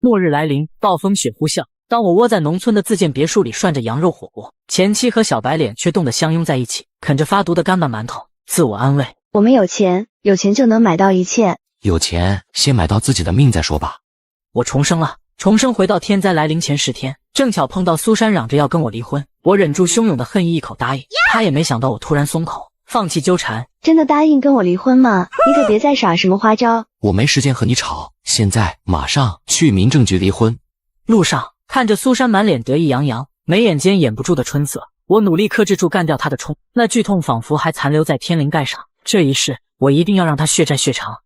末日来临，暴风雪呼啸。当我窝在农村的自建别墅里涮着羊肉火锅，前妻和小白脸却冻得相拥在一起，啃着发毒的干巴馒头，自我安慰：我们有钱，有钱就能买到一切。有钱先买到自己的命再说吧。我重生了，重生回到天灾来临前10天，正巧碰到苏珊嚷着要跟我离婚，我忍住汹涌的恨意，一口答应。她也没想到我突然松口，放弃纠缠。真的答应跟我离婚吗？你可别再耍什么花招。我没时间和你吵，现在马上去民政局离婚。路上看着苏珊满脸得意洋洋，眉眼间掩不住的春色，我努力克制住干掉她的冲，那剧痛仿佛还残留在天灵盖上。这一世我一定要让她血债血偿。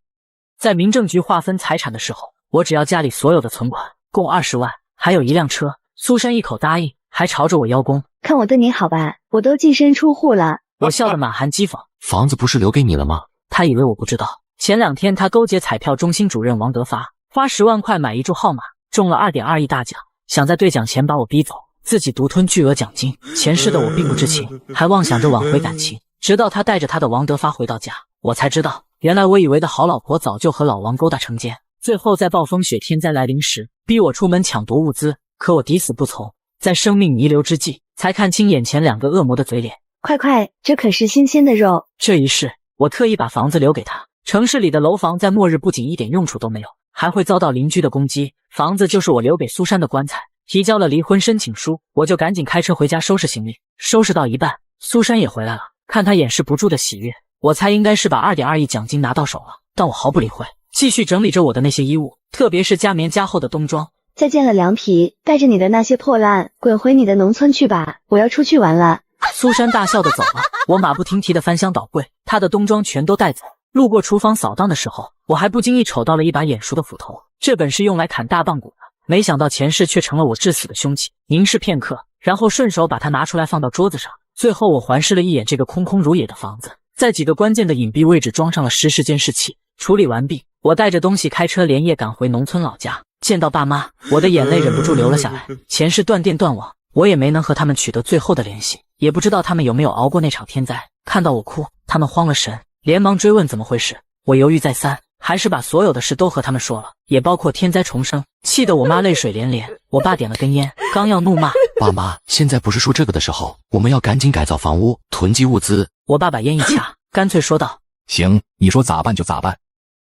在民政局划分财产的时候，我只要家里所有的存款，共20万，还有1辆车。苏珊一口答应，还朝着我邀功。看我对你好吧，我都净身出户了。我笑得满含讥讽。房子不是留给你了吗？他以为我不知道，前2天他勾结彩票中心主任王德发，花10万块买一注号码，中了2.2亿大奖，想在兑奖前把我逼走，自己独吞巨额奖金。前世的我并不知情，还妄想着挽回感情，直到他带着他的王德发回到家，我才知道，原来我以为的好老婆早就和老王勾搭成奸，最后在暴风雪天灾来临时逼我出门抢夺物资，可我抵死不从，在生命弥留之际才看清眼前2个恶魔的嘴脸。快，这可是新鲜的肉。这一世我特意把房子留给他，城市里的楼房在末日不仅一点用处都没有，还会遭到邻居的攻击，房子就是我留给苏珊的棺材。提交了离婚申请书，我就赶紧开车回家收拾行李，收拾到一半，苏珊也回来了，看她掩饰不住的喜悦，我猜应该是把2.2亿奖金拿到手了，但我毫不理会，继续整理着我的那些衣物，特别是加棉加厚的冬装。再见了凉皮，带着你的那些破烂滚回你的农村去吧，我要出去玩了。苏珊大笑的走了，我马不停蹄的翻箱倒柜，她的冬装全都带走。路过厨房扫荡的时候，我还不经意瞅到了一把眼熟的斧头，这本是用来砍大棒骨的，没想到前世却成了我致死的凶器。凝视片刻，然后顺手把它拿出来放到桌子上。最后我环视了一眼这个空空如也的房子，在几个关键的隐蔽位置装上了实时监视器。处理完毕，我带着东西开车连夜赶回农村老家。见到爸妈，我的眼泪忍不住流了下来。前世断电断网，我也没能和他们取得最后的联系，也不知道他们有没有熬过那场天灾。看到我哭，他们慌了神，连忙追问怎么回事。我犹豫再三，还是把所有的事都和他们说了，也包括天灾重生，气得我妈泪水连连。我爸点了根烟，刚要怒骂爸妈，现在不是说这个的时候，我们要赶紧改造房屋，囤积物资。我爸把烟一掐，干脆说道：行，你说咋办就咋办。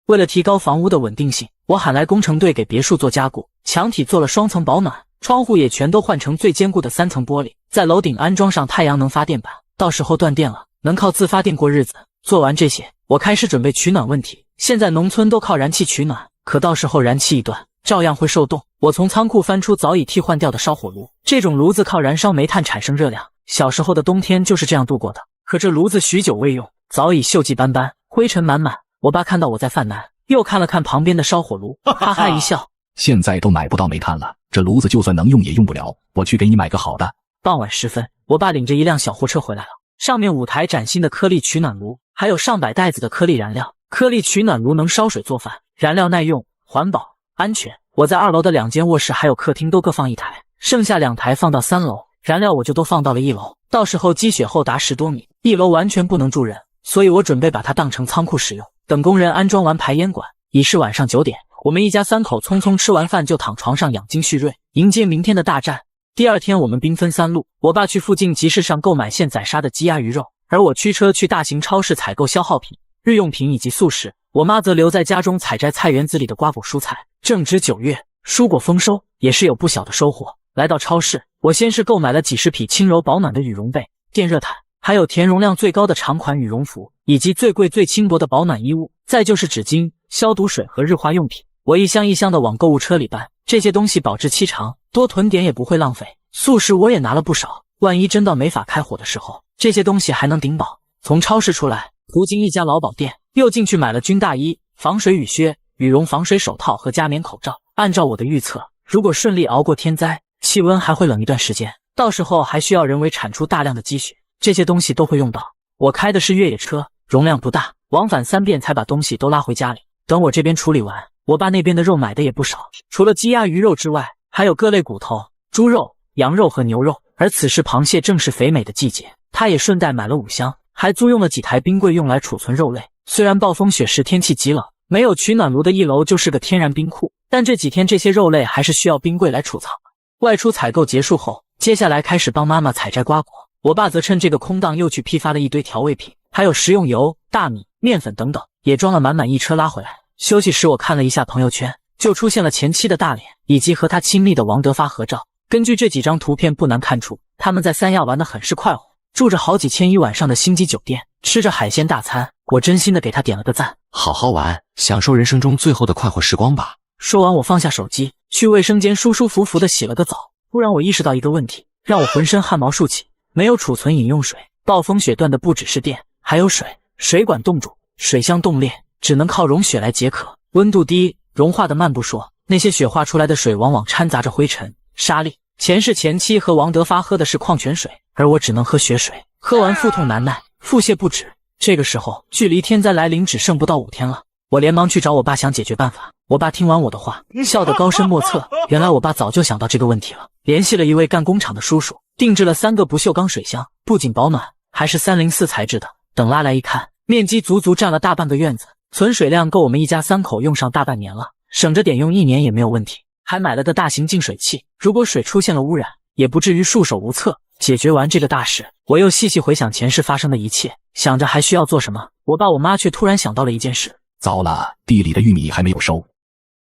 为了提高房屋的稳定性，我喊来工程队给别墅做加固，墙体做了双层保暖，窗户也全都换成最坚固的3层玻璃，在楼顶安装上太阳能发电板，到时候断电了能靠自发电过日子。做完这些，我开始准备取暖问题。现在农村都靠燃气取暖，可到时候燃气一断，照样会受冻。我从仓库翻出早已替换掉的烧火炉，这种炉子靠燃烧煤炭产生热量，小时候的冬天就是这样度过的。可这炉子许久未用，早已锈迹斑斑，灰尘满满。我爸看到我在犯难，又看了看旁边的烧火炉，哈哈一笑：现在都买不到煤炭了，这炉子就算能用也用不了，我去给你买个好的。傍晚时分，我爸领着一辆小货车回来了，上面5台崭新的颗粒取暖炉，还有上百袋子的颗粒燃料。颗粒取暖炉能烧水做饭，燃料耐用、环保、安全。我在2楼的2间卧室还有客厅都各放1台，剩下2台放到3楼，燃料我就都放到了1楼。到时候积雪厚达10多米，1楼完全不能住人，所以我准备把它当成仓库使用。等工人安装完排烟管，已是晚上9点，我们一家3口匆匆吃完饭就躺床上养精蓄锐，迎接明天的大战。第2天我们兵分3路，我爸去附近集市上购买现宰杀的鸡鸭鱼肉，而我驱车去大型超市采购消耗品、日用品以及速食。我妈则留在家中采摘菜园子里的瓜果蔬菜。正值9月，蔬果丰收，也是有不小的收获。来到超市，我先是购买了几十匹轻柔保暖的羽绒被、电热毯，还有填容量最高的长款羽绒服，以及最贵最轻薄的保暖衣物，再就是纸巾、消毒水和日化用品。我一箱一箱的往购物车里搬，这些东西保质期长，多囤点也不会浪费。速食我也拿了不少，万一真到没法开火的时候，这些东西还能顶饱。从超市出来，途经一家劳保店，又进去买了军大衣、防水雨靴、羽绒防水手套和加棉口罩。按照我的预测，如果顺利熬过天灾，气温还会冷一段时间，到时候还需要人为产出大量的积雪，这些东西都会用到。我开的是越野车，容量不大，往返3遍才把东西都拉回家里。等我这边处理完，我爸那边的肉买的也不少，除了鸡鸭鱼肉之外，还有各类骨头、猪肉、羊肉和牛肉。而此时螃蟹正是肥美的季节，他也顺带买了5箱，还租用了几台冰柜用来储存肉类。虽然暴风雪时天气极冷，没有取暖炉的1楼就是个天然冰库，但但这几天这些肉类还是需要冰柜来储藏的。外出采购结束后，接下来开始帮妈妈采摘瓜果，我爸则趁这个空档又去批发了一堆调味品，还有食用油、大米、面粉等等，也装了满满一车拉回来。休息时我看了一下朋友圈，就出现了前妻的大脸以及和他亲密的王德发合照。根据这几张图片不难看出，他们在三亚玩得很是快活，住着好几千一晚上的星级酒店，吃着海鲜大餐，我真心的给他点了个赞。好好玩，享受人生中最后的快活时光吧。说完我放下手机，去卫生间舒舒服服的洗了个澡。突然我意识到一个问题，让我浑身汗毛竖起。没有储存饮用水，暴风雪断的不只是电，还有水。水管冻住，水箱冻裂，只能靠融雪来解渴。温度低，融化的慢不说，那些雪化出来的水往往掺杂着灰尘、沙粒。前世前妻和王德发喝的是矿泉水，而我只能喝雪水，喝完腹痛难耐，腹泻不止。这个时候距离天灾来临只剩不到5天了，我连忙去找我爸想解决办法。我爸听完我的话，笑得高深莫测。原来我爸早就想到这个问题了，联系了一位干工厂的叔叔，定制了3个不锈钢水箱，不仅保暖，还是304材质的。等拉来一看，面积足足占了大半个院子，存水量够我们一家3口用上大半年了，省着点用1年也没有问题。还买了个大型净水器，如果水出现了污染，也不至于束手无策。解决完这个大事，我又细细回想前世发生的一切，想着还需要做什么。我爸我妈却突然想到了一件事，糟了，地里的玉米还没有收。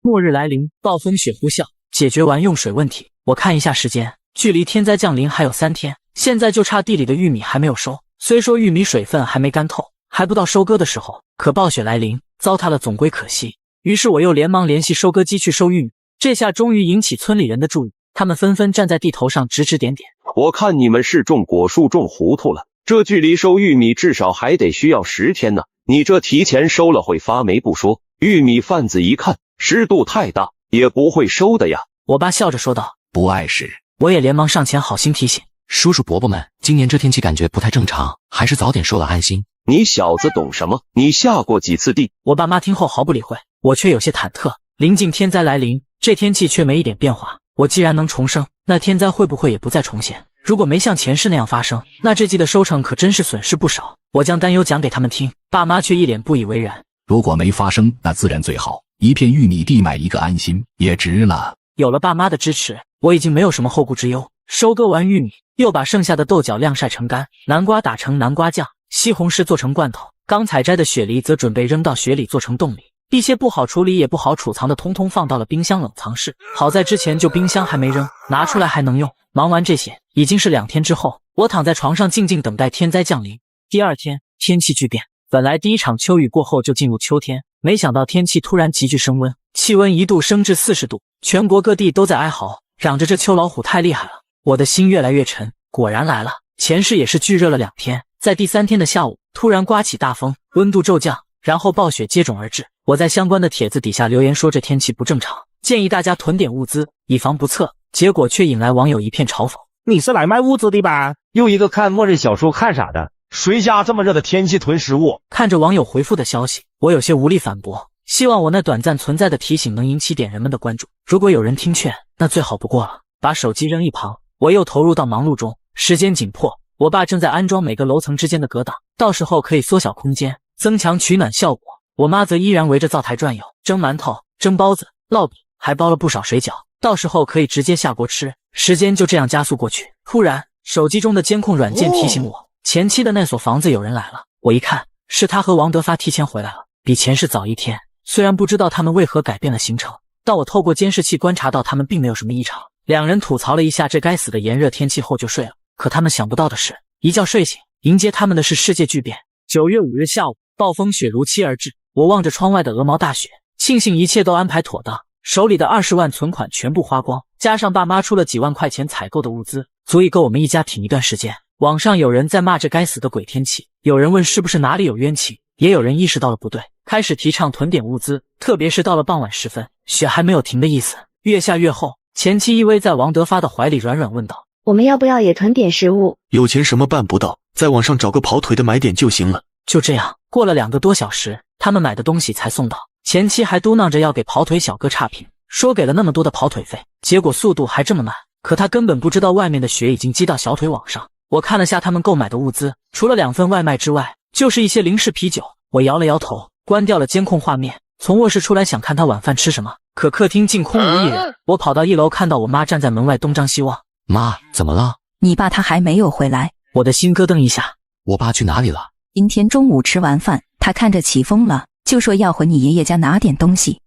末日来临，暴风雪呼啸。解决完用水问题，我看一下时间，距离天灾降临还有3天，现在就差地里的玉米还没有收。虽说玉米水分还没干透，还不到收割的时候，可暴雪来临，糟蹋了总归可惜。于是我又连忙联系收割机去收玉米。这下终于引起村里人的注意，他们纷纷站在地头上指指点点。我看你们是种果树种糊涂了，这距离收玉米至少还得需要10天呢。你这提前收了会发霉不说，玉米贩子一看湿度太大，也不会收的呀。我爸笑着说道。不碍事。我也连忙上前好心提醒。叔叔伯伯们，今年这天气感觉不太正常，还是早点收了安心。你小子懂什么？你下过几次地？我爸妈听后毫不理会，我却有些忐忑。临近天灾来临，这天气却没一点变化。我既然能重生，那天灾会不会也不再重现？如果没像前世那样发生，那这季的收成可真是损失不少。我将担忧讲给他们听，爸妈却一脸不以为然。如果没发生，那自然最好，一片玉米地买一个安心，也值了。有了爸妈的支持，我已经没有什么后顾之忧。收割完玉米，又把剩下的豆角晾晒成干，南瓜打成南瓜酱，西红柿做成罐头，刚采摘的雪梨则准备扔到雪里做成冻梨。一些不好处理也不好储藏的通通放到了冰箱冷藏室，好在之前就冰箱还没扔，拿出来还能用。忙完这些，已经是2天之后，我躺在床上静静等待天灾降临。第2天，天气巨变，本来第一场秋雨过后就进入秋天，没想到天气突然急剧升温，气温1度升至40度，全国各地都在哀嚎，嚷着这秋老虎太厉害了。我的心越来越沉，果然来了，前世也是巨热了2天，在第3天的下午，突然刮起大风，温度骤降，然后暴雪接踵而至。我在相关的帖子底下留言说这天气不正常，建议大家囤点物资，以防不测。结果却引来网友一片嘲讽：你是来卖物资的吧？又一个看末日小说看傻的，谁家这么热的天气囤食物？看着网友回复的消息，我有些无力反驳，希望我那短暂存在的提醒能引起点人们的关注。如果有人听劝，那最好不过了。把手机扔一旁，我又投入到忙碌中。时间紧迫，我爸正在安装每个楼层之间的隔挡，到时候可以缩小空间，增强取暖效果。我妈则依然围着灶台转悠，蒸馒头、蒸包子、烙饼，还包了不少水饺，到时候可以直接下锅吃。时间就这样加速过去。突然，手机中的监控软件提醒我，前妻的那所房子有人来了。我一看，是他和王德发提前回来了，比前世早1天。虽然不知道他们为何改变了行程，但我透过监视器观察到他们并没有什么异常。2人吐槽了一下这该死的炎热天气后就睡了。可他们想不到的是，一觉睡醒，迎接他们的是世界巨变。9月5日下午，暴风雪如期而至。我望着窗外的鹅毛大雪，庆幸一切都安排妥当，手里的20万存款全部花光，加上爸妈出了几万块钱采购的物资，足以够我们一家挺一段时间。网上有人在骂这该死的鬼天气，有人问是不是哪里有冤情，也有人意识到了不对，开始提倡囤点物资。特别是到了傍晚时分，雪还没有停的意思，越下越厚。前妻依偎在王德发的怀里，软软问道：我们要不要也囤点食物？有钱什么办不到，在网上找个跑腿的买点就行了。就这样，过了2个多小时，他们买的东西才送到。前妻还嘟囔着要给跑腿小哥差评，说给了那么多的跑腿费，结果速度还这么慢。可他根本不知道外面的雪已经积到小腿往上。我看了下他们购买的物资，除了2份外卖之外，就是一些零食啤酒。我摇了摇头，关掉了监控画面，从卧室出来想看他晚饭吃什么，可客厅竟空无一人。我跑到1楼，看到我妈站在门外东张西望。妈，怎么了？你爸他还没有回来。我的心咯噔一下。我爸去哪里了？今天中午吃完饭，他看着起风了，就说要回你爷爷家拿点东西。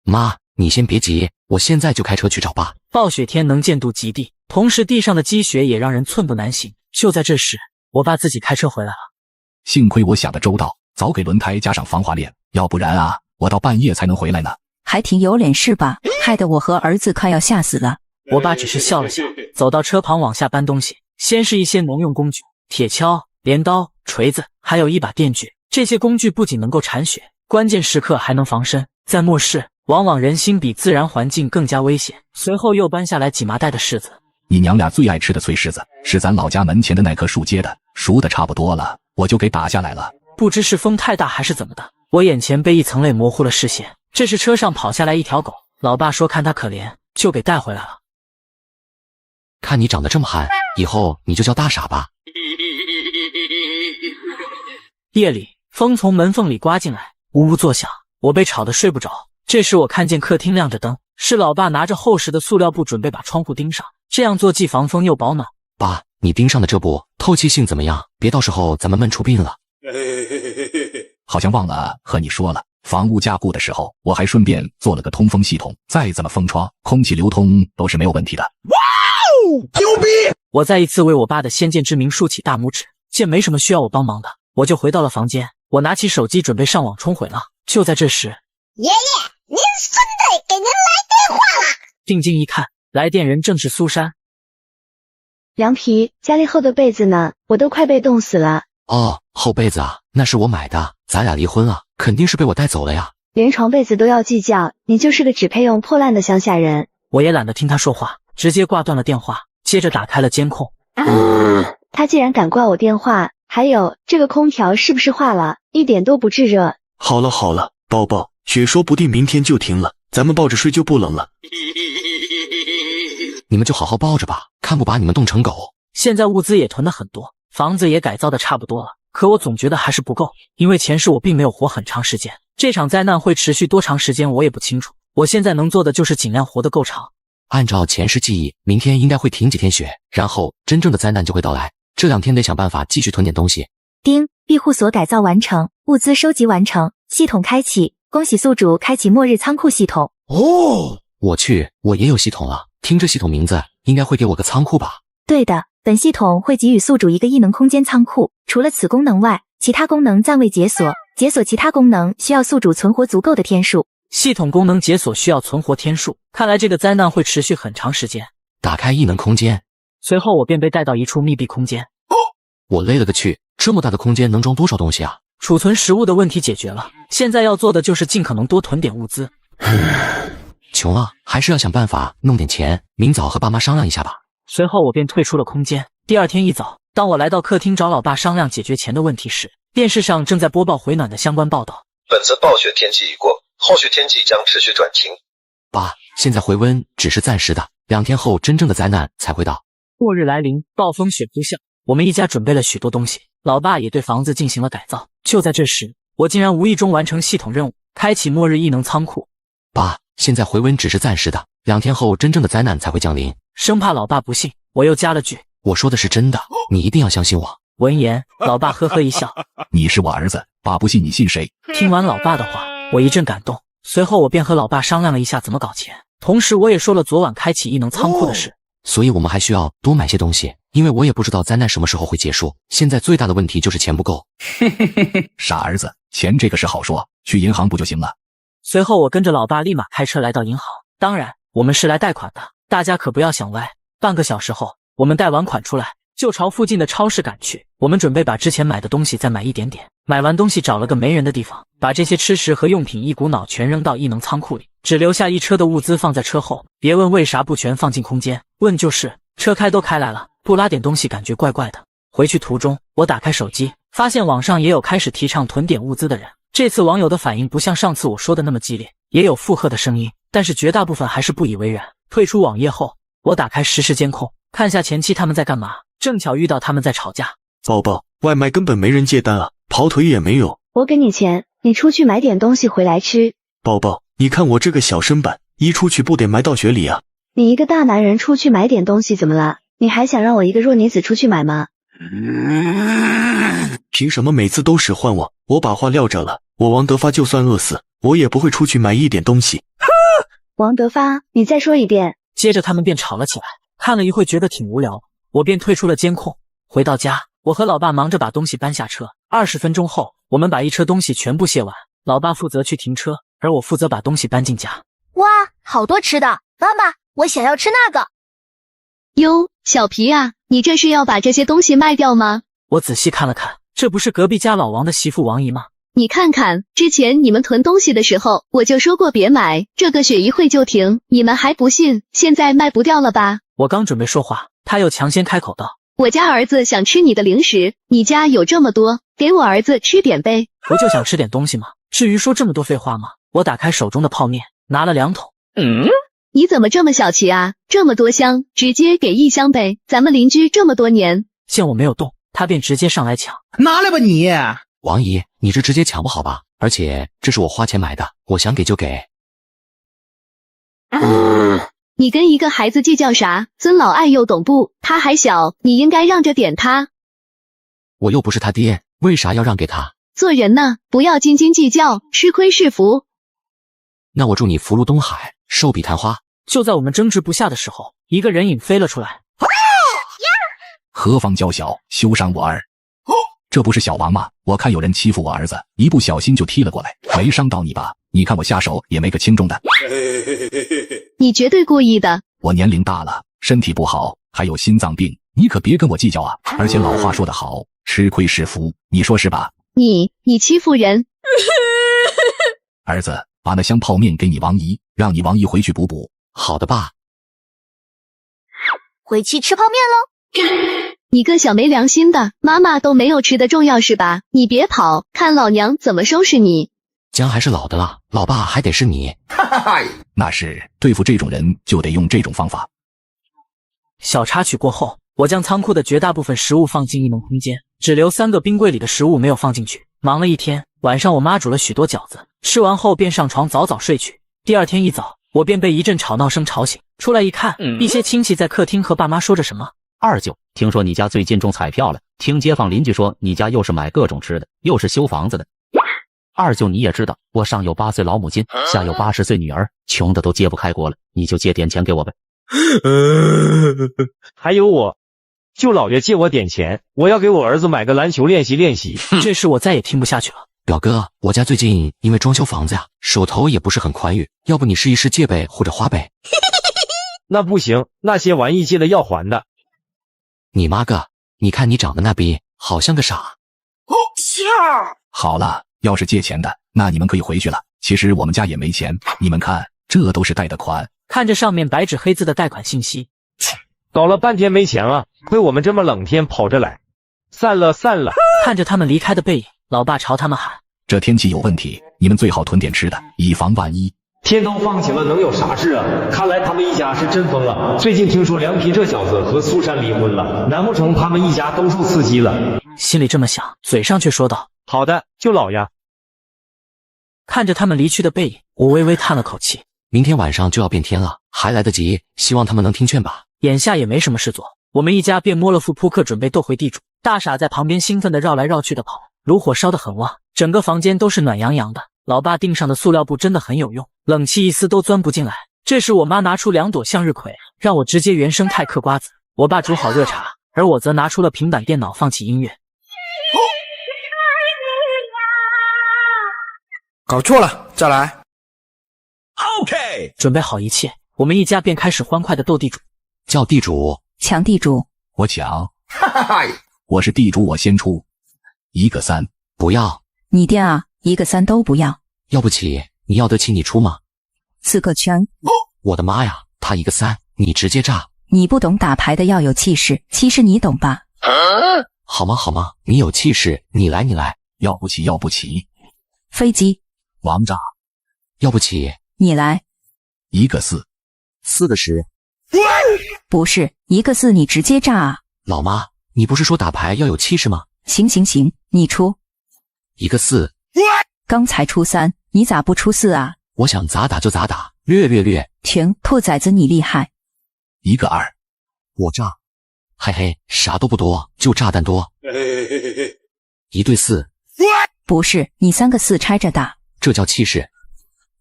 妈，你先别急，我现在就开车去找爸。暴雪天能见度极低，同时地上的积雪也让人寸步难行。就在这时，我爸自己开车回来了。幸亏我想的周到，早给轮胎加上防滑链，要不然啊，我到半夜才能回来呢。还挺有脸是吧？害得我和儿子快要吓死了。我爸只是笑了笑，走到车旁往下搬东西。先是一些农用工具，铁锹、镰刀、锤子，还有一把电锯。这些工具不仅能够铲雪，关键时刻还能防身。在末世，往往人心比自然环境更加危险。随后又搬下来几麻袋的柿子。你娘俩最爱吃的脆柿子，是咱老家门前的那棵树结的，熟的差不多了，我就给打下来了。不知是风太大还是怎么的，我眼前被一层泪模糊了视线。这时车上跑下来一条狗，老爸说看它可怜，就给带回来了。看你长得这么憨，以后你就叫大傻吧。夜里，风从门缝里刮进来，呜呜作响，我被吵得睡不着。这时我看见客厅亮着灯，是老爸拿着厚实的塑料布准备把窗户钉上，这样做既防风又保暖。爸，你钉上的这布透气性怎么样？别到时候咱们闷出病了。好像忘了和你说了，房屋加固的时候，我还顺便做了个通风系统，再怎么封窗，空气流通都是没有问题的。哇哦，牛逼！我再一次为我爸的先见之明竖起大拇指。见没什么需要我帮忙的，我就回到了房间。我拿起手机准备上网冲回了。就在这时，爷爷，您孙子给您来电话了。定睛一看，来电人正是苏珊。凉皮，家里厚的被子呢？我都快被冻死了。哦，厚被子啊，那是我买的。咱俩离婚啊，肯定是被我带走了呀。连床被子都要计较，你就是个只配用破烂的乡下人。我也懒得听他说话，直接挂断了电话，接着打开了监控。他竟然敢挂我电话！还有，这个空调是不是坏了？一点都不炙热。好了好了，宝宝，雪说不定明天就停了，咱们抱着睡就不冷了。你们就好好抱着吧，看不把你们冻成狗。现在物资也囤的很多，房子也改造的差不多了，可我总觉得还是不够，因为前世我并没有活很长时间，这场灾难会持续多长时间我也不清楚。我现在能做的就是尽量活得够长。按照前世记忆，明天应该会停几天雪，然后真正的灾难就会到来。这2天得想办法继续囤点东西。丁，庇护所改造完成，物资收集完成，系统开启，恭喜宿主开启末日仓库系统。哦，我去，我也有系统了。听这系统名字，应该会给我个仓库吧？对的，本系统会给予宿主一个异能空间仓库，除了此功能外，其他功能暂未解锁。解锁其他功能需要宿主存活足够的天数。系统功能解锁需要存活天数，看来这个灾难会持续很长时间。打开异能空间，随后我便被带到一处密闭空间。我累了个去，这么大的空间能装多少东西啊？储存食物的问题解决了，现在要做的就是尽可能多囤点物资。穷啊，还是要想办法弄点钱，明早和爸妈商量一下吧。随后我便退出了空间。第2天一早，当我来到客厅找老爸商量解决钱的问题时，电视上正在播报回暖的相关报道。本次暴雪天气已过，后续天气将持续转晴。爸，现在回温只是暂时的，2天后真正的灾难才会到。末日来临，暴风雪扑向，我们一家准备了许多东西，老爸也对房子进行了改造。就在这时，我竟然无意中完成系统任务，开启末日异能仓库。爸，现在回温只是暂时的，2天后真正的灾难才会降临。生怕老爸不信，我又加了句：我说的是真的，你一定要相信我。闻言，老爸呵呵一笑：你是我儿子，爸不信你信谁？听完老爸的话，我一阵感动。随后我便和老爸商量了一下怎么搞钱，同时我也说了昨晚开启异能仓库的事。所以我们还需要多买些东西，因为我也不知道灾难什么时候会结束。现在最大的问题就是钱不够。傻儿子，钱这个事好说，去银行不就行了？随后我跟着老爸立马开车来到银行，当然我们是来贷款的，大家可不要想歪。半个小时后，我们贷完款出来，就朝附近的超市赶去。我们准备把之前买的东西再买一点点。买完东西找了个没人的地方，把这些吃食和用品一股脑全扔到异能仓库里，只留下一车的物资放在车后。别问为啥不全放进空间，问就是车开都开来了，不拉点东西感觉怪怪的。回去途中，我打开手机，发现网上也有开始提倡囤点物资的人。这次网友的反应不像上次我说的那么激烈，也有附和的声音，但是绝大部分还是不以为然。退出网页后，我打开实时监控，看下前妻他们在干嘛，正巧遇到他们在吵架。宝宝，外卖根本没人接单啊，跑腿也没有，我给你钱，你出去买点东西回来吃。宝宝，你看我这个小身板，一出去不得埋到雪里啊！你一个大男人出去买点东西怎么了？你还想让我一个弱女子出去买吗？凭什么每次都使唤我？我把话撂这了，我王德发就算饿死，我也不会出去买一点东西。王德发，你再说一遍。接着他们便吵了起来，看了一会觉得挺无聊，我便退出了监控。回到家，我和老爸忙着把东西搬下车。20分钟后，我们把一车东西全部卸完，老爸负责去停车，而我负责把东西搬进家。哇，好多吃的！妈妈，我想要吃那个。哟，小皮啊，你这是要把这些东西卖掉吗？我仔细看了看，这不是隔壁家老王的媳妇王姨吗？你看看，之前你们囤东西的时候，我就说过别买，这个雪一会就停，你们还不信，现在卖不掉了吧？我刚准备说话，他又抢先开口道：我家儿子想吃你的零食，你家有这么多，给我儿子吃点呗。不就想吃点东西吗？至于说这么多废话吗？我打开手中的泡面，拿了2桶。你怎么这么小气啊？这么多箱，直接给1箱呗，咱们邻居这么多年。见我没有动，他便直接上来抢。拿来吧你！王姨，你这直接抢不好吧？而且这是我花钱买的，我想给就给。你跟一个孩子计较啥？尊老爱幼懂不？他还小，你应该让着点他。我又不是他爹，为啥要让给他？做人呢，不要斤斤计较，吃亏是福。那我祝你福如东海，寿比昙花。就在我们争执不下的时候，一个人影飞了出来。何方娇小，休伤我儿。这不是小王吗？我看有人欺负我儿子，一不小心就踢了过来，没伤到你吧？你看我下手也没个轻重的。你绝对故意的。我年龄大了，身体不好，还有心脏病，你可别跟我计较啊！而且老话说得好，吃亏是福，你说是吧？你欺负人。儿子，把那箱泡面给你王姨，让你王姨回去补补。好的爸。回去吃泡面喽。你个小没良心的，妈妈都没有吃的重要是吧？你别跑，看老娘怎么收拾你。姜还是老的辣，老爸还得是你。那是，对付这种人就得用这种方法。小插曲过后，我将仓库的绝大部分食物放进异能空间，只留3个冰柜里的食物没有放进去。忙了一天，晚上我妈煮了许多饺子，吃完后便上床早早睡去。第二天一早，我便被一阵吵闹声吵醒，出来一看，一些亲戚在客厅和爸妈说着什么。二舅，听说你家最近中彩票了，听街坊邻居说你家又是买各种吃的，又是修房子的。二舅你也知道，我上有8岁老母亲，下有80岁女儿，穷的都揭不开锅了，你就借点钱给我呗。还有我，舅老爷借我点钱，我要给我儿子买个篮球练习练习。这时我再也听不下去了。表哥，我家最近因为装修房子呀，手头也不是很宽裕，要不你试一试借呗或者花呗。那不行，那些玩意借了要还的。你妈个，你看你长得那逼，好像个傻。好了，要是借钱的，那你们可以回去了。其实我们家也没钱，你们看，这都是贷的款。看着上面白纸黑字的贷款信息，搞了半天没钱了，亏我们这么冷天跑着来。散了散了。看着他们离开的背影，老爸朝他们喊：这天气有问题，你们最好囤点吃的，以防万一。天都放晴了，能有啥事啊？看来他们一家是真疯了。最近听说梁皮这小子和苏珊离婚了，难不成他们一家都受刺激了？心里这么想，嘴上却说道：好的，舅老爷。看着他们离去的背影，我微微叹了口气。明天晚上就要变天了，还来得及，希望他们能听劝吧。眼下也没什么事做，我们一家便摸了副扑克，准备斗回地主。大傻在旁边兴奋地绕来绕去的跑，炉火烧得很旺，整个房间都是暖洋洋的。老爸订上的塑料布真的很有用，冷气一丝都钻不进来。这时我妈拿出2朵向日葵，让我直接原生态嗑瓜子。我爸煮好热茶，而我则拿出了平板电脑放起音乐。搞错了，再来。OK， 准备好一切，我们一家便开始欢快的斗地主。叫地主，抢地主，我抢。我是地主，我先出。1个3，不要。你爹啊，1个3都不要。要不起，你要得起你出吗？4个圈。我的妈呀，他1个3，你直接炸。你不懂打牌的要有气势，其实你懂吧？好吗好吗，你有气势，你来。要不起要不起。飞机。王炸。要不起。你来。1个4。4个10。不是1个4，你直接炸啊！老妈，你不是说打牌要有气势吗？行，你出。1个4。刚才初3，你咋不初4啊？我想咋打就咋打，略。停，兔崽子你厉害。一个2，我炸，嘿嘿，啥都不多，就炸弹多。1对4，不是，你3个4拆着打，这叫气势。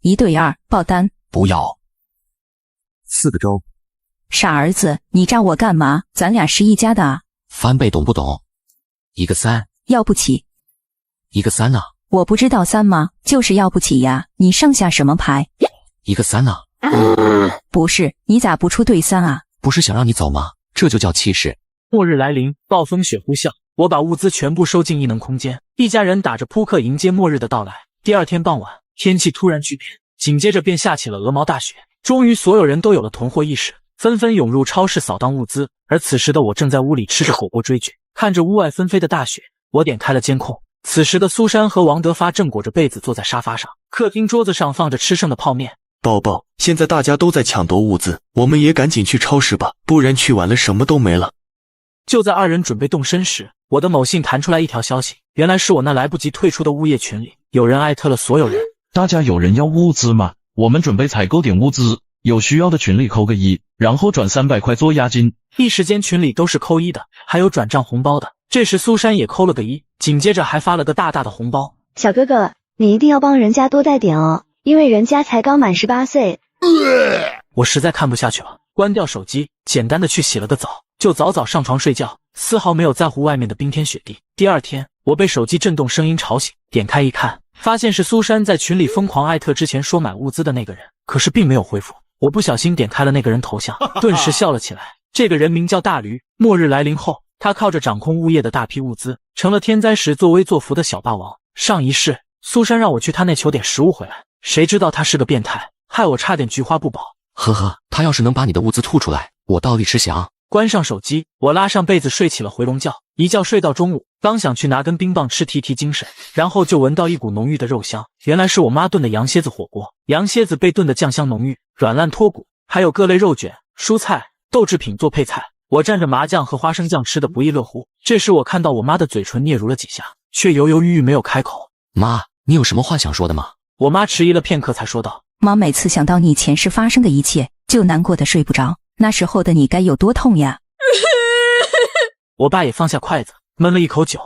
1对2，爆单。不要。4个周，傻儿子，你炸我干嘛？咱俩是一家的啊。翻倍懂不懂？1个3，要不起。1个3啊。我不知道3吗？就是要不起呀。你上下什么牌？1个3啊。不是，你咋不出对3啊？不是想让你走吗？这就叫气势。末日来临，暴风雪呼啸，我把物资全部收进异能空间，一家人打着扑克迎接末日的到来。第2天傍晚，天气突然巨变，紧接着便下起了鹅毛大雪。终于所有人都有了囤货意识，纷纷涌入超市扫荡物资。而此时的我正在屋里吃着火锅追剧，看着屋外纷飞的大雪，我点开了监控。此时的苏珊和王德发正裹着被子坐在沙发上，客厅桌子上放着吃剩的泡面。宝宝，现在大家都在抢夺物资，我们也赶紧去超市吧，不然去晚了什么都没了。就在2人准备动身时，我的某信弹出来一条消息，原来是我那来不及退出的物业群里，有人艾特了所有人。大家有人要物资吗？我们准备采购点物资，有需要的群里扣个1，然后转300块做押金。一时间群里都是扣1的，还有转账红包的。这时苏珊也扣了个1，紧接着还发了个大大的红包。小哥哥，你一定要帮人家多带点哦，因为人家才刚满18岁。我实在看不下去了，关掉手机，简单的去洗了个澡，就早早上床睡觉，丝毫没有在乎外面的冰天雪地。第2天，我被手机震动声音吵醒，点开一看，发现是苏珊在群里疯狂艾特之前说买物资的那个人，可是并没有回复。我不小心点开了那个人头像，顿时笑了起来。这个人名叫大驴。末日来临后，他靠着掌控物业的大批物资，成了天灾时作威作福的小霸王。上一世，苏珊让我去他那求点食物回来，谁知道他是个变态，害我差点菊花不保。呵呵，他要是能把你的物资吐出来，我倒立吃翔。关上手机，我拉上被子睡起了回笼觉，一觉睡到中午，刚想去拿根冰棒吃提提精神，然后就闻到一股浓郁的肉香，原来是我妈炖的羊蝎子火锅。羊蝎子被炖的酱香浓郁，软烂脱骨，还有各类肉卷、蔬菜、豆制品做配菜，我蘸着麻酱和花生酱吃的不亦乐乎。这时我看到我妈的嘴唇嗫嚅了几下，却犹犹豫豫没有开口。妈，你有什么话想说的吗？我妈迟疑了片刻才说道，妈每次想到你前世发生的一切，就难过的睡不着，那时候的你该有多痛呀。我爸也放下筷子，闷了一口酒。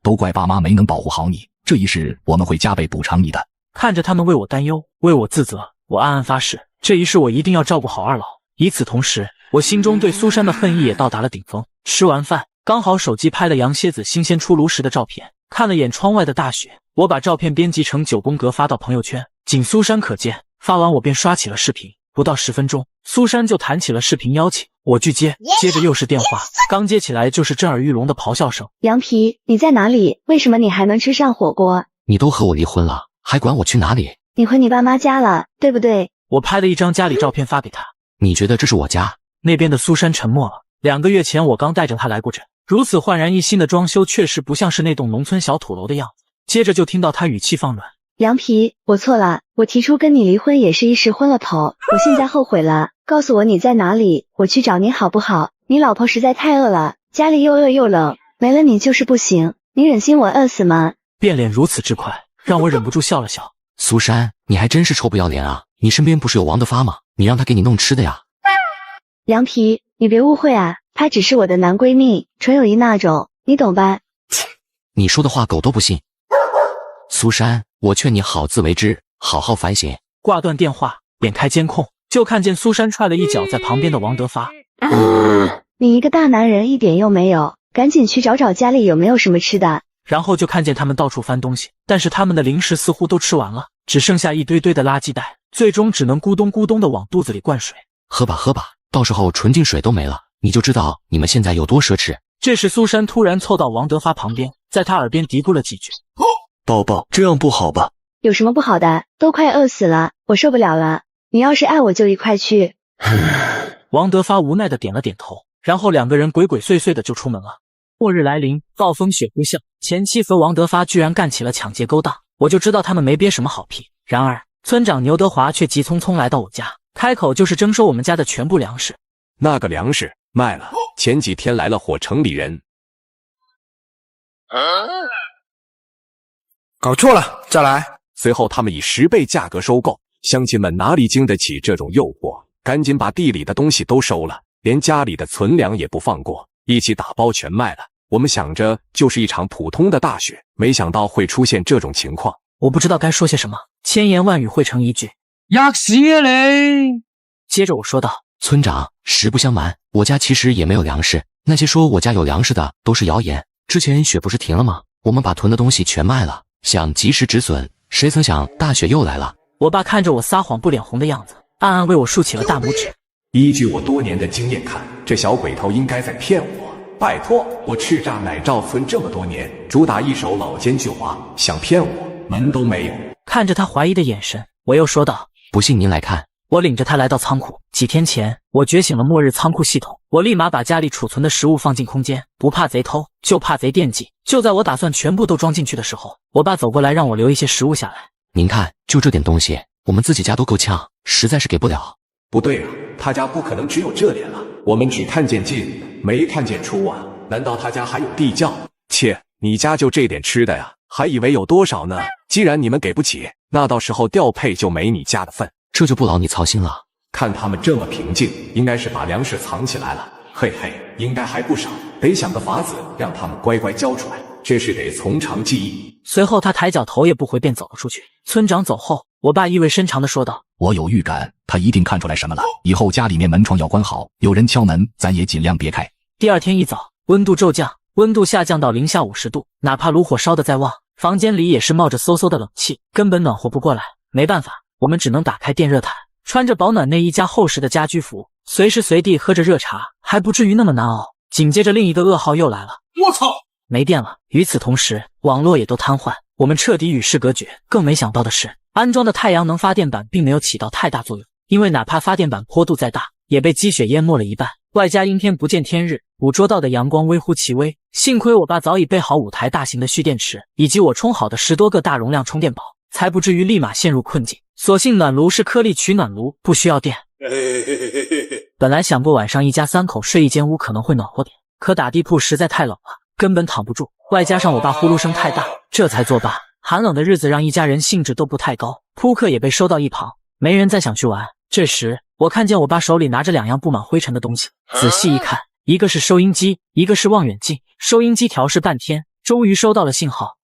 都怪爸妈没能保护好你，这一世我们会加倍补偿你的。看着他们为我担忧，为我自责，我暗暗发誓，这一世我一定要照顾好2老。与此同时，我心中对苏珊的恨意也到达了顶峰。吃完饭，刚好手机拍了羊蝎子新鲜出炉时的照片，看了眼窗外的大雪，我把照片编辑成9宫格发到朋友圈，仅苏珊可见。发完我便刷起了视频，不到10分钟，苏珊就弹起了视频邀请，我拒接，接着又是电话，刚接起来就是震耳欲聋的咆哮声。羊皮，你在哪里？为什么你还能吃上火锅？你都和我离婚了，还管我去哪里？你回你爸妈家了，对不对？我拍了一张家里照片发给他。你觉得这是我家？那边的苏珊沉默了。2个月前我刚带着她来过这，如此焕然一新的装修确实不像是那栋农村小土楼的样子。接着就听到他语气放软，羊皮，我错了，我提出跟你离婚也是一时昏了头，我现在后悔了，告诉我你在哪里，我去找你好不好？你老婆实在太饿了，家里又饿又冷，没了你就是不行，你忍心我饿死吗？变脸如此之快，让我忍不住笑了笑。苏珊，你还真是臭不要脸啊！你身边不是有王德发吗？你让他给你弄吃的呀。羊皮，你别误会啊，她只是我的男闺蜜，纯友谊那种，你懂吧？你说的话狗都不信。苏珊，我劝你好自为之，好好反省。挂断电话，点开监控，就看见苏珊踹了一脚在旁边的王德发。你一个大男人一点用没有，赶紧去找找家里有没有什么吃的。然后就看见他们到处翻东西，但是他们的零食似乎都吃完了，只剩下一堆堆的垃圾袋，最终只能咕咚咕咚的往肚子里灌水。喝吧喝吧，到时候纯净水都没了，你就知道你们现在有多奢侈。这时苏珊突然凑到王德发旁边，在他耳边嘀咕了几句。宝宝，这样不好吧？有什么不好的？都快饿死了，我受不了了。你要是爱我就一块去。王德发无奈的点了点头，然后2个人鬼鬼祟祟的就出门了。末日来临，暴风雪呼啸，前妻和王德发居然干起了抢劫勾当，我就知道他们没憋什么好屁。然而村长牛德华却急匆匆来到我家，开口就是征收我们家的全部粮食。那个粮食卖了，前几天来了火城里人。搞错了，再来。随后他们以10倍价格收购，乡亲们哪里经得起这种诱惑，赶紧把地里的东西都收了，连家里的存粮也不放过，一起打包全卖了。我们想着就是一场普通的大雪，没想到会出现这种情况。我不知道该说些什么，千言万语汇成一句：吔屎啊你！接着我说道：村长，实不相瞒，我家其实也没有粮食，那些说我家有粮食的都是谣言。之前雪不是停了吗？我们把囤的东西全卖了，想及时止损，谁曾想大雪又来了。我爸看着我撒谎不脸红的样子，暗暗为我竖起了大拇指。依据我多年的经验看，这小鬼头应该在骗我。拜托，我叱咤奶罩村这么多年，主打一手老奸巨猾，想骗我门都没有。看着他怀疑的眼神，我又说道：不信您来看。我领着他来到仓库。几天前，我觉醒了末日仓库系统，我立马把家里储存的食物放进空间，不怕贼偷，就怕贼惦记。就在我打算全部都装进去的时候，我爸走过来让我留一些食物下来。您看，就这点东西，我们自己家都够呛，实在是给不了。不对啊，他家不可能只有这点了，我们只看见进，没看见出啊。难道他家还有地窖？切，你家就这点吃的呀？还以为有多少呢？既然你们给不起，那到时候调配就没你家的份。这就不劳你操心了。看他们这么平静，应该是把粮食藏起来了。嘿嘿，应该还不少，得想个法子让他们乖乖交出来，这是得从长计议。随后他抬脚头也不回便走了出去。村长走后，我爸意味深长地说道：我有预感，他一定看出来什么了，以后家里面门窗要关好，有人敲门咱也尽量别开。第二天一早，温度骤降，温度下降到零下50度，哪怕炉火烧得再旺，房间里也是冒着嗖嗖的冷气，根本暖和不过来。没办法，我们只能打开电热毯，穿着保暖内衣加厚实的家居服，随时随地喝着热茶，还不至于那么难熬。紧接着另一个噩耗又来了，我操，没电了。与此同时，网络也都瘫痪，我们彻底与世隔绝。更没想到的是，安装的太阳能发电板并没有起到太大作用，因为哪怕发电板坡度再大，也被积雪淹没了一半，外加阴天不见天日，捕捉到的阳光微乎其微。幸亏我爸早已备好5台大型的蓄电池，以及我充好的10多个大容量充电宝，才不至于立马陷入困境。所幸暖炉是颗粒取暖炉，不需要电。本来想过晚上一家3口睡一间屋可能会暖和点，可打地铺实在太冷了，根本躺不住，外加上我爸呼噜声太大，这才作罢。寒冷的日子让一家人兴致都不太高，扑克也被收到一旁，没人再想去玩。这时我看见我爸手里拿着2样布满灰尘的东西，仔细一看，一个是收音机，一个是望远镜。收音机调试半天，终于收到了信号。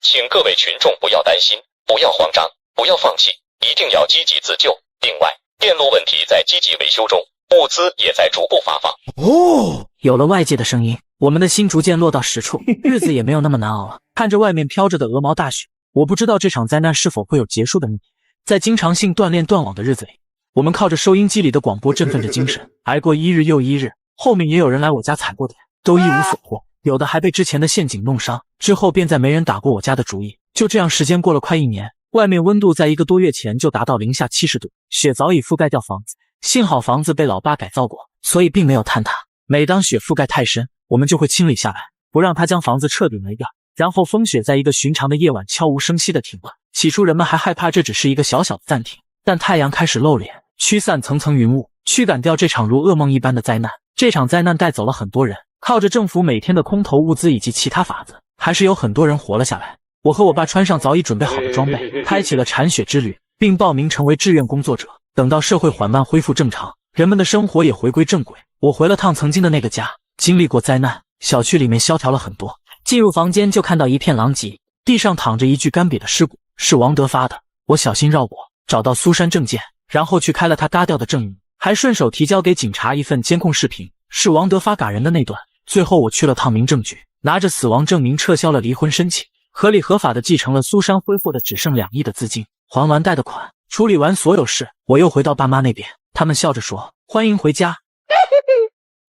请各位群众不要担心，不要慌张，不要放弃，一定要积极自救。另外，电路问题在积极维修中，物资也在逐步发放。哦，有了外界的声音，我们的心逐渐落到实处，日子也没有那么难熬了。看着外面飘着的鹅毛大雪，我不知道这场灾难是否会有结束的那天。在经常性断链断网的日子里，我们靠着收音机里的广播振奋着精神，挨过一日又一日。后面也有人来我家踩过点，都一无所获，有的还被之前的陷阱弄伤，之后便再没人打过我家的主意。就这样时间过了快1年，外面温度在1个多月前就达到零下70度，雪早已覆盖掉房子。幸好房子被老爸改造过，所以并没有坍塌。每当雪覆盖太深，我们就会清理下来，不让它将房子彻底没掉。然后风雪在一个寻常的夜晚悄无声息地停了。起初人们还害怕这只是一个小小的暂停，但太阳开始露脸，驱散层层云雾，驱赶掉这场如噩梦一般的灾难。这场灾难带走了很多人，靠着政府每天的空投物资以及其他法子，还是有很多人活了下来。我和我爸穿上早已准备好的装备，开启了铲雪之旅，并报名成为志愿工作者。等到社会缓慢恢复正常，人们的生活也回归正轨，我回了趟曾经的那个家。经历过灾难，小区里面萧条了很多。进入房间就看到一片狼藉，地上躺着一具干瘪的尸骨，是王德发的。我小心绕过，找到苏珊证件，然后去开了他嘎掉的证明，还顺手提交给警察一份监控视频，是王德发嘎人的那段。最后我去了趟民政局，拿着死亡证明撤销了离婚申请，合理合法的继承了苏珊恢复的只剩2亿的资金，还完贷的款，处理完所有事，我又回到爸妈那边。他们笑着说：欢迎回家。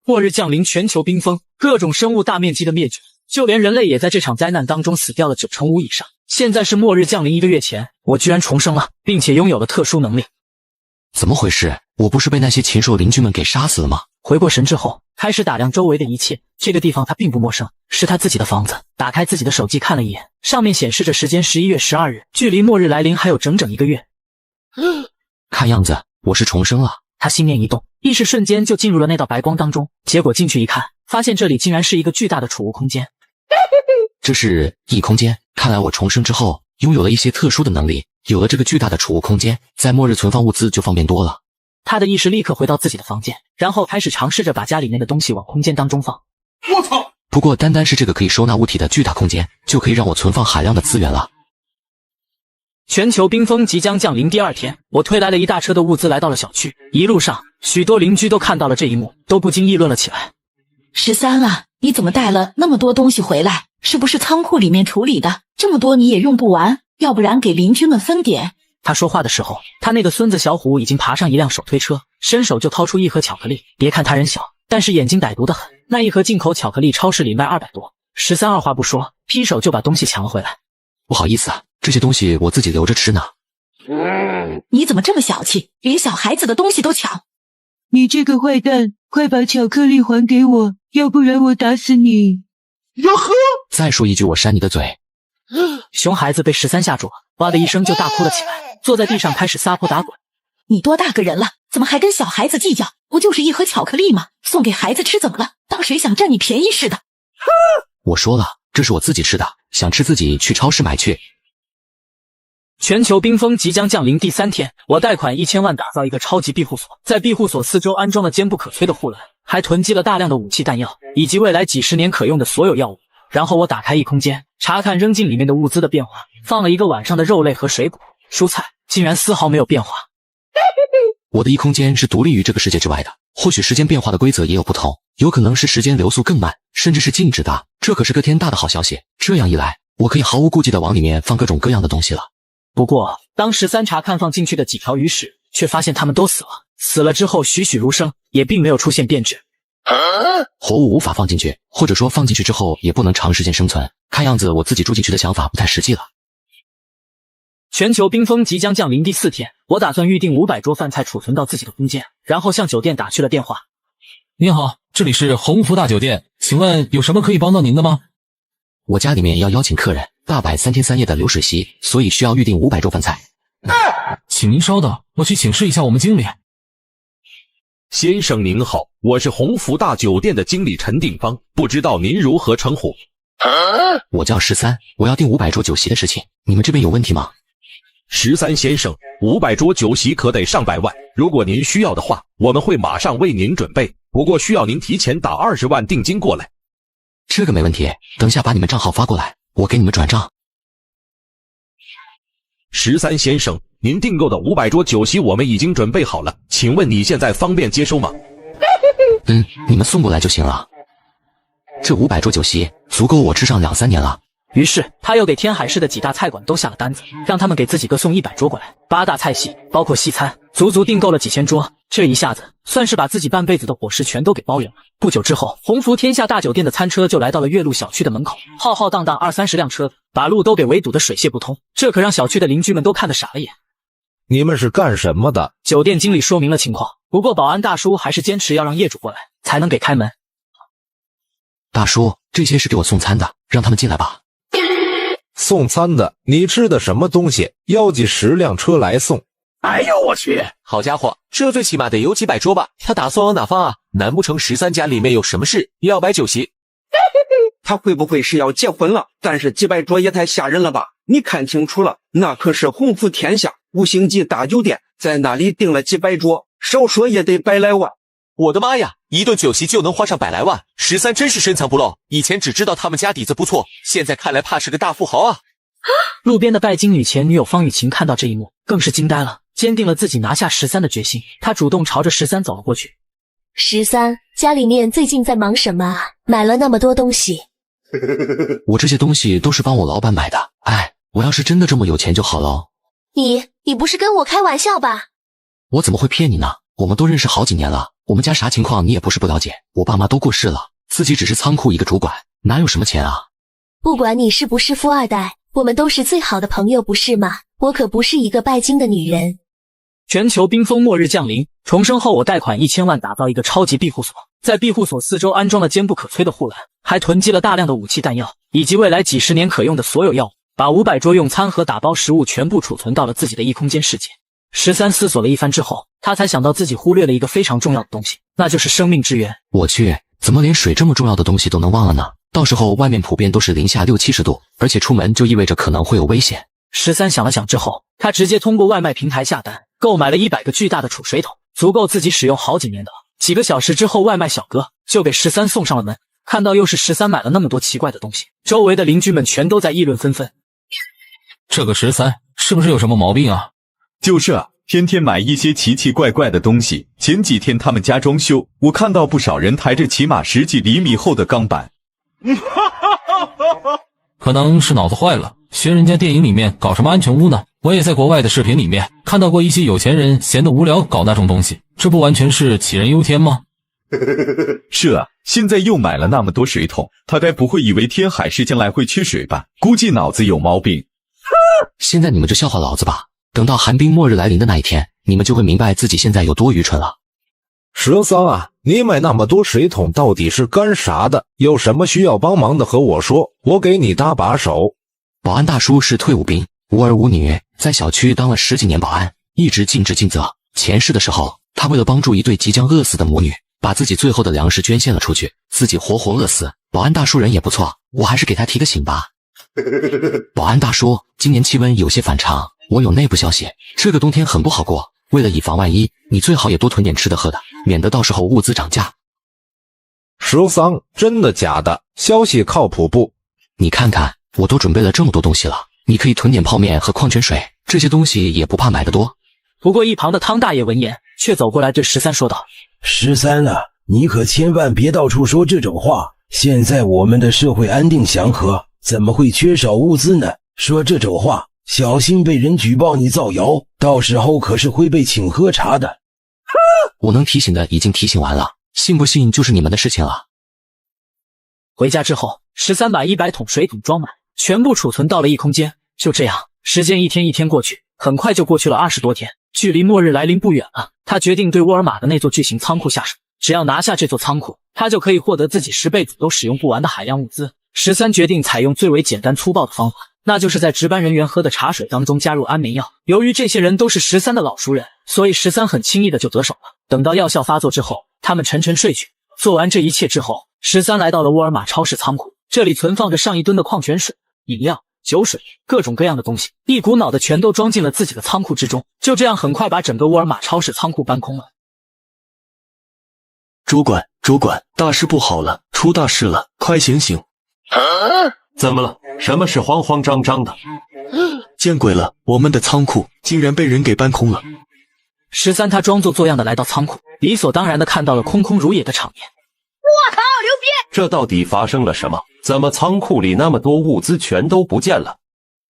末日降临，全球冰封，各种生物大面积的灭绝，就连人类也在这场灾难当中死掉了95%以上。现在是末日降临1个月前，我居然重生了，并且拥有了特殊能力。怎么回事？我不是被那些禽兽邻居们给杀死了吗？回过神之后，开始打量周围的一切。这个地方他并不陌生，是他自己的房子。打开自己的手机看了一眼，上面显示着时间11月12日，距离末日来临还有整整1个月。看样子我是重生了。他心念一动，意识瞬间就进入了那道白光当中。结果进去一看，发现这里竟然是一个巨大的储物空间。这是异空间，看来我重生之后拥有了一些特殊的能力，有了这个巨大的储物空间，在末日存放物资就方便多了。他的意识立刻回到自己的房间，然后开始尝试着把家里面的东西往空间当中放。我操！不过单单是这个可以收纳物体的巨大空间，就可以让我存放海量的资源了。全球冰封即将降临第2天，我推来了一大车的物资来到了小区。一路上，许多邻居都看到了这一幕，都不禁议论了起来。13啊，你怎么带了那么多东西回来？是不是仓库里面处理的？这么多你也用不完，要不然给邻居们分点。他说话的时候，他那个孙子小虎已经爬上一辆手推车，伸手就掏出一盒巧克力。别看他人小，但是眼睛歹毒的很。那一盒进口巧克力超市里卖200多。13二话不说，劈手就把东西抢了回来。不好意思啊，这些东西我自己留着吃呢。你怎么这么小气，连小孩子的东西都抢？你这个坏蛋，快把巧克力还给我，要不然我打死你！哟呵！再说一句，我扇你的嘴！熊孩子被13吓住了，哇的一声就大哭了起来，坐在地上开始撒泼打滚。你多大个人了，怎么还跟小孩子计较？不就是一盒巧克力吗？送给孩子吃怎么了？当谁想占你便宜似的？我说了，这是我自己吃的，想吃自己去超市买去。全球冰封即将降临第3天，我贷款1000万打造一个超级庇护所，在庇护所四周安装了坚不可摧的护栏，还囤积了大量的武器弹药，以及未来几十年可用的所有药物。然后我打开异空间，查看扔进里面的物资的变化，放了一个晚上的肉类和水果、蔬菜，竟然丝毫没有变化。我的异空间是独立于这个世界之外的，或许时间变化的规则也有不同，有可能是时间流速更慢，甚至是静止的。这可是个天大的好消息，这样一来，我可以毫无顾忌地往里面放各种各样的东西了。不过，当13查看放进去的几条鱼时，却发现它们都死了。死了之后栩栩如生，也并没有出现变质。活物无法放进去，或者说放进去之后也不能长时间生存。看样子我自己住进去的想法不太实际了。全球冰封即将降临第4天，我打算预定500桌饭菜储存到自己的空间，然后向酒店打去了电话。您好，这里是鸿福大酒店，请问有什么可以帮到您的吗？我家里面要邀请客人，大摆3天3夜的流水席，所以需要预定500桌饭菜。请您稍等，我去请示一下我们经理。先生您好，我是鸿福大酒店的经理陈定方，不知道您如何称呼？我叫13，我要订500桌酒席的事情，你们这边有问题吗？13先生，500桌酒席可得上百万，如果您需要的话，我们会马上为您准备，不过需要您提前打20万定金过来。这个没问题，等下把你们账号发过来，我给你们转账。13先生，您订购的500桌酒席我们已经准备好了，请问你现在方便接收吗？你们送过来就行了。这500桌酒席足够我吃上2-3年了。于是他又给天海市的几大菜馆都下了单子，让他们给自己各送100桌过来，8大菜系包括西餐，足足订购了几千桌。这一下子算是把自己半辈子的伙食全都给包圆了。不久之后，鸿福天下大酒店的餐车就来到了岳麓小区的门口，浩浩荡荡20-30辆车，把路都给围堵得水泄不通，这可让小区的邻居们都看得傻了眼。你们是干什么的？酒店经理说明了情况，不过保安大叔还是坚持要让业主过来才能给开门。大叔，这些是给我送餐的，让他们进来吧。送餐的，你吃的什么东西？要几10辆车来送。哎呦我去！好家伙，这最起码得有几百桌吧？他打算往哪放啊？难不成13家里面有什么事要摆酒席？他会不会是要结婚了？但是几百桌也太吓人了吧！你看清楚了，那可是鸿福天下5星级大酒店，在那里订了几百桌，少说也得100来万。我的妈呀，一顿酒席就能花上100来万，13真是深藏不露。以前只知道他们家底子不错，现在看来怕是个大富豪啊！路边的拜金女前女友方雨晴看到这一幕，更是惊呆了，坚定了自己拿下13的决心。她主动朝着13走了过去。13，家里面最近在忙什么啊？买了那么多东西。我这些东西都是帮我老板买的。哎，我要是真的这么有钱就好了。你不是跟我开玩笑吧？我怎么会骗你呢？我们都认识好几年了，我们家啥情况你也不是不了解。我爸妈都过世了，自己只是仓库一个主管，哪有什么钱啊？不管你是不是富二代，我们都是最好的朋友，不是吗？我可不是一个拜金的女人。全球冰封末日降临，重生后我贷款1000万打造一个超级庇护所，在庇护所四周安装了坚不可摧的护栏，还囤积了大量的武器弹药，以及未来几十年可用的所有药物，把500桌用餐和打包食物全部储存到了自己的异空间世界。13思索了一番之后，他才想到自己忽略了一个非常重要的东西，那就是生命之源。我去，怎么连水这么重要的东西都能忘了呢？到时候外面普遍都是零下6、70度，而且出门就意味着可能会有危险。13想了想之后，他直接通过外卖平台下单，购买了100个巨大的储水桶，足够自己使用好几年的。几个小时之后，外卖小哥就给13送上了门。看到又是13买了那么多奇怪的东西，周围的邻居们全都在议论纷纷。这个13是不是有什么毛病啊？就是啊，天天买一些奇奇怪怪的东西。前几天他们家装修，我看到不少人抬着起码10几厘米厚的钢板。可能是脑子坏了，学人家电影里面搞什么安全屋呢？我也在国外的视频里面看到过一些有钱人闲得无聊搞那种东西，这不完全是杞人忧天吗？是啊，现在又买了那么多水桶，他该不会以为天海市将来会缺水吧？估计脑子有毛病。现在你们就笑话老子吧，等到寒冰末日来临的那一天，你们就会明白自己现在有多愚蠢了。13啊，你买那么多水桶到底是干啥的？有什么需要帮忙的和我说，我给你搭把手。保安大叔是退伍兵，无儿无女，在小区当了10几年保安，一直尽职尽责。前世的时候，他为了帮助一对即将饿死的母女，把自己最后的粮食捐献了出去，自己活活饿死。保安大叔人也不错，我还是给他提个醒吧。保安大叔，今年气温有些反常，我有内部消息，这个冬天很不好过。为了以防万一，你最好也多囤点吃的喝的，免得到时候物资涨价。13，真的假的？消息靠谱不？你看看，我都准备了这么多东西了，你可以囤点泡面和矿泉水，这些东西也不怕买得多。不过一旁的汤大爷闻言，却走过来对13说道：13啊，你可千万别到处说这种话。现在我们的社会安定祥和，怎么会缺少物资呢？说这种话，小心被人举报你造谣，到时候可是会被请喝茶的。我能提醒的已经提醒完了，信不信就是你们的事情了。回家之后，13把100桶水桶装满，全部储存到了异空间。就这样，时间一天一天过去，很快就过去了20多天。距离末日来临不远了，他决定对沃尔玛的那座巨型仓库下手。只要拿下这座仓库，他就可以获得自己10辈子都使用不完的海量物资。13决定采用最为简单粗暴的方法，那就是在值班人员喝的茶水当中加入安眠药。由于这些人都是13的老熟人，所以13很轻易的就得手了。等到药效发作之后，他们沉沉睡去。做完这一切之后，13来到了沃尔玛超市仓库，这里存放着上1吨的矿泉水、饮料、酒水，各种各样的东西，一股脑的全都装进了自己的仓库之中。就这样，很快把整个沃尔玛超市仓库搬空了。主管，大事不好了，出大事了，快醒醒！怎么了？什么事慌慌张张的？见鬼了，我们的仓库竟然被人给搬空了。13他装作作样的来到仓库，理所当然的看到了空空如也的场面。我靠，牛逼！这到底发生了什么？怎么仓库里那么多物资全都不见了？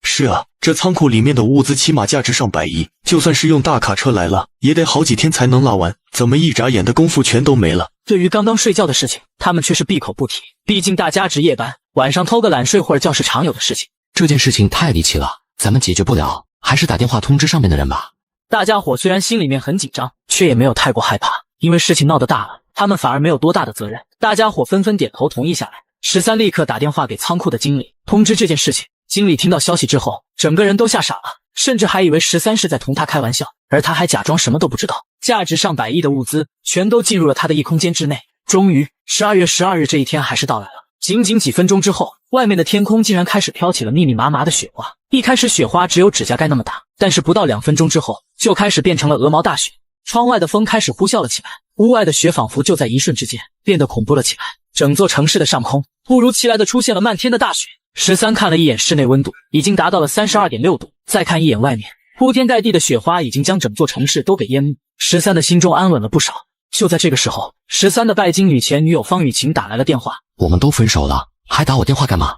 是啊，这仓库里面的物资起码价值上百亿，就算是用大卡车来了，也得好几天才能拉完，怎么一眨眼的功夫全都没了？对于刚刚睡觉的事情，他们却是闭口不提，毕竟大家值夜班，晚上偷个懒睡会儿觉是常有的事情。这件事情太离奇了，咱们解决不了，还是打电话通知上面的人吧。大家伙虽然心里面很紧张，却也没有太过害怕，因为事情闹得大了，他们反而没有多大的责任。大家伙纷纷点头同意下来。13立刻打电话给仓库的经理，通知这件事情。经理听到消息之后，整个人都吓傻了，甚至还以为13是在同他开玩笑，而他还假装什么都不知道。价值上百亿的物资全都进入了他的异空间之内。终于12月12日这一天还是到来了。仅仅几分钟之后，外面的天空竟然开始飘起了密密麻麻的雪花。一开始雪花只有指甲盖那么大，但是不到2分钟之后就开始变成了鹅毛大雪。窗外的风开始呼啸了起来，屋外的雪仿佛就在一瞬之间变得恐怖了起来。整座城市的上空突如其来的出现了漫天的大雪。13看了一眼室内温度，已经达到了32.6度，再看一眼外面，铺天盖地的雪花已经将整座城市都给淹没。13的心中安稳了不少。就在这个时候，13的拜金女前女友方雨晴打来了电话。我们都分手了，还打我电话干嘛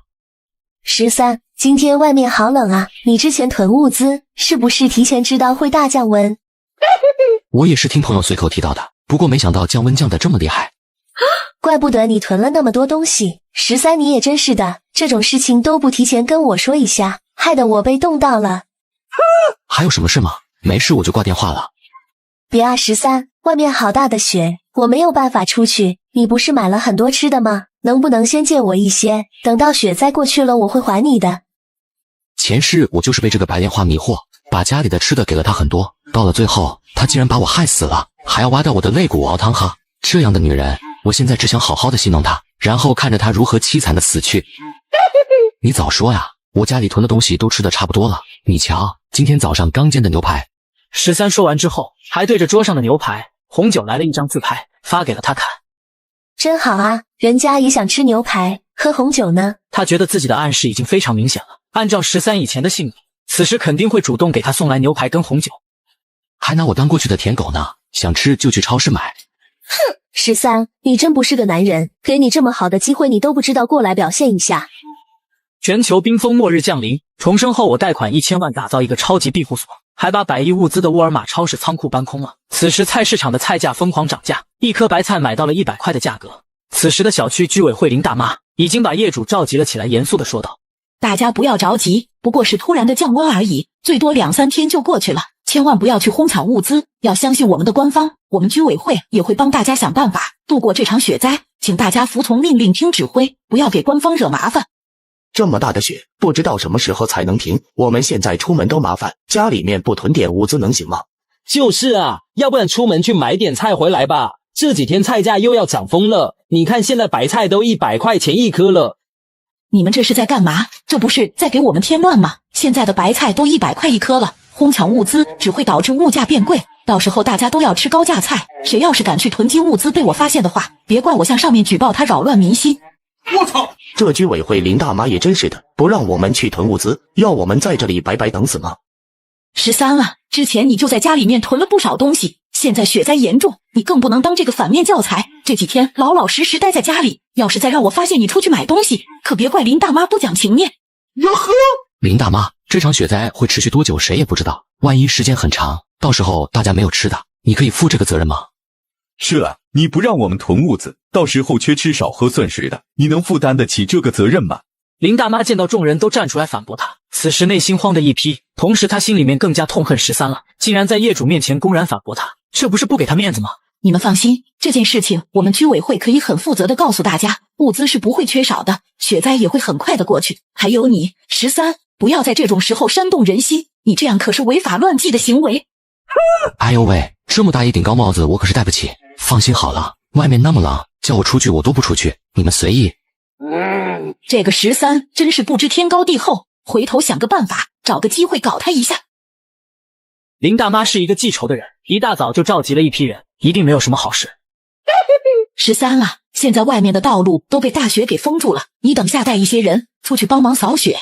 ？13，今天外面好冷啊，你之前囤物资是不是提前知道会大降温？我也是听朋友随口提到的，不过没想到降温降得这么厉害。怪不得你囤了那么多东西。13你也真是的，这种事情都不提前跟我说一下，害得我被冻到了。还有什么事吗？没事我就挂电话了。别啊13，外面好大的雪，我没有办法出去。你不是买了很多吃的吗？能不能先借我一些，等到雪再过去了我会还你的。前世我就是被这个白莲花迷惑，把家里的吃的给了他很多，到了最后他竟然把我害死了，还要挖掉我的肋骨熬汤喝。这样的女人，我现在只想好好的戏弄她，然后看着他如何凄惨的死去。你早说呀，我家里囤的东西都吃的差不多了。你瞧，今天早上刚煎的牛排。13说完之后，还对着桌上的牛排、红酒来了一张自拍，发给了他看。真好啊，人家也想吃牛排，喝红酒呢。他觉得自己的暗示已经非常明显了，按照13以前的性格，此时肯定会主动给他送来牛排跟红酒。还拿我当过去的舔狗呢，想吃就去超市买。哼，13，你真不是个男人，给你这么好的机会你都不知道过来表现一下。全球冰封末日降临，重生后我贷款1000万打造一个超级庇护所，还把100亿物资的沃尔玛超市仓库搬空了。此时菜市场的菜价疯狂涨价，一颗白菜买到了100块的价格。此时的小区居委会林大妈已经把业主召集了起来，严肃地说道：大家不要着急，不过是突然的降温而已，最多2-3天就过去了，千万不要去哄抢物资，要相信我们的官方，我们居委会也会帮大家想办法度过这场雪灾，请大家服从命令，听指挥，不要给官方惹麻烦。这么大的雪，不知道什么时候才能停，我们现在出门都麻烦，家里面不囤点物资能行吗？就是啊，要不然出门去买点菜回来吧，这几天菜价又要涨疯了，你看现在白菜都100块钱一颗了。你们这是在干嘛？这不是在给我们添乱吗？现在的白菜都100块一颗了，哄抢物资只会导致物价变贵，到时候大家都要吃高价菜，谁要是敢去囤积物资被我发现的话，别怪我向上面举报他扰乱民心。我操！这居委会林大妈也真是的，不让我们去囤物资，要我们在这里白白等死吗？13啊，之前你就在家里面囤了不少东西，现在雪灾严重，你更不能当这个反面教材。这几天老老实实待在家里，要是再让我发现你出去买东西，可别怪林大妈不讲情面。哟呵，林大妈，这场雪灾会持续多久谁也不知道，万一时间很长，到时候大家没有吃的，你可以负这个责任吗？是啊，你不让我们囤物资，到时候缺吃少喝算谁的？你能负担得起这个责任吗？林大妈见到众人都站出来反驳她，此时内心慌的一批，同时她心里面更加痛恨13了，竟然在业主面前公然反驳她，这不是不给她面子吗？你们放心，这件事情我们居委会可以很负责的告诉大家，物资是不会缺少的，雪灾也会很快的过去。还有你13，不要在这种时候煽动人心，你这样可是违法乱纪的行为。哎呦喂，这么大一顶高帽子我可是戴不起。放心好了，外面那么冷，叫我出去我都不出去，你们随意。这个13真是不知天高地厚，回头想个办法，找个机会搞他一下。林大妈是一个记仇的人，一大早就召集了一批人，一定没有什么好事。13啊，现在外面的道路都被大雪给封住了，你等下带一些人出去帮忙扫雪。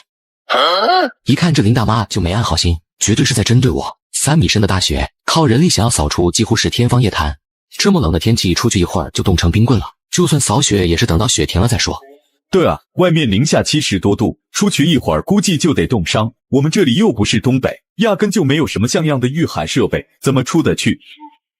一看这林大妈就没安好心，绝对是在针对我。3米深的大雪，靠人力想要扫除几乎是天方夜谭。这么冷的天气，出去一会儿就冻成冰棍了，就算扫雪也是等到雪停了再说。对啊，外面零下70多度，出去一会儿估计就得冻伤。我们这里又不是东北，压根就没有什么像样的御寒设备，怎么出得去？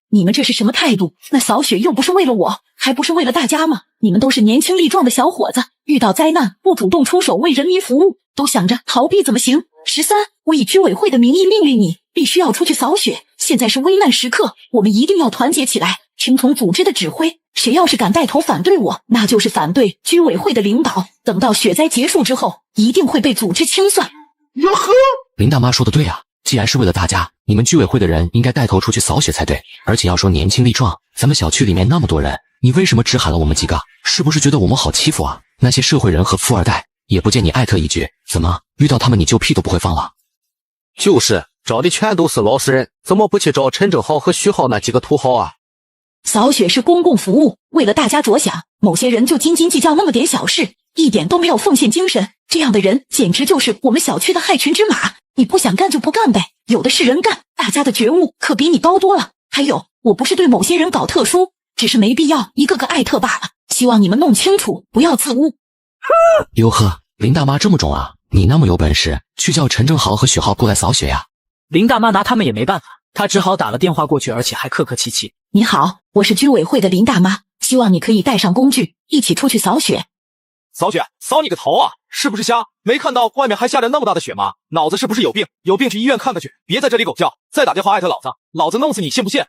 你们这是什么态度？那扫雪又不是为了我，还不是为了大家吗？你们都是年轻力壮的小伙子，遇到灾难不主动出手为人民服务，都想着逃避怎么行？13，我以居委会的名义命令你，必须要出去扫雪。现在是危难时刻，我们一定要团结起来，听从组织的指挥。谁要是敢带头反对我，那就是反对居委会的领导。等到雪灾结束之后，一定会被组织清算。哟呵，林大妈说的对啊，既然是为了大家，你们居委会的人应该带头出去扫雪才对。而且要说年轻力壮，咱们小区里面那么多人，你为什么只喊了我们几个？是不是觉得我们好欺负啊？那些社会人和富二代也不见你艾特一句，怎么遇到他们你就屁都不会放了？就是找的全都是老实人，怎么不去找陈正豪和徐浩那几个土豪啊？扫雪是公共服务，为了大家着想，某些人就斤斤计较那么点小事，一点都没有奉献精神。这样的人简直就是我们小区的害群之马。你不想干就不干呗，有的是人干，大家的觉悟可比你高多了。还有，我不是对某些人搞特殊，只是没必要一个个艾特罢了。希望你们弄清楚，不要自污。哟呵，林大妈这么重啊，你那么有本事，去叫陈正豪和许浩过来扫雪呀。林大妈拿他们也没办法，她只好打了电话过去，而且还客客气气。你好，我是居委会的林大妈，希望你可以带上工具，一起出去扫雪。扫雪？扫你个头啊！是不是瞎？没看到外面还下着那么大的雪吗？脑子是不是有病？有病去医院看看去，别在这里狗叫！再打电话艾特老子，老子弄死你，信不信？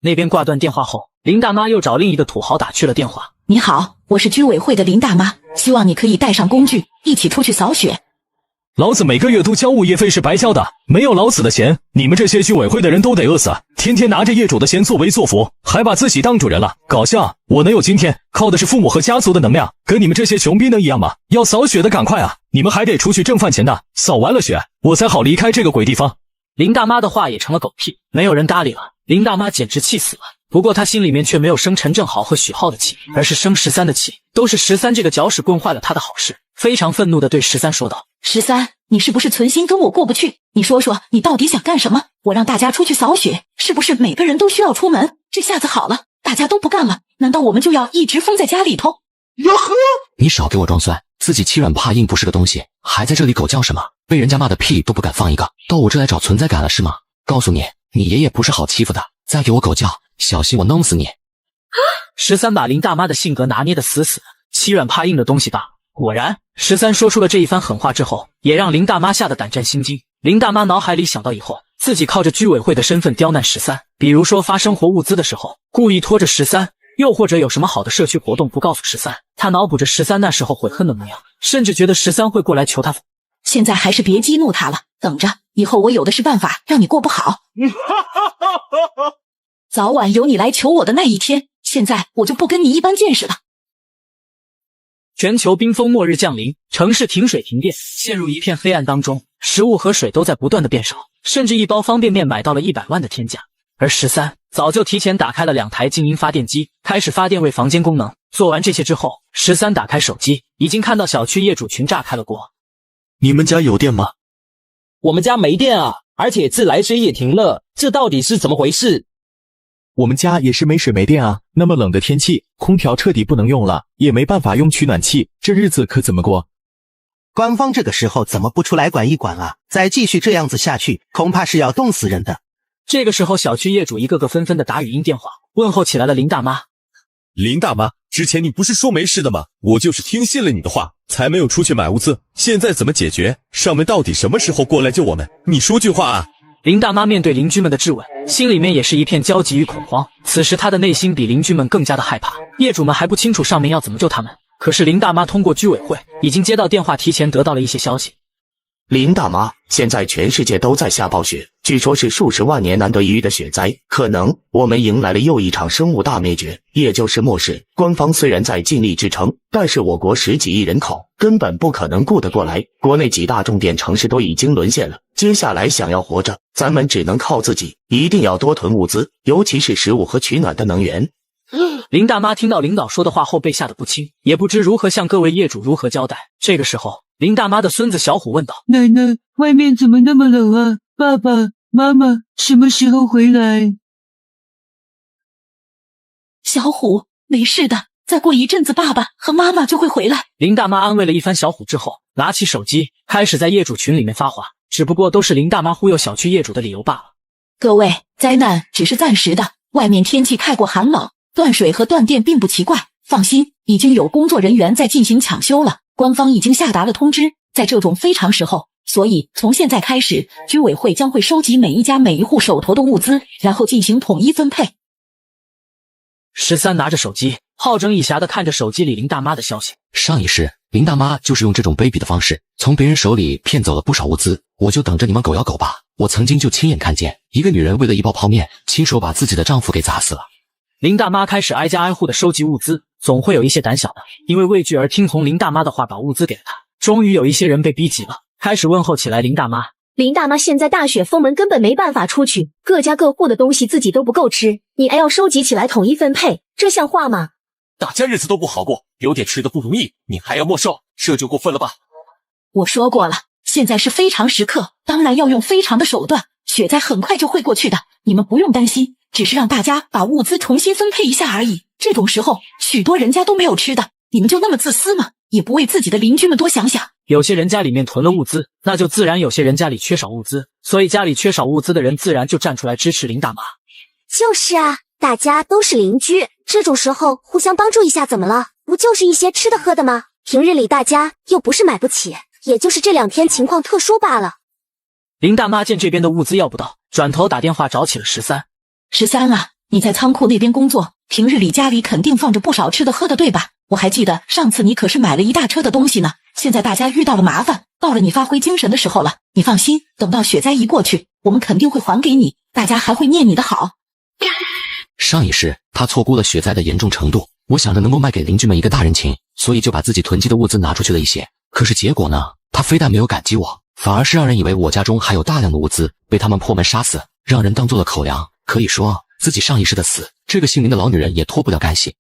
那边挂断电话后，林大妈又找另一个土豪打去了电话。你好，我是居委会的林大妈，希望你可以带上工具，一起出去扫雪。老子每个月都交物业费是白交的，没有老子的钱，你们这些居委会的人都得饿死！天天拿着业主的钱作威作福，还把自己当主人了，搞笑！我能有今天，靠的是父母和家族的能量，跟你们这些穷逼能一样吗？要扫雪的赶快啊！你们还得出去挣饭钱的，扫完了雪，我才好离开这个鬼地方。林大妈的话也成了狗屁，没有人搭理了。林大妈简直气死了。不过她心里面却没有生陈正豪和许浩的气，而是生13的气，都是13这个搅屎棍坏了她的好事。非常愤怒地对13说道：13，你是不是存心跟我过不去？你说说，你到底想干什么？我让大家出去扫雪，是不是每个人都需要出门？这下子好了，大家都不干了，难道我们就要一直封在家里头？哟呵！你少给我装蒜，自己欺软怕硬不是个东西，还在这里狗叫什么？被人家骂的屁都不敢放一个，到我这来找存在感了是吗？告诉你，你爷爷不是好欺负的，再给我狗叫，小心我弄死你！13把林大妈的性格拿捏得死死的，欺软怕硬的东西大。果然，13说出了这一番狠话之后，也让林大妈吓得胆战心惊。林大妈脑海里想到以后自己靠着居委会的身份刁难13，比如说发生活物资的时候故意拖着13，又或者有什么好的社区活动不告诉13，她脑补着13那时候悔恨的模样，甚至觉得13会过来求她。现在还是别激怒他了，等着，以后我有的是办法让你过不好。早晚有你来求我的那一天，现在我就不跟你一般见识了。全球冰封末日降临，城市停水停电，陷入一片黑暗当中，食物和水都在不断的变少，甚至一包方便面买到了100万的天价。而13早就提前打开了2台静音发电机，开始发电为房间功能。做完这些之后，13打开手机，已经看到小区业主群炸开了锅。你们家有电吗？我们家没电啊，而且自来水也停了，这到底是怎么回事？我们家也是没水没电啊，那么冷的天气，空调彻底不能用了，也没办法用取暖器，这日子可怎么过？官方这个时候怎么不出来管一管啊？再继续这样子下去，恐怕是要冻死人的。这个时候，小区业主一个个纷纷的打语音电话，问候起来了林大妈。林大妈，之前你不是说没事的吗？我就是听信了你的话，才没有出去买物资，现在怎么解决？上面到底什么时候过来救我们？你说句话啊！林大妈面对邻居们的质问，心里面也是一片焦急与恐慌。此时她的内心比邻居们更加的害怕，业主们还不清楚上面要怎么救他们。可是林大妈通过居委会已经接到电话，提前得到了一些消息。林大妈，现在全世界都在下暴雪，据说是数十万年难得一遇的雪灾，可能我们迎来了又一场生物大灭绝，也就是末世。官方虽然在尽力支撑，但是我国10几亿人口根本不可能顾得过来，国内几大重点城市都已经沦陷了。接下来想要活着，咱们只能靠自己，一定要多囤物资，尤其是食物和取暖的能源。林大妈听到领导说的话后被吓得不轻，也不知如何向各位业主如何交代。这个时候，林大妈的孙子小虎问道：奶奶，外面怎么那么冷啊？爸爸妈妈什么时候回来？小虎，没事的，再过一阵子爸爸和妈妈就会回来。林大妈安慰了一番小虎之后，拿起手机开始在业主群里面发话，只不过都是林大妈忽悠小区业主的理由罢了。各位，灾难只是暂时的，外面天气太过寒冷，断水和断电并不奇怪，放心，已经有工作人员在进行抢修了，官方已经下达了通知，在这种非常时候，所以从现在开始，居委会将会收集每一家每一户手头的物资，然后进行统一分配。13拿着手机，好整以暇地看着手机里林大妈的消息。上一世，林大妈就是用这种卑鄙的方式，从别人手里骗走了不少物资，我就等着你们狗咬狗吧。我曾经就亲眼看见一个女人为了一包泡面，亲手把自己的丈夫给砸死了。林大妈开始挨家挨户的收集物资，总会有一些胆小的，因为畏惧而听从林大妈的话，把物资给了她。终于有一些人被逼急了，开始问候起来林大妈。林大妈现在大雪封门，根本没办法出去，各家各户的东西自己都不够吃，你还要收集起来统一分配，这像话吗？大家日子都不好过，有点吃的不容易，你还要没收，这就过分了吧？我说过了，现在是非常时刻，当然要用非常的手段，雪灾很快就会过去的，你们不用担心，只是让大家把物资重新分配一下而已。这种时候，许多人家都没有吃的，你们就那么自私吗？也不为自己的邻居们多想想。有些人家里面囤了物资，那就自然有些人家里缺少物资，所以家里缺少物资的人自然就站出来支持林大妈。就是啊，大家都是邻居，这种时候互相帮助一下怎么了？不就是一些吃的喝的吗？平日里大家又不是买不起，也就是这2天情况特殊罢了。林大妈见这边的物资要不到，转头打电话找起了13。13啊，你在仓库那边工作，平日里家里肯定放着不少吃的喝的对吧？我还记得上次你可是买了一大车的东西呢，现在大家遇到了麻烦，到了你发挥精神的时候了。你放心，等到雪灾一过去，我们肯定会还给你，大家还会念你的好。上一世他错估了雪灾的严重程度，我想着能够卖给邻居们一个大人情，所以就把自己囤积的物资拿出去了一些。可是结果呢？他非但没有感激我，反而是让人以为我家中还有大量的物资被他们破门杀死，让人当做了口粮。可以说自己上一世的死，这个姓林的老女人也脱不了干系。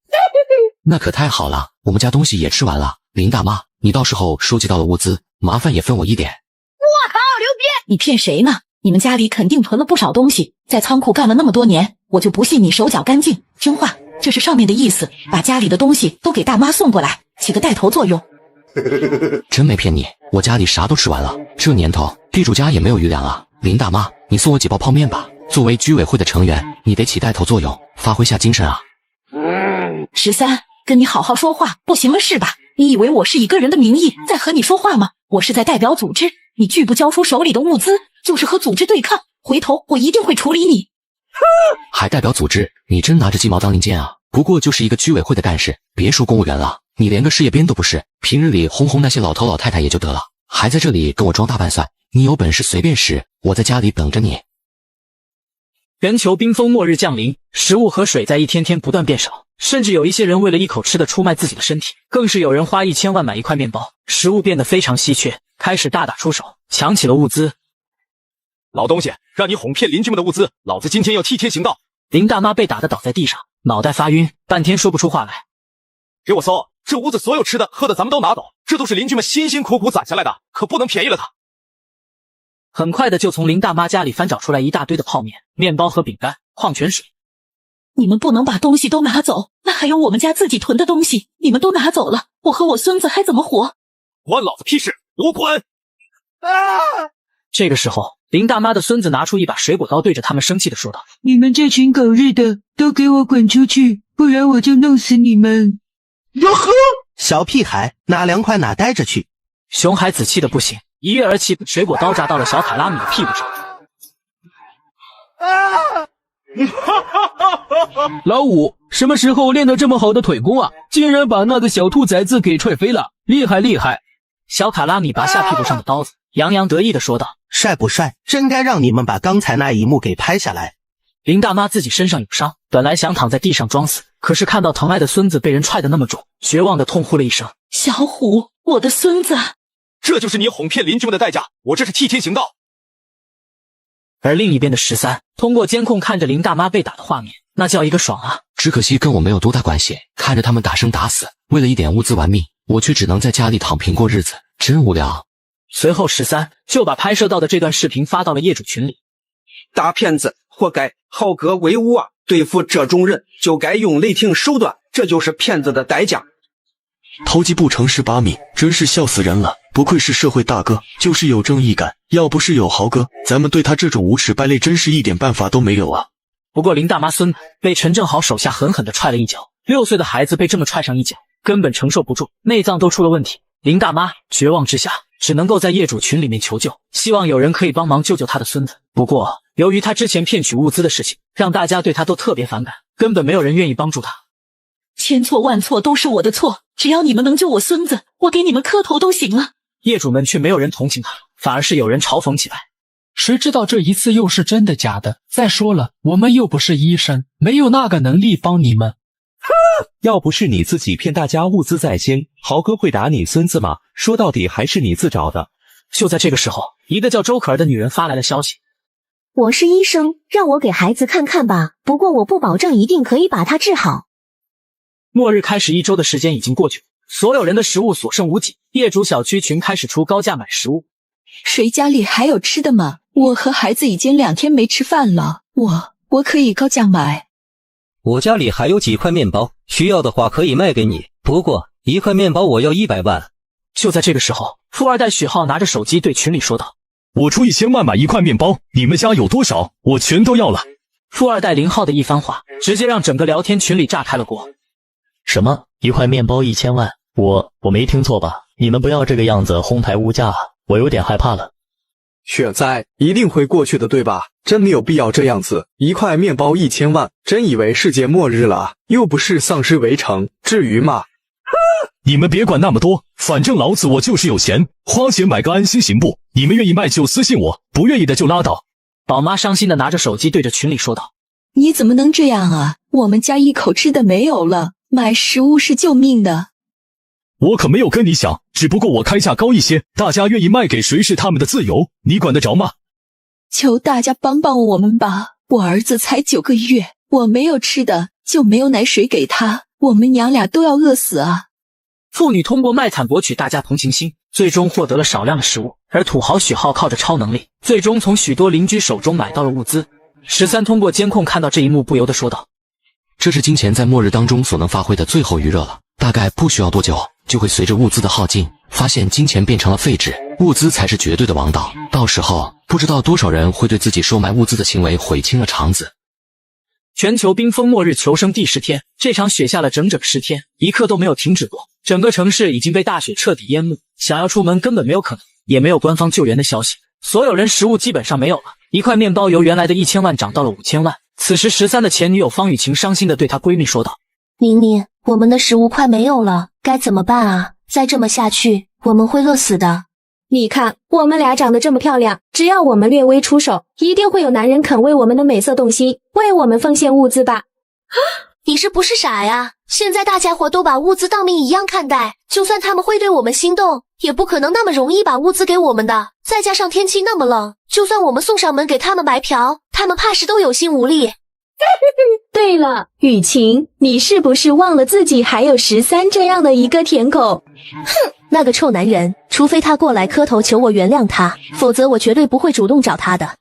那可太好了，我们家东西也吃完了。林大妈，你到时候收集到了物资，麻烦也分我一点。我靠，牛逼！你骗谁呢？你们家里肯定囤了不少东西，在仓库干了那么多年，我就不信你手脚干净。听话，这是上面的意思，把家里的东西都给大妈送过来，起个带头作用。真没骗你，我家里啥都吃完了，这年头地主家也没有余粮啊。林大妈，你送我几包泡面吧。作为居委会的成员，你得起带头作用，发挥下精神啊。13，跟你好好说话，不行了是吧？你以为我是以个人的名义在和你说话吗？我是在代表组织，你拒不交出手里的物资，就是和组织对抗，回头我一定会处理你。还代表组织，你真拿着鸡毛当令箭啊！不过就是一个居委会的干事，别说公务员了，你连个事业编都不是，平日里哄哄那些老头老太太也就得了，还在这里跟我装大半蒜，你有本事随便使，我在家里等着你。全球冰封末日降临，食物和水在一天天不断变少，甚至有一些人为了一口吃的出卖自己的身体，更是有人花1000万买一块面包。食物变得非常稀缺，开始大打出手，抢起了物资。老东西，让你哄骗邻居们的物资，老子今天要替天行道！林大妈被打得倒在地上，脑袋发晕，半天说不出话来。给我搜，这屋子所有吃的喝的咱们都拿走，这都是邻居们辛辛苦苦攒下来的，可不能便宜了他。很快的就从林大妈家里翻找出来一大堆的泡面、面包和饼干、矿泉水。你们不能把东西都拿走，那还有我们家自己囤的东西，你们都拿走了，我和我孙子还怎么活？关老子屁事，给我滚！这个时候，林大妈的孙子拿出一把水果刀，对着他们生气的说道：你们这群狗日的，都给我滚出去，不然我就弄死你们！哟呵，小屁孩，哪凉快哪待着去！熊孩子气得不行，一跃而起，水果刀扎到了小卡拉米的屁股上。老五，什么时候练得这么好的腿功啊？竟然把那个小兔崽子给踹飞了，厉害厉害！小卡拉米拔下屁股上的刀子，洋洋得意地说道：帅不帅？真该让你们把刚才那一幕给拍下来。林大妈自己身上有伤，本来想躺在地上装死，可是看到疼爱的孙子被人踹得那么重，绝望地痛呼了一声：小虎，我的孙子！这就是你哄骗邻居们的代价，我这是替天行道。而另一边的13通过监控看着林大妈被打的画面，那叫一个爽啊！只可惜跟我没有多大关系，看着他们打生打死，为了一点物资玩命，我却只能在家里躺平过日子，真无聊。随后13就把拍摄到的这段视频发到了业主群里。大骗子，活该！好哥为伍啊！对付这种人就该用雷霆手段，这就是骗子的代价。偷鸡不成蚀把米，真是笑死人了！不愧是社会大哥，就是有正义感。要不是有豪哥，咱们对他这种无耻败类真是一点办法都没有啊！不过林大妈孙子被陈正豪手下狠狠地踹了一脚，6岁的孩子被这么踹上一脚，根本承受不住，内脏都出了问题。林大妈绝望之下，只能够在业主群里面求救，希望有人可以帮忙救救他的孙子。不过由于他之前骗取物资的事情，让大家对他都特别反感，根本没有人愿意帮助他。千错万错都是我的错，只要你们能救我孙子，我给你们磕头都行了。业主们却没有人同情他，反而是有人嘲讽起来。谁知道这一次又是真的假的？再说了，我们又不是医生，没有那个能力帮你们。要不是你自己骗大家物资在先，豪哥会打你孙子吗？说到底还是你自找的。就在这个时候，一个叫周可儿的女人发来了消息：我是医生，让我给孩子看看吧，不过我不保证一定可以把他治好。末日开始1周的时间已经过去，所有人的食物所剩无几，业主小区群开始出高价买食物。谁家里还有吃的吗？我和孩子已经2天没吃饭了，我可以高价买。我家里还有几块面包，需要的话可以卖给你，不过1块面包我要100万。就在这个时候，富二代许浩拿着手机对群里说道：我出1000万买1块面包，你们家有多少，我全都要了。富二代林浩的一番话，直接让整个聊天群里炸开了锅。什么1块面包1000万？我没听错吧？你们不要这个样子哄抬物价啊，我有点害怕了。雪灾一定会过去的，对吧？真没有必要这样子，1块面包1000万，真以为世界末日了？又不是丧尸围城，至于吗？你们别管那么多，反正老子我就是有钱，花钱买个安心行不？你们愿意卖就私信我，不愿意的就拉倒。宝妈伤心的拿着手机对着群里说道：你怎么能这样啊？我们家一口吃的没有了，买食物是救命的。我可没有跟你抢，只不过我开价高一些，大家愿意卖给谁是他们的自由，你管得着吗？求大家帮帮我们吧，我儿子才9个月，我没有吃的，就没有奶水给他，我们娘俩都要饿死啊。妇女通过卖惨博取大家同情心，最终获得了少量的食物，而土豪许浩靠着超能力，最终从许多邻居手中买到了物资。13通过监控看到这一幕，不由得说道：这是金钱在末日当中所能发挥的最后余热了，大概不需要多久，就会随着物资的耗尽，发现金钱变成了废纸，物资才是绝对的王道，到时候不知道多少人会对自己收买物资的行为悔青了肠子。全球冰封末日求生第10天，这场雪下了整整10天，一刻都没有停止过，整个城市已经被大雪彻底淹没，想要出门根本没有可能，也没有官方救援的消息，所有人食物基本上没有了，一块面包由原来的1000万涨到了5000万。此时13的前女友方雨晴伤心地对她闺蜜说道：宁宁，我们的食物快没有了，该怎么办啊？再这么下去，我们会饿死的。你看，我们俩长得这么漂亮，只要我们略微出手，一定会有男人肯为我们的美色动心，为我们奉献物资吧。你是不是傻呀？现在大家伙都把物资当命一样看待，就算他们会对我们心动，也不可能那么容易把物资给我们的。再加上天气那么冷，就算我们送上门给他们白嫖，他们怕是都有心无力。对了，雨晴，你是不是忘了自己还有13这样的一个舔狗？哼，那个臭男人，除非他过来磕头求我原谅他，否则我绝对不会主动找他的。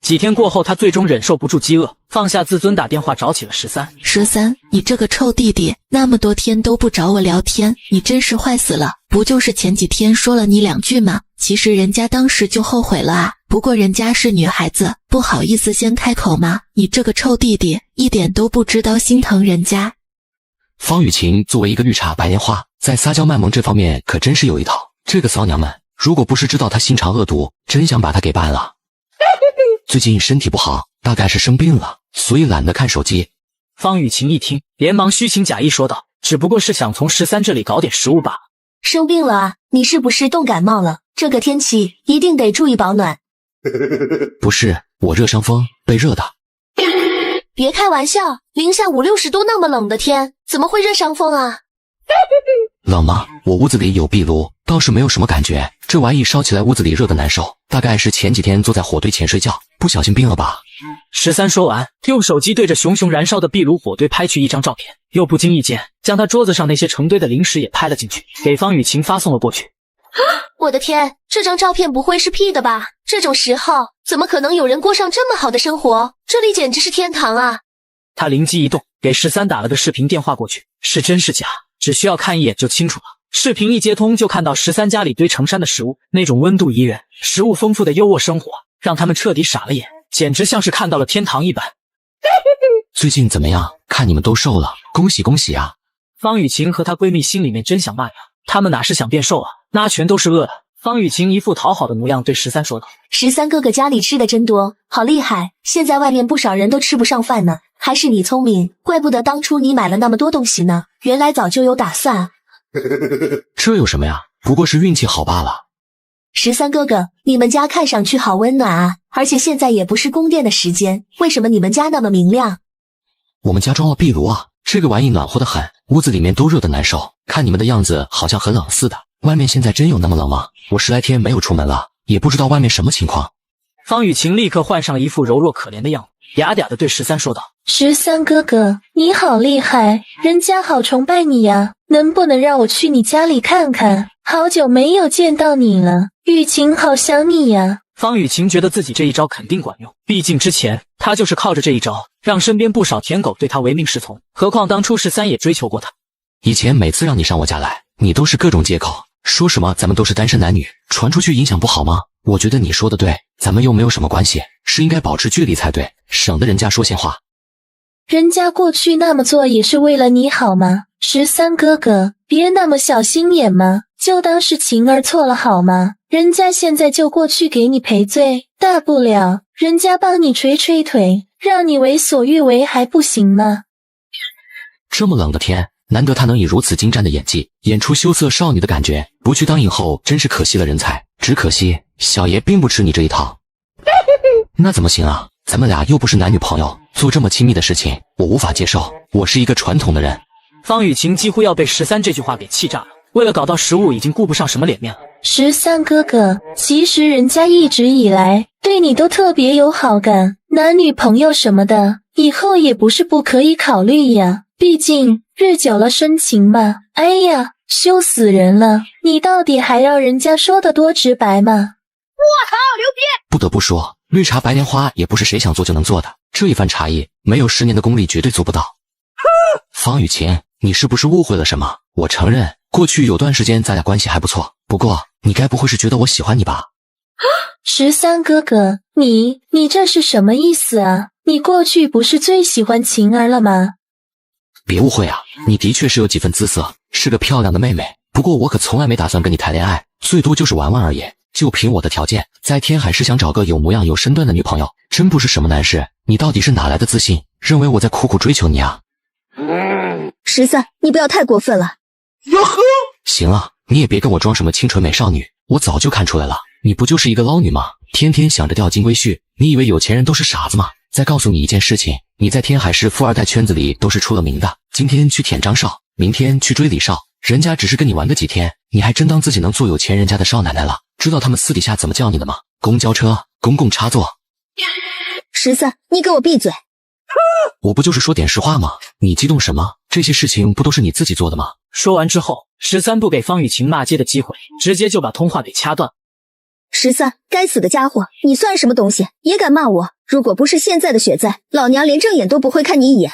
几天过后，他最终忍受不住饥饿，放下自尊打电话找起了13。你这个臭弟弟，那么多天都不找我聊天，你真是坏死了。不就是前几天说了你2句吗？其实人家当时就后悔了啊，不过人家是女孩子，不好意思先开口吗？你这个臭弟弟，一点都不知道心疼人家。方雨晴作为一个绿茶白莲花，在撒娇卖萌这方面可真是有一套。这个骚娘们，如果不是知道她心肠恶毒，真想把她给办了。最近身体不好，大概是生病了，所以懒得看手机。方雨晴一听，连忙虚情假意说道：只不过是想从13这里搞点食物罢了。生病了啊？你是不是冻感冒了？这个天气一定得注意保暖。不是，我热伤风，被热的。别开玩笑，零下50、60度那么冷的天，怎么会热伤风啊？冷吗？我屋子里有壁炉，倒是没有什么感觉。这玩意烧起来屋子里热的难受，大概是前几天坐在火堆前睡觉，不小心病了吧。13说完，用手机对着熊熊燃烧的壁炉火堆拍去一张照片，又不经意间将他桌子上那些成堆的零食也拍了进去，给方雨晴发送了过去。我的天，这张照片不会是 P 的吧？这种时候怎么可能有人过上这么好的生活？这里简直是天堂啊！他灵机一动，给13打了个视频电话过去，是真是假，只需要看一眼就清楚了。视频一接通，就看到13家里堆成山的食物，那种温度宜人、食物丰富的优渥生活，让他们彻底傻了眼，简直像是看到了天堂一般。最近怎么样？看你们都瘦了，恭喜恭喜啊！方雨晴和她闺蜜心里面真想骂呀，她们哪是想变瘦啊，那全都是饿的。方雨晴一副讨好的模样对13说道：13哥哥家里吃的真多，好厉害，现在外面不少人都吃不上饭呢，还是你聪明，怪不得当初你买了那么多东西呢，原来早就有打算。这有什么呀？不过是运气好罢了。13哥哥，你们家看上去好温暖啊，而且现在也不是供电的时间，为什么你们家那么明亮？我们家装了壁炉啊，这个玩意暖和得很，屋子里面都热得难受，看你们的样子好像很冷似的。外面现在真有那么冷吗？我10来天没有出门了，也不知道外面什么情况。方雨晴立刻换上了一副柔弱可怜的样子，嗲嗲地对13说道：13哥哥，你好厉害，人家好崇拜你呀，能不能让我去你家里看看？好久没有见到你了，雨晴好想你呀。方雨晴觉得自己这一招肯定管用，毕竟之前她就是靠着这一招，让身边不少舔狗对她唯命是从，何况当初13也追求过她。以前每次让你上我家来，你都是各种借口，说什么咱们都是单身男女，传出去影响不好吗？我觉得你说的对，咱们又没有什么关系，是应该保持距离才对，省得人家说闲话。人家过去那么做也是为了你好吗？13哥哥，别那么小心眼嘛，就当是晴儿错了好吗？人家现在就过去给你赔罪，大不了人家帮你捶捶腿，让你为所欲为还不行吗？这么冷的天，难得她能以如此精湛的演技演出羞涩少女的感觉，不去当影后真是可惜了人才。只可惜小爷并不吃你这一套。那怎么行啊？咱们俩又不是男女朋友，做这么亲密的事情我无法接受。我是一个传统的人。方雨晴几乎要被13这句话给气炸了，为了搞到食物已经顾不上什么脸面了。13哥哥，其实人家一直以来对你都特别有好感，男女朋友什么的以后也不是不可以考虑呀，毕竟日久了生情嘛。哎呀，羞死人了，你到底还要人家说的多直白吗？我靠，牛逼！不得不说，绿茶白莲花也不是谁想做就能做的，这一番茶艺没有10年的功力绝对做不到。方雨晴，你是不是误会了什么？我承认过去有段时间咱俩关系还不错，不过你该不会是觉得我喜欢你吧？13哥哥，你这是什么意思啊？你过去不是最喜欢晴儿了吗？别误会啊，你的确是有几分姿色，是个漂亮的妹妹，不过我可从来没打算跟你谈恋爱，最多就是玩玩而已。就凭我的条件，在天海市想找个有模样有身段的女朋友，真不是什么难事。你到底是哪来的自信，认为我在苦苦追求你啊？13，你不要太过分了。哟呵，行了，你也别跟我装什么清纯美少女，我早就看出来了，你不就是一个捞女吗？天天想着钓金龟婿，你以为有钱人都是傻子吗？再告诉你一件事情，你在天海市富二代圈子里都是出了名的，今天去舔张少，明天去追李少，人家只是跟你玩个几天，你还真当自己能做有钱人家的少奶奶了？知道他们私底下怎么叫你的吗？公交车、公共插座。13，你给我闭嘴！我不就是说点实话吗？你激动什么？这些事情不都是你自己做的吗？说完之后，13不给方雨晴骂街的机会，直接就把通话给掐断。13，该死的家伙，你算什么东西，也敢骂我？如果不是现在的雪灾，老娘连正眼都不会看你一眼。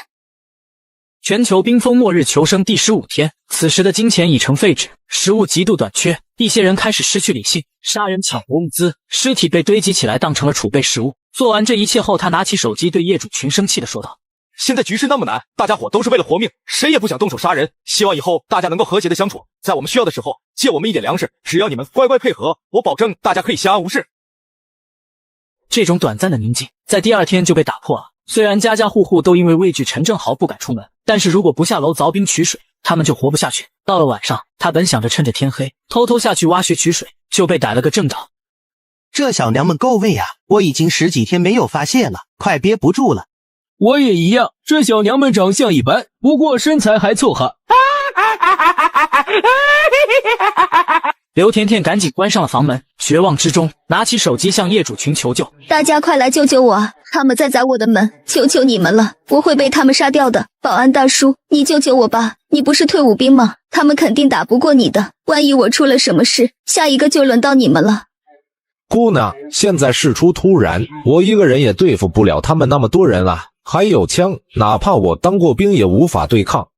全球冰封末日求生第15天，此时的金钱已成废纸，食物极度短缺，一些人开始失去理性，杀人抢夺物资，尸体被堆积起来当成了储备食物。做完这一切后，他拿起手机对业主群生气地说道：现在局势那么难，大家伙都是为了活命，谁也不想动手杀人，希望以后大家能够和谐的相处，在我们需要的时候借我们一点粮食，只要你们乖乖配合，我保证大家可以相安无事。这种短暂的宁静在第2天就被打破了。虽然家家户户都因为畏惧陈正豪不敢出门，但是如果不下楼凿冰取水，他们就活不下去。到了晚上，他本想着趁着天黑偷偷下去挖穴取水，就被逮了个正着。这小娘们够味啊，我已经10几天没有发泄了，快憋不住了。我也一样，这小娘们长相一般，不过身材还凑合。刘甜甜赶紧关上了房门，绝望之中拿起手机向业主群求救。大家快来救救我，他们在砸我的门，求求你们了，我会被他们杀掉的。保安大叔，你救救我吧，你不是退伍兵吗？他们肯定打不过你的，万一我出了什么事，下一个就轮到你们了。姑娘，现在事出突然，我一个人也对付不了他们那么多人啊，还有枪，哪怕我当过兵也无法对抗。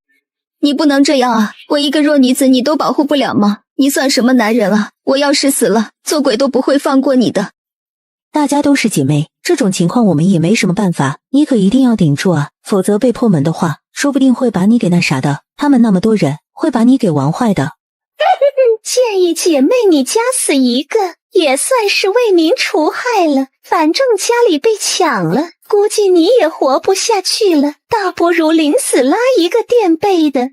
你不能这样啊，我一个弱女子你都保护不了吗？你算什么男人啊？我要是死了，做鬼都不会放过你的。大家都是姐妹，这种情况我们也没什么办法，你可一定要顶住啊，否则被破门的话，说不定会把你给那啥的，他们那么多人，会把你给玩坏的。建议姐妹你夹死一个，也算是为民除害了，反正家里被抢了，估计你也活不下去了，倒不如临死拉一个垫背的。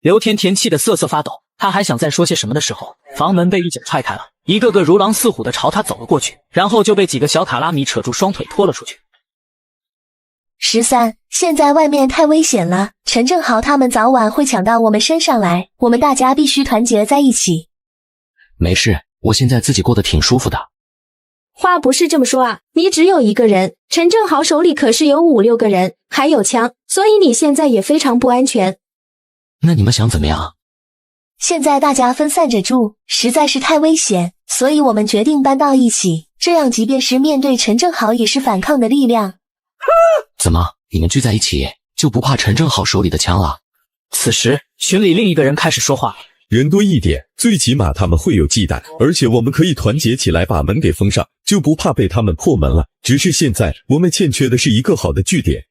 刘甜甜气得瑟瑟发抖，她还想再说些什么的时候，房门被一脚踹开了，一个个如狼似虎的朝她走了过去，然后就被几个小卡拉米扯住双腿拖了出去。13，现在外面太危险了，陈正豪他们早晚会抢到我们身上来，我们大家必须团结在一起。没事，我现在自己过得挺舒服的。话不是这么说啊，你只有一个人，陈正豪手里可是有5、6个人，还有枪，所以你现在也非常不安全。那你们想怎么样？现在大家分散着住，实在是太危险，所以我们决定搬到一起，这样即便是面对陈正豪也是反抗的力量。怎么，你们聚在一起就不怕陈正豪手里的枪了？此时群里另一个人开始说话了。人多一点，最起码他们会有忌惮，而且我们可以团结起来把门给封上，就不怕被他们破门了。只是现在我们欠缺的是一个好的据点。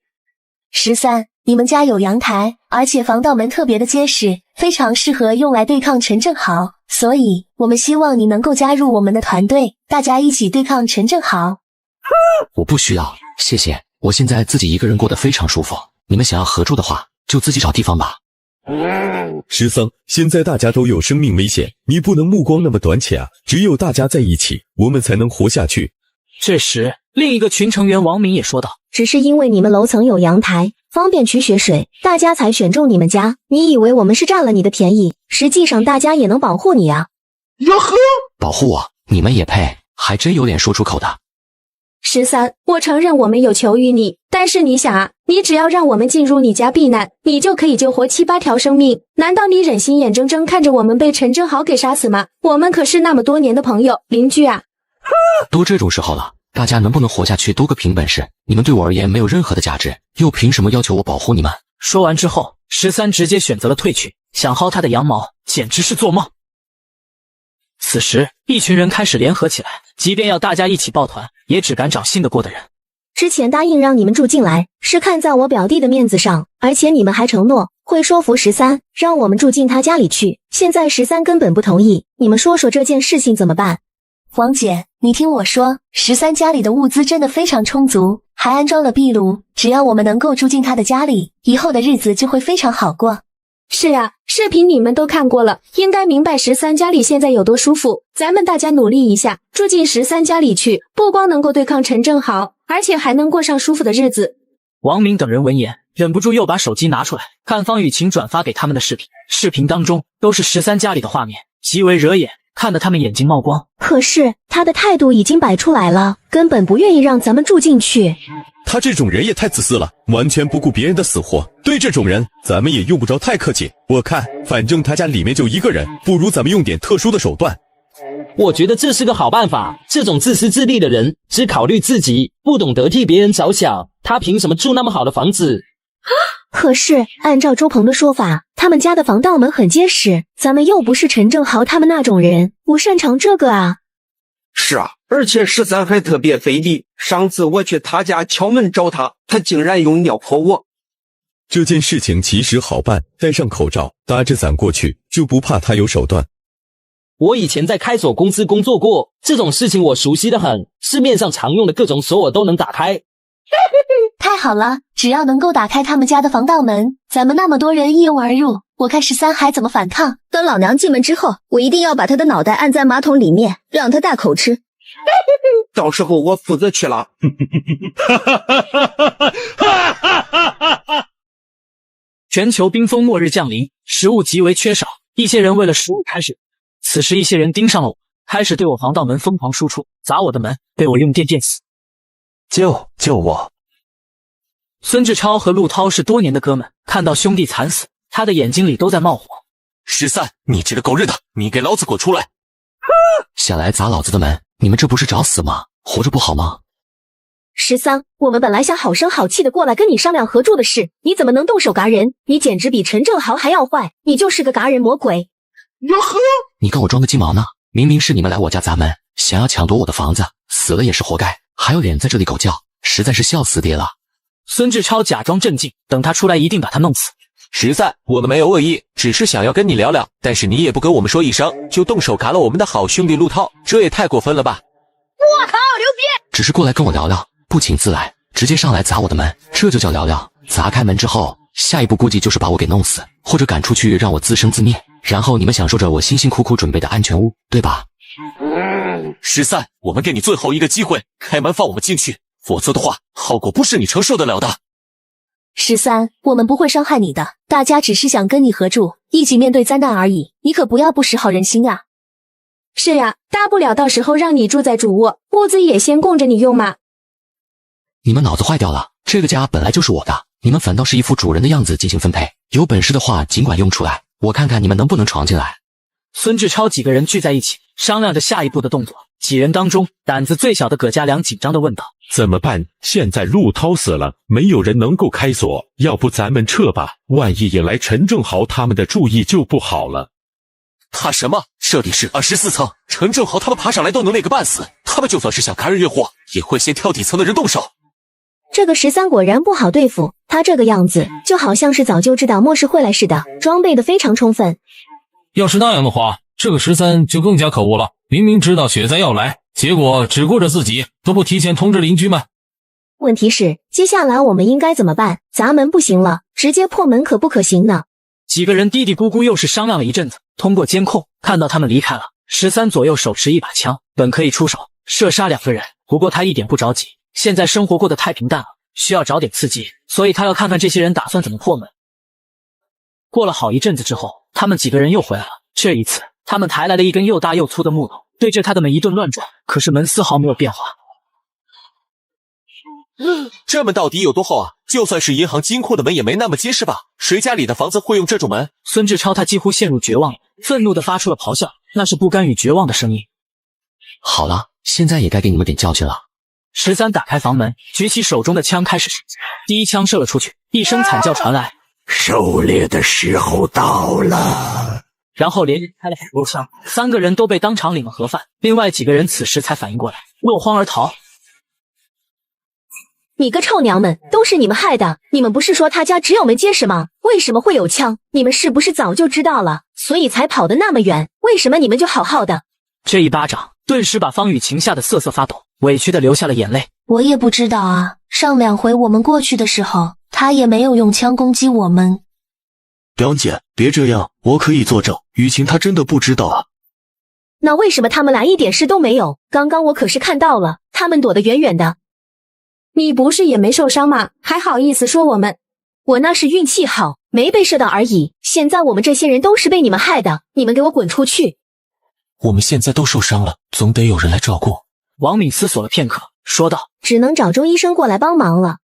13，你们家有阳台，而且防盗门特别的结实，非常适合用来对抗陈正豪，所以我们希望你能够加入我们的团队，大家一起对抗陈正豪。我不需要，谢谢，我现在自己一个人过得非常舒服，你们想要合住的话，就自己找地方吧。十桑，现在大家都有生命危险，你不能目光那么短浅啊！只有大家在一起，我们才能活下去。这时，另一个群成员王敏也说道：“只是因为你们楼层有阳台，方便取雪水，大家才选中你们家。你以为我们是占了你的便宜？实际上大家也能保护你啊！”哟呵，保护我？你们也配？还真有脸说出口的。13，我承认我们有求于你，但是你想啊，你只要让我们进入你家避难，你就可以救活7、8条生命。难道你忍心眼睁睁看着我们被陈正豪给杀死吗？我们可是那么多年的朋友、邻居啊！都这种时候了，大家能不能活下去都个凭本事。你们对我而言没有任何的价值，又凭什么要求我保护你们？说完之后，13直接选择了退去，想薅他的羊毛，简直是做梦。此时，一群人开始联合起来，即便要大家一起抱团，也只敢找信得过的人。之前答应让你们住进来，是看在我表弟的面子上，而且你们还承诺会说服13，让我们住进他家里去。现在13根本不同意，你们说说这件事情怎么办？王姐，你听我说，13家里的物资真的非常充足，还安装了壁炉，只要我们能够住进他的家里，以后的日子就会非常好过。是啊，视频你们都看过了，应该明白13家里现在有多舒服。咱们大家努力一下，住进13家里去，不光能够对抗陈正豪，而且还能过上舒服的日子。王明等人闻言，忍不住又把手机拿出来，看方雨晴转发给他们的视频。视频当中都是13家里的画面，极为惹眼，看得他们眼睛冒光。可是他的态度已经摆出来了，根本不愿意让咱们住进去。他这种人也太自私了，完全不顾别人的死活。对这种人，咱们也用不着太客气。我看，反正他家里面就一个人，不如咱们用点特殊的手段。我觉得这是个好办法。这种自私自利的人，只考虑自己，不懂得替别人着想，他凭什么住那么好的房子？可是按照周鹏的说法，他们家的防盗门很结实，咱们又不是陈正豪他们那种人，不擅长这个啊。是啊，而且13还特别费力。上次我去他家敲门找他，他竟然用尿泼我。这件事情其实好办，戴上口罩，打着伞过去，就不怕他有手段。我以前在开锁公司工作过，这种事情我熟悉得很，市面上常用的各种锁我都能打开。太好了，只要能够打开他们家的防盗门，咱们那么多人一拥而入，我看13还怎么反抗。等老娘进门之后，我一定要把他的脑袋按在马桶里面，让他大口吃。到时候我负责去了。全球冰封末日降临，食物极为缺少，一些人为了食物开始。此时一些人盯上了我，开始对我防盗门疯狂输出，砸我的门，被我用电电死。救我！孙志超和陆涛是多年的哥们，看到兄弟惨死，他的眼睛里都在冒火。13，你这个狗日的，你给老子滚出来！想来砸老子的门，你们这不是找死吗？活着不好吗？13，我们本来想好声好气的过来跟你商量合住的事，你怎么能动手嘎人？你简直比陈正豪还要坏，你就是个嘎人魔鬼！哟呵，你跟我装个鸡毛呢？明明是你们来我家砸门，想要抢夺我的房子，死了也是活该，还有脸在这里狗叫，实在是笑死爹了。孙志超假装镇静，等他出来一定把他弄死。13，我们没有恶意，只是想要跟你聊聊，但是你也不跟我们说一声，就动手嘎了我们的好兄弟陆涛，这也太过分了吧！我靠，牛逼！只是过来跟我聊聊，不请自来，直接上来砸我的门，这就叫聊聊。砸开门之后，下一步估计就是把我给弄死，或者赶出去让我自生自灭，然后你们享受着我辛辛苦苦准备的安全屋，对吧？13，我们给你最后一个机会，开门放我们进去，否则的话，后果不是你承受得了的。13，我们不会伤害你的，大家只是想跟你合住，一起面对灾难而已，你可不要不识好人心啊！是呀，大不了到时候让你住在主卧，屋子也先供着你用嘛。你们脑子坏掉了，这个家本来就是我的，你们反倒是一副主人的样子进行分配，有本事的话尽管用出来，我看看你们能不能闯进来。孙志超几个人聚在一起，商量着下一步的动作。几人当中，胆子最小的葛家良紧张地问道：“怎么办？现在陆涛死了，没有人能够开锁，要不咱们撤吧？万一引来陈正豪他们的注意就不好了。”他什么？这里是24层，陈正豪他们爬上来都能累个半死，他们就算是想赶人越货，也会先挑底层的人动手。这个13果然不好对付，他这个样子就好像是早就知道末世会来似的，装备的非常充分。要是那样的话，这个13就更加可恶了，明明知道雪灾要来，结果只顾着自己，都不提前通知邻居们。问题是，接下来我们应该怎么办？砸门不行了，直接破门可不可行呢？几个人嘀嘀咕咕又是商量了一阵子，通过监控看到他们离开了。13左右手持一把枪，本可以出手射杀2个人，不过他一点不着急，现在生活过得太平淡了，需要找点刺激，所以他要看看这些人打算怎么破门。过了好一阵子之后，他们几个人又回来了，这一次他们抬来了一根又大又粗的木头，对着他的门一顿乱撞，可是门丝毫没有变化。这门到底有多厚啊？就算是银行金库的门也没那么结实吧？谁家里的房子会用这种门？孙志超他几乎陷入绝望了，愤怒地发出了咆哮，那是不甘与绝望的声音。好了，现在也该给你们点教训了。13打开房门，举起手中的枪开始，第一枪射了出去，一声惨叫传来，狩猎的时候到了。然后连人开了很多枪，3个人都被当场领了盒饭，另外几个人此时才反应过来，落荒而逃。你个臭娘们，都是你们害的！你们不是说他家只有门结实吗？为什么会有枪？你们是不是早就知道了，所以才跑得那么远？为什么你们就好好的？这一巴掌顿时把方雨晴吓得瑟瑟发抖，委屈的流下了眼泪。我也不知道啊，上2回我们过去的时候，他也没有用枪攻击我们。表姐，别这样，我可以作证，雨晴她真的不知道啊。那为什么他们俩一点事都没有？刚刚我可是看到了，他们躲得远远的。你不是也没受伤吗？还好意思说我们？我那是运气好，没被射到而已。现在我们这些人都是被你们害的，你们给我滚出去！我们现在都受伤了，总得有人来照顾。王敏思索了片刻，说道：只能找周医生过来帮忙了。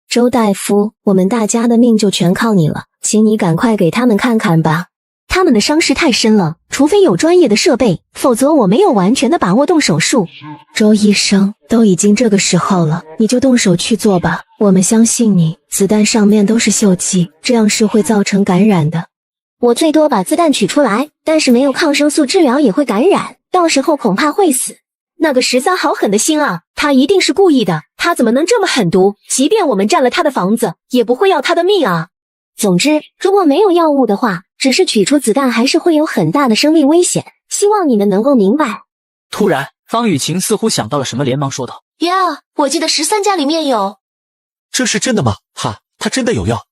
周大夫，我们大家的命就全靠你了，请你赶快给他们看看吧。他们的伤势太深了，除非有专业的设备，否则我没有完全的把握动手术。周医生，都已经这个时候了，你就动手去做吧，我们相信你。子弹上面都是锈迹，这样是会造成感染的。我最多把子弹取出来，但是没有抗生素治疗也会感染，到时候恐怕会死。那个13好狠的心啊，他一定是故意的，他怎么能这么狠毒？即便我们占了他的房子，也不会要他的命啊。总之，如果没有药物的话，只是取出子弹还是会有很大的生命危险，希望你们能够明白。突然，方雨晴似乎想到了什么，连忙说道：呀，我记得13家里面有。这是真的吗？哈，他真的有药。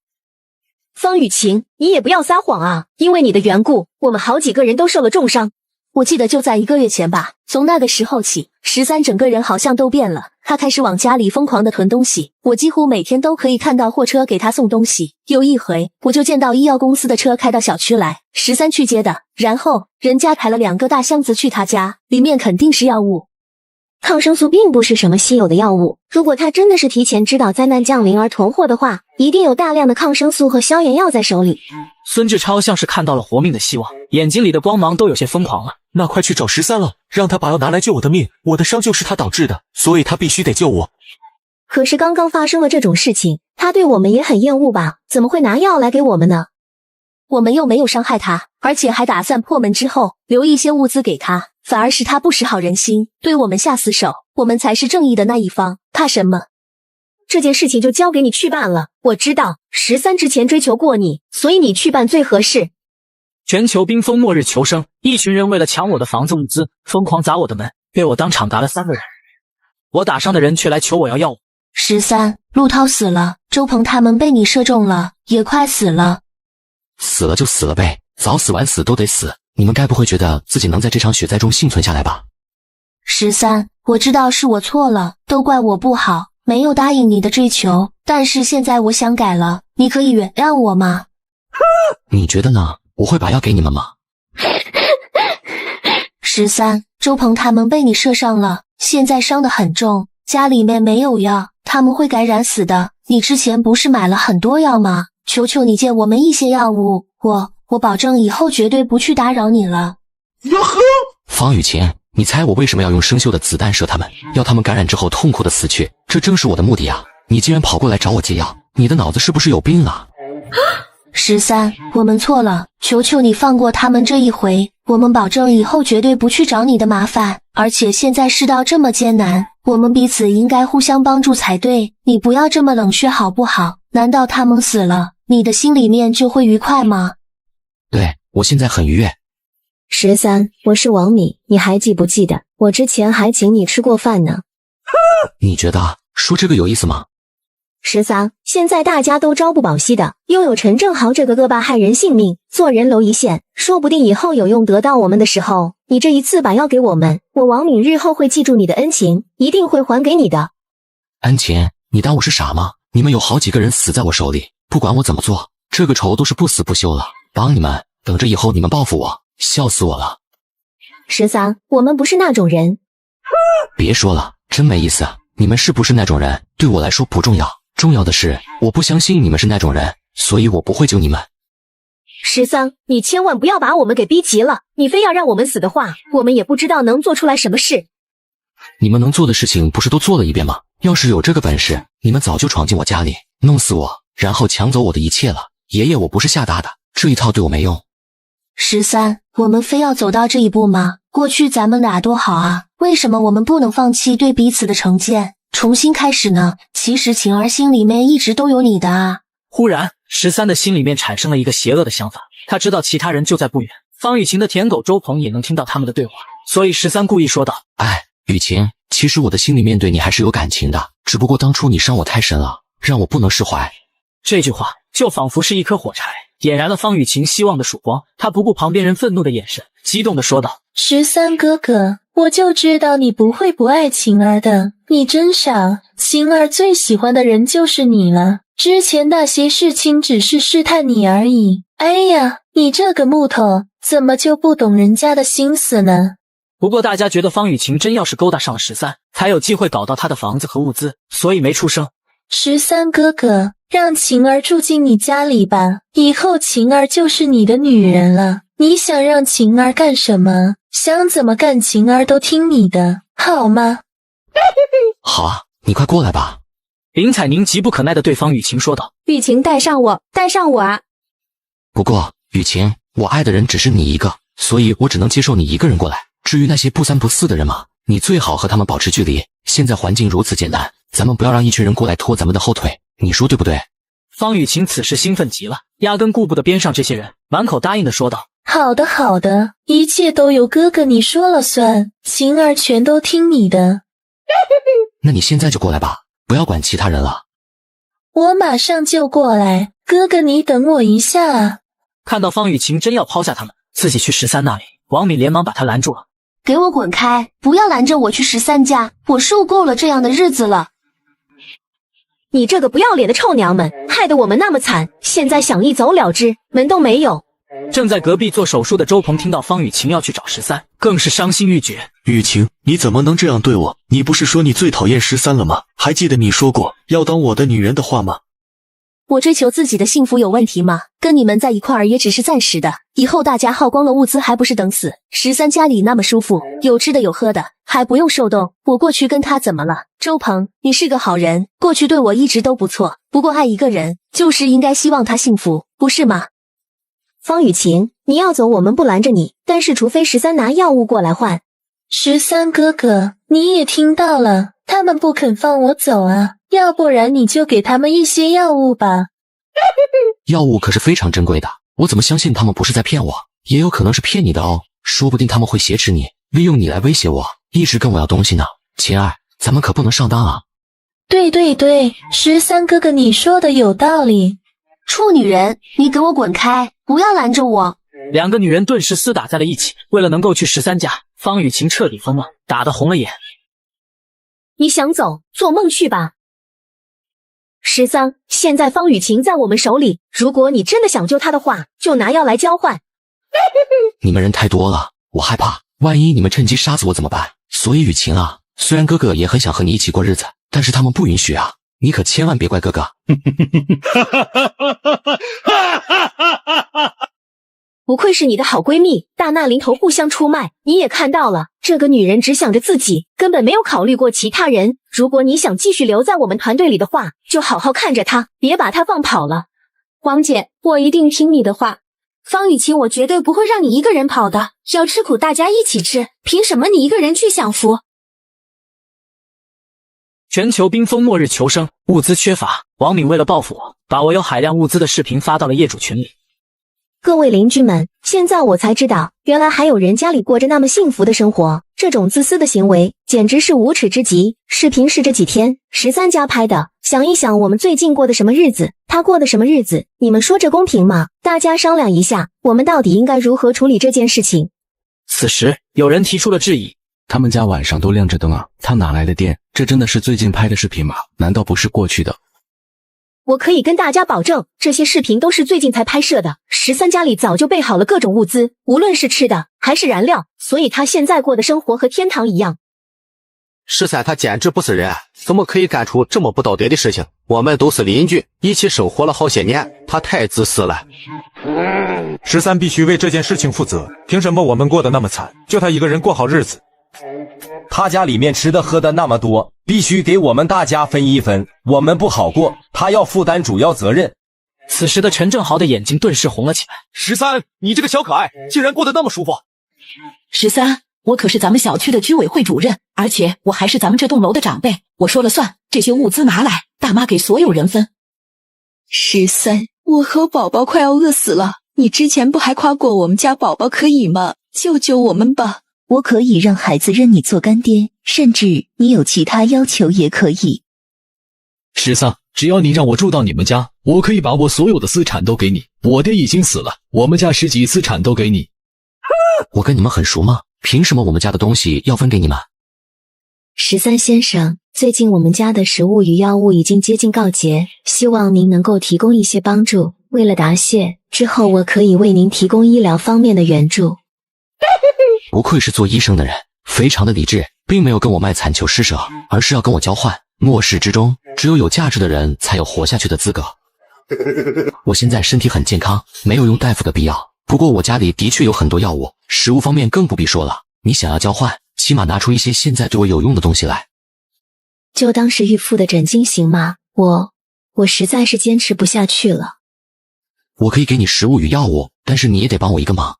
方雨晴，你也不要撒谎啊！因为你的缘故，我们好几个人都受了重伤。我记得就在1个月前吧，从那个时候起，13整个人好像都变了。他开始往家里疯狂的囤东西，我几乎每天都可以看到货车给他送东西。有一回，我就见到医药公司的车开到小区来，13去接的，然后人家抬了2个大箱子去他家，里面肯定是药物。抗生素并不是什么稀有的药物，如果他真的是提前知道灾难降临而囤货的话，一定有大量的抗生素和消炎药在手里。孙志超像是看到了活命的希望，眼睛里的光芒都有些疯狂了。那快去找13了，让他把药拿来救我的命，我的伤就是他导致的，所以他必须得救我。可是刚刚发生了这种事情，他对我们也很厌恶吧？怎么会拿药来给我们呢？我们又没有伤害他，而且还打算破门之后留一些物资给他，反而是他不识好人心，对我们下死手。我们才是正义的那一方，怕什么？这件事情就交给你去办了。我知道13之前追求过你，所以你去办最合适。全球冰封末日求生，一群人为了抢我的房子物资，疯狂砸我的门，被我当场打了3个人。我打伤的人却来求我要药物。13，陆涛死了，周鹏他们被你射中了，也快死了。死了就死了呗，早死晚死都得死。你们该不会觉得自己能在这场雪灾中幸存下来吧？13，我知道是我错了，都怪我不好，没有答应你的追求，但是现在我想改了，你可以原谅我吗？你觉得呢？我会把药给你们吗？13，周鹏他们被你射伤了，现在伤得很重，家里面没有药，他们会感染死的。你之前不是买了很多药吗？求求你借我们一些药物，我保证以后绝对不去打扰你了。方雨晴，你猜我为什么要用生锈的子弹射他们，要他们感染之后痛苦的死去？这正是我的目的啊！你竟然跑过来找我借药，你的脑子是不是有病啊？13，我们错了，求求你放过他们这一回，我们保证以后绝对不去找你的麻烦。而且现在世道这么艰难，我们彼此应该互相帮助才对，你不要这么冷血好不好？难道他们死了，你的心里面就会愉快吗？对，我现在很愉悦。13，我是王米，你还记不记得我之前还请你吃过饭呢？你觉得说这个有意思吗？ 13，现在大家都朝不保夕的，又有陈正豪这个恶霸害人性命，做人蝼蚁线，说不定以后有用得到我们的时候，你这一次把药给我们，我王敏日后会记住你的恩情，一定会还给你的。恩情？你当我是傻吗？你们有好几个人死在我手里，不管我怎么做，这个仇都是不死不休了。帮你们，等着以后你们报复我，笑死我了。13，我们不是那种人。别说了，真没意思。你们是不是那种人，对我来说不重要，重要的是我不相信你们是那种人，所以我不会救你们。13，你千万不要把我们给逼急了，你非要让我们死的话，我们也不知道能做出来什么事。你们能做的事情不是都做了一遍吗？要是有这个本事，你们早就闯进我家里，弄死我，然后抢走我的一切了。爷爷，我不是吓大的，这一套对我没用。13，我们非要走到这一步吗？过去咱们俩多好啊，为什么我们不能放弃对彼此的成见，重新开始呢？其实晴儿心里面一直都有你的啊。忽然13的心里面产生了一个邪恶的想法，他知道其他人就在不远，方雨晴的舔狗周鹏也能听到他们的对话，所以13故意说道：哎，雨晴，其实我的心里面对你还是有感情的，只不过当初你伤我太深了，让我不能释怀。这句话就仿佛是一颗火柴，点燃了方雨晴希望的曙光。他不顾旁边人愤怒的眼神，激动地说道：13哥哥，我就知道你不会不爱晴儿的，你真傻，晴儿最喜欢的人就是你了，之前那些事情只是试探你而已。哎呀，你这个木头，怎么就不懂人家的心思呢？不过大家觉得方雨晴真要是勾搭上了13，才有机会搞到他的房子和物资，所以没出声。13哥哥，让晴儿住进你家里吧，以后晴儿就是你的女人了，你想让晴儿干什么，想怎么干晴儿都听你的，好吗？好啊，你快过来吧。林采宁急不可耐地对方雨晴说道：雨晴带上我，带上我啊。不过雨晴，我爱的人只是你一个，所以我只能接受你一个人过来。至于那些不三不四的人嘛，你最好和他们保持距离。现在环境如此艰难，咱们不要让一群人过来拖咱们的后腿，你说对不对？方雨晴此时兴奋极了，压根顾不得边上这些人，满口答应地说道：好的好的，一切都由哥哥你说了算，晴儿全都听你的。那你现在就过来吧，不要管其他人了。我马上就过来，哥哥你等我一下啊。看到方雨晴真要抛下他们，自己去13那里，王敏连忙把他拦住了。给我滚开，不要拦着我去13家，我受够了这样的日子了。你这个不要脸的臭娘们，害得我们那么惨，现在想一走了之，门都没有。正在隔壁做手术的周鹏听到方雨晴要去找13，更是伤心欲绝。雨晴，你怎么能这样对我？你不是说你最讨厌13了吗？还记得你说过要当我的女人的话吗？我追求自己的幸福有问题吗？跟你们在一块儿也只是暂时的，以后大家耗光了物资还不是等死？13家里那么舒服，有吃的有喝的，还不用受冻，我过去跟他怎么了？周鹏，你是个好人，过去对我一直都不错，不过爱一个人就是应该希望他幸福，不是吗？方雨晴，你要走我们不拦着你，但是除非13拿药物过来换。13哥哥，你也听到了，他们不肯放我走啊，要不然你就给他们一些药物吧。药物可是非常珍贵的，我怎么相信他们不是在骗我？也有可能是骗你的哦，说不定他们会挟持你，利用你来威胁我，一直跟我要东西呢。晴儿，咱们可不能上当啊。对对对，13哥哥你说的有道理。处女人，你给我滚开，不要拦着我。两个女人顿时厮打在了一起，为了能够去13家，方雨晴彻底疯了，打得红了眼。你想走，做梦去吧。13，现在方雨晴在我们手里，如果你真的想救她的话，就拿药来交换。你们人太多了，我害怕，万一你们趁机杀死我怎么办？所以雨晴啊，虽然哥哥也很想和你一起过日子，但是他们不允许啊，你可千万别怪哥哥。不愧是你的好闺蜜，大难临头互相出卖。你也看到了，这个女人只想着自己，根本没有考虑过其他人。如果你想继续留在我们团队里的话，就好好看着她，别把她放跑了。王姐，我一定听你的话。方雨晴，我绝对不会让你一个人跑的，要吃苦大家一起吃，凭什么你一个人去享福？全球冰封末日求生，物资缺乏，王敏为了报复我，把我有海量物资的视频发到了业主群里。各位邻居们，现在我才知道，原来还有人家里过着那么幸福的生活，这种自私的行为简直是无耻之极。视频是这几天13家拍的，想一想我们最近过的什么日子，他过的什么日子，你们说这公平吗？大家商量一下，我们到底应该如何处理这件事情？此时，有人提出了质疑。他们家晚上都亮着灯啊，他哪来的电？这真的是最近拍的视频吗？难道不是过去的？我可以跟大家保证，这些视频都是最近才拍摄的。13家里早就备好了各种物资，无论是吃的还是燃料，所以他现在过的生活和天堂一样。13他简直不是人，怎么可以干出这么不道德的事情？我们都是邻居，一起生活了好些年，他太自私了。13必须为这件事情负责，凭什么我们过得那么惨，就他一个人过好日子？他家里面吃的喝的那么多，必须给我们大家分一分，我们不好过，他要负担主要责任。此时的陈正豪的眼睛顿时红了起来。13，你这个小可爱，竟然过得那么舒服。13，我可是咱们小区的居委会主任，而且我还是咱们这栋楼的长辈，我说了算，这些物资拿来，大妈给所有人分。13，我和宝宝快要饿死了，你之前不还夸过我们家宝宝可以吗？救救我们吧！我可以让孩子认你做干爹，甚至你有其他要求也可以。13，只要你让我住到你们家，我可以把我所有的资产都给你。我爹已经死了，我们家10几资产都给你。我跟你们很熟吗？凭什么我们家的东西要分给你们？13先生，最近我们家的食物与药物已经接近告捷，希望您能够提供一些帮助。为了答谢，之后我可以为您提供医疗方面的援助。不愧是做医生的人，非常的理智，并没有跟我卖惨求施舍，而是要跟我交换。末世之中，只有有价值的人才有活下去的资格。我现在身体很健康，没有用大夫的必要。不过我家里的确有很多药物，食物方面更不必说了。你想要交换，起码拿出一些现在对我有用的东西来。就当是预付的诊金行吗？我实在是坚持不下去了。我可以给你食物与药物，但是你也得帮我一个忙。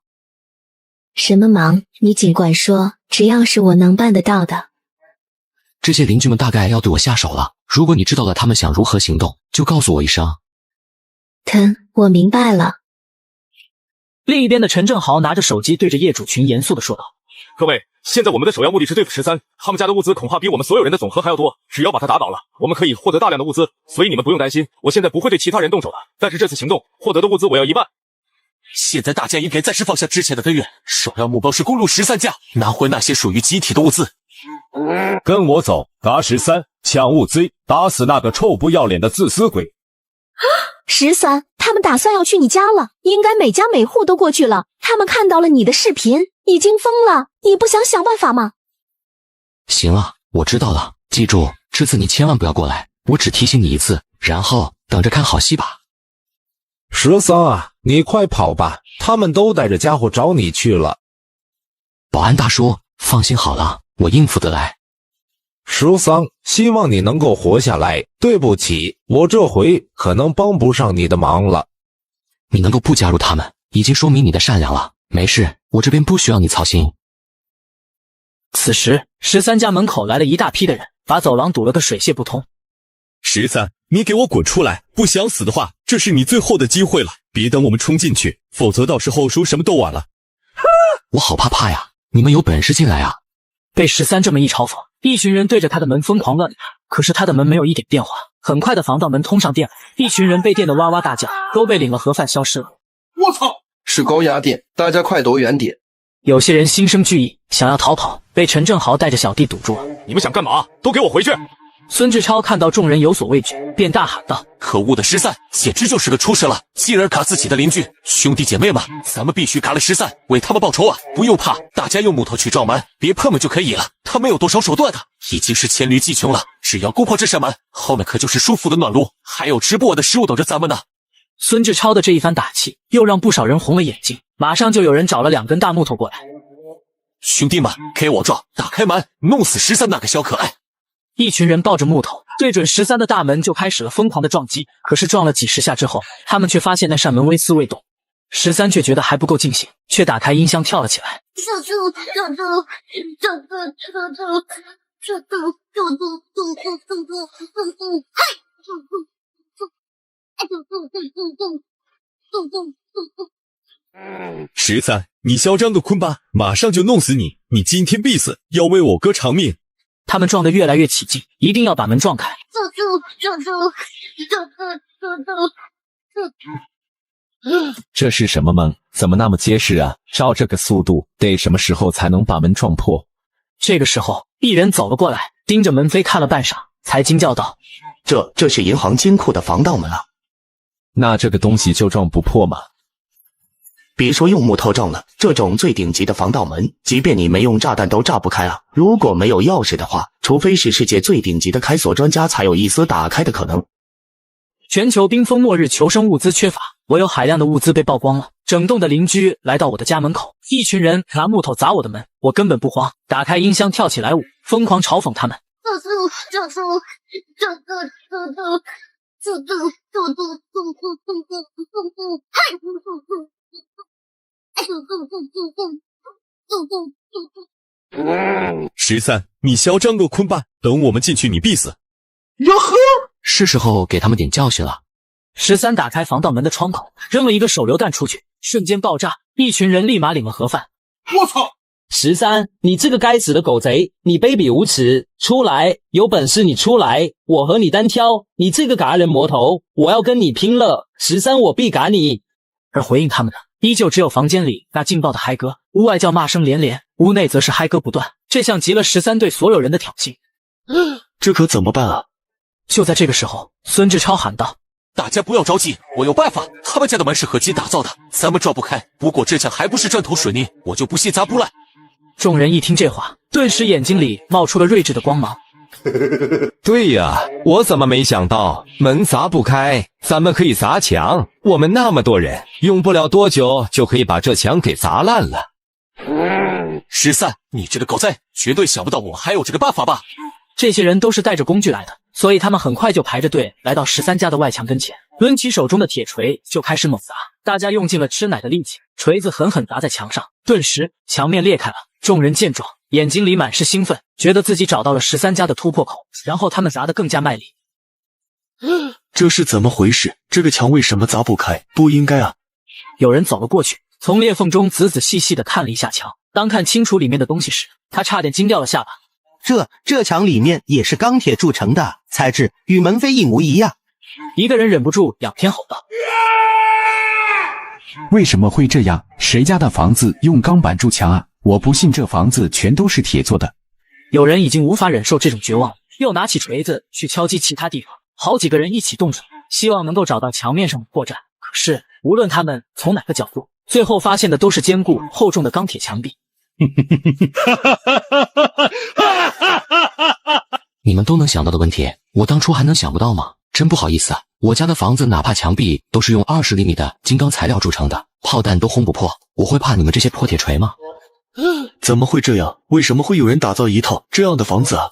什么忙？你尽管说，只要是我能办得到的。这些邻居们大概要对我下手了，如果你知道了他们想如何行动，就告诉我一声。我明白了。另一边的陈正豪拿着手机对着业主群严肃地说道：各位，现在我们的首要目的是对付13，他们家的物资恐怕比我们所有人的总和还要多，只要把他打倒了，我们可以获得大量的物资，所以你们不用担心，我现在不会对其他人动手的，但是这次行动获得的物资我要1万。现在大家应该暂时放下之前的恩怨，首要目标是攻入13家，拿回那些属于集体的物资。跟我走，打13，抢物资，打死那个臭不要脸的自私鬼。13，他们打算要去你家了，应该每家每户都过去了。他们看到了你的视频，已经疯了，你不想想办法吗？行了，我知道了，记住，这次你千万不要过来，我只提醒你一次，然后等着看好戏吧。13啊，你快跑吧，他们都带着家伙找你去了。保安大叔，放心好了，我应付得来。13，希望你能够活下来。对不起，我这回可能帮不上你的忙了。你能够不加入他们，已经说明你的善良了。没事，我这边不需要你操心。此时，13家门口来了一大批的人，把走廊堵了个水泄不通。13，你给我滚出来！不想死的话，这是你最后的机会了，别等我们冲进去，否则到时候说什么都晚了。我好怕呀！你们有本事进来啊！被13这么一嘲讽，一群人对着他的门疯狂乱打，可是他的门没有一点变化。很快的防盗门通上电了，一群人被电得哇哇大叫，都被领了盒饭消失了。我操！是高压电，大家快躲远点！有些人心生惧意，想要逃跑，被陈正豪带着小弟堵住了。你们想干嘛？都给我回去！孙志超看到众人有所畏惧，便大喊道：可恶的13，简直就是个出事了，竟然卡自己的邻居！兄弟姐妹们，咱们必须卡了13，为他们报仇啊！不用怕，大家用木头去撞门，别破门就可以了。他们有多少手段的，已经是黔驴技穷了。只要攻破这扇门，后面可就是舒服的暖炉，还有吃不完的食物等着咱们呢。孙志超的这一番打气，又让不少人红了眼睛。马上就有人找了2根大木头过来。兄弟们，给我撞！打开门，弄死13那个小可爱！一群人抱着木头，对准13的大门就开始了疯狂的撞击。可是撞了几十下之后，他们却发现那扇门微丝未动。13却觉得还不够尽兴，却打开音箱跳了起来。13，你嚣张个坤吧，马上就弄死你！你今天必死，要为我哥偿命！他们撞得越来越起劲，一定要把门撞开。这是什么门？怎么那么结实啊？照这个速度，得什么时候才能把门撞破？这个时候，一人走了过来，盯着门扉看了半晌，才惊叫道：“这是银行金库的防盗门啊！那这个东西就撞不破吗？”别说用木头撞了，这种最顶级的防盗门，即便你没用炸弹都炸不开啊！如果没有钥匙的话，除非是世界最顶级的开锁专家，才有一丝打开的可能。全球冰封末日，求生物资缺乏，我有海量的物资被曝光了。整栋的邻居来到我的家门口，一群人拿木头砸我的门，我根本不慌，打开音箱跳起来舞，疯狂嘲讽他们。13，你嚣张个坤吧！等我们进去，你必死！哟呵，是时候给他们点教训了。13打开防盗门的窗口，扔了一个手榴弹出去，瞬间爆炸，一群人立马领了盒饭。我操！13，你这个该死的狗贼，你卑鄙无耻！出来，有本事你出来，我和你单挑！你这个嘎人魔头，我要跟你拼了！13，我必嘎你！而回应他们的，依旧只有房间里那劲爆的嗨歌，屋外叫骂声连连，屋内则是嗨歌不断，这像极了13对所有人的挑衅。这可怎么办啊？就在这个时候，孙志超喊道：“大家不要着急，我有办法。他们家的门是合金打造的，咱们撞不开。不过这墙还不是砖头水泥，我就不信砸不烂。”众人一听这话，顿时眼睛里冒出了睿智的光芒。对呀，我怎么没想到门砸不开，咱们可以砸墙。我们那么多人，用不了多久就可以把这墙给砸烂了。13，你这个狗贼，绝对想不到我还有这个办法吧？这些人都是带着工具来的，所以他们很快就排着队来到13家的外墙跟前，抡起手中的铁锤就开始猛砸。大家用尽了吃奶的力气，锤子狠狠砸在墙上，顿时墙面裂开了。众人见状，眼睛里满是兴奋，觉得自己找到了13家的突破口，然后他们砸得更加卖力。这是怎么回事？这个墙为什么砸不开？不应该啊！有人走了过去，从裂缝中仔仔细细地看了一下墙，当看清楚里面的东西时，他差点惊掉了下巴。这墙里面也是钢铁铸成的，材质与门扉一模一样。一个人忍不住仰天吼道：“为什么会这样？谁家的房子用钢板筑墙啊？我不信这房子全都是铁做的。”有人已经无法忍受这种绝望，又拿起锤子去敲击其他地方。好几个人一起动手，希望能够找到墙面上的破绽。可是无论他们从哪个角度，最后发现的都是坚固厚重的钢铁墙壁。你们都能想到的问题，我当初还能想不到吗？真不好意思啊，我家的房子哪怕墙壁都是用20厘米的金刚材料铸成的，炮弹都轰不破，我会怕你们这些破铁锤吗？怎么会这样？为什么会有人打造一套这样的房子啊？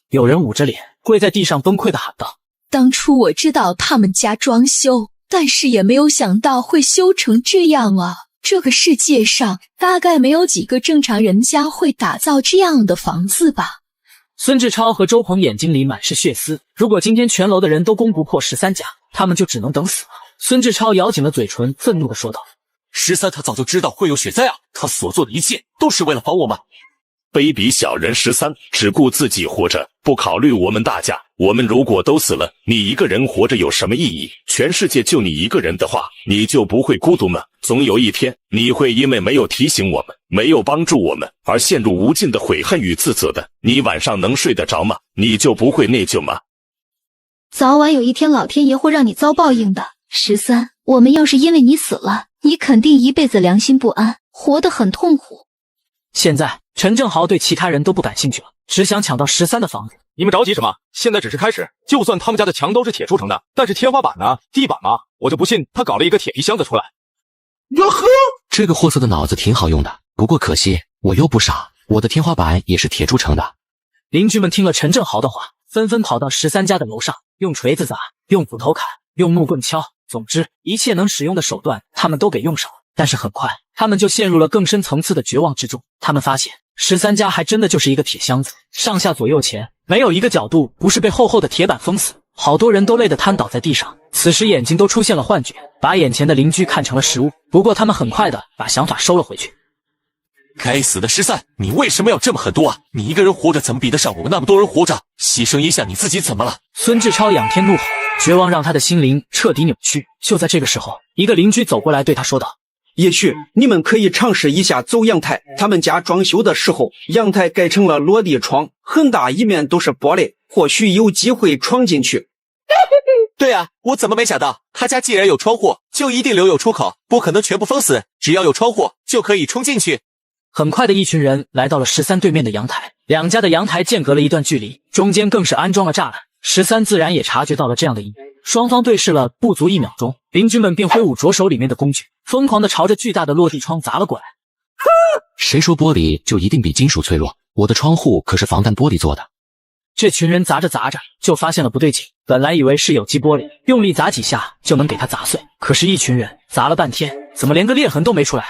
有人捂着脸跪在地上崩溃地喊道：“当初我知道他们家装修，但是也没有想到会修成这样啊！这个世界上大概没有几个正常人家会打造这样的房子吧。”孙志超和周鹏眼睛里满是血丝，如果今天全楼的人都攻不破13家，他们就只能等死了。孙志超咬紧了嘴唇，愤怒地说道：“13他早就知道会有血灾啊，他所做的一切都是为了防我们。卑鄙小人13，只顾自己活着，不考虑我们大家。我们如果都死了，你一个人活着有什么意义？全世界就你一个人的话，你就不会孤独吗？总有一天，你会因为没有提醒我们，没有帮助我们，而陷入无尽的悔恨与自责的。你晚上能睡得着吗？你就不会内疚吗？早晚有一天，老天爷会让你遭报应的。13，我们要是因为你死了，你肯定一辈子良心不安，活得很痛苦。现在陈正豪对其他人都不感兴趣了，只想抢到13的房子。你们着急什么？现在只是开始，就算他们家的墙都是铁铸成的，但是天花板呢？地板吗？我就不信他搞了一个铁皮箱子出来。哟呵，这个货色的脑子挺好用的，不过可惜我又不傻，我的天花板也是铁铸成的。邻居们听了陈正豪的话，纷纷跑到13家的楼上，用锤子砸，用斧头砍，用木棍敲，总之一切能使用的手段他们都给用上了。但是很快他们就陷入了更深层次的绝望之中。他们发现13家还真的就是一个铁箱子，上下左右前没有一个角度不是被厚厚的铁板封死。好多人都累得瘫倒在地上，此时眼睛都出现了幻觉，把眼前的邻居看成了食物。不过他们很快的把想法收了回去。该死的13，你为什么要这么狠毒啊？你一个人活着怎么比得上我们那么多人活着？牺牲一下你自己怎么了？孙志超仰天怒吼，绝望让他的心灵彻底扭曲。就在这个时候，一个邻居走过来对他说道：也许你们可以尝试一下走阳台，他们家装修的时候，阳台改成了落地窗，很大一面都是玻璃，或许有机会闯进去。对啊，我怎么没想到，他家既然有窗户，就一定留有出口，不可能全部封死，只要有窗户就可以冲进去。很快的一群人来到了13对面的阳台，两家的阳台间隔了一段距离，中间更是安装了栅栏。13自然也察觉到了这样的意味，双方对视了不足1秒钟，邻居们便挥舞着手里面的工具，疯狂地朝着巨大的落地窗砸了过来。谁说玻璃就一定比金属脆弱？我的窗户可是防弹玻璃做的。这群人砸着砸着就发现了不对劲，本来以为是有机玻璃，用力砸几下就能给它砸碎，可是一群人砸了半天，怎么连个裂痕都没出来啊？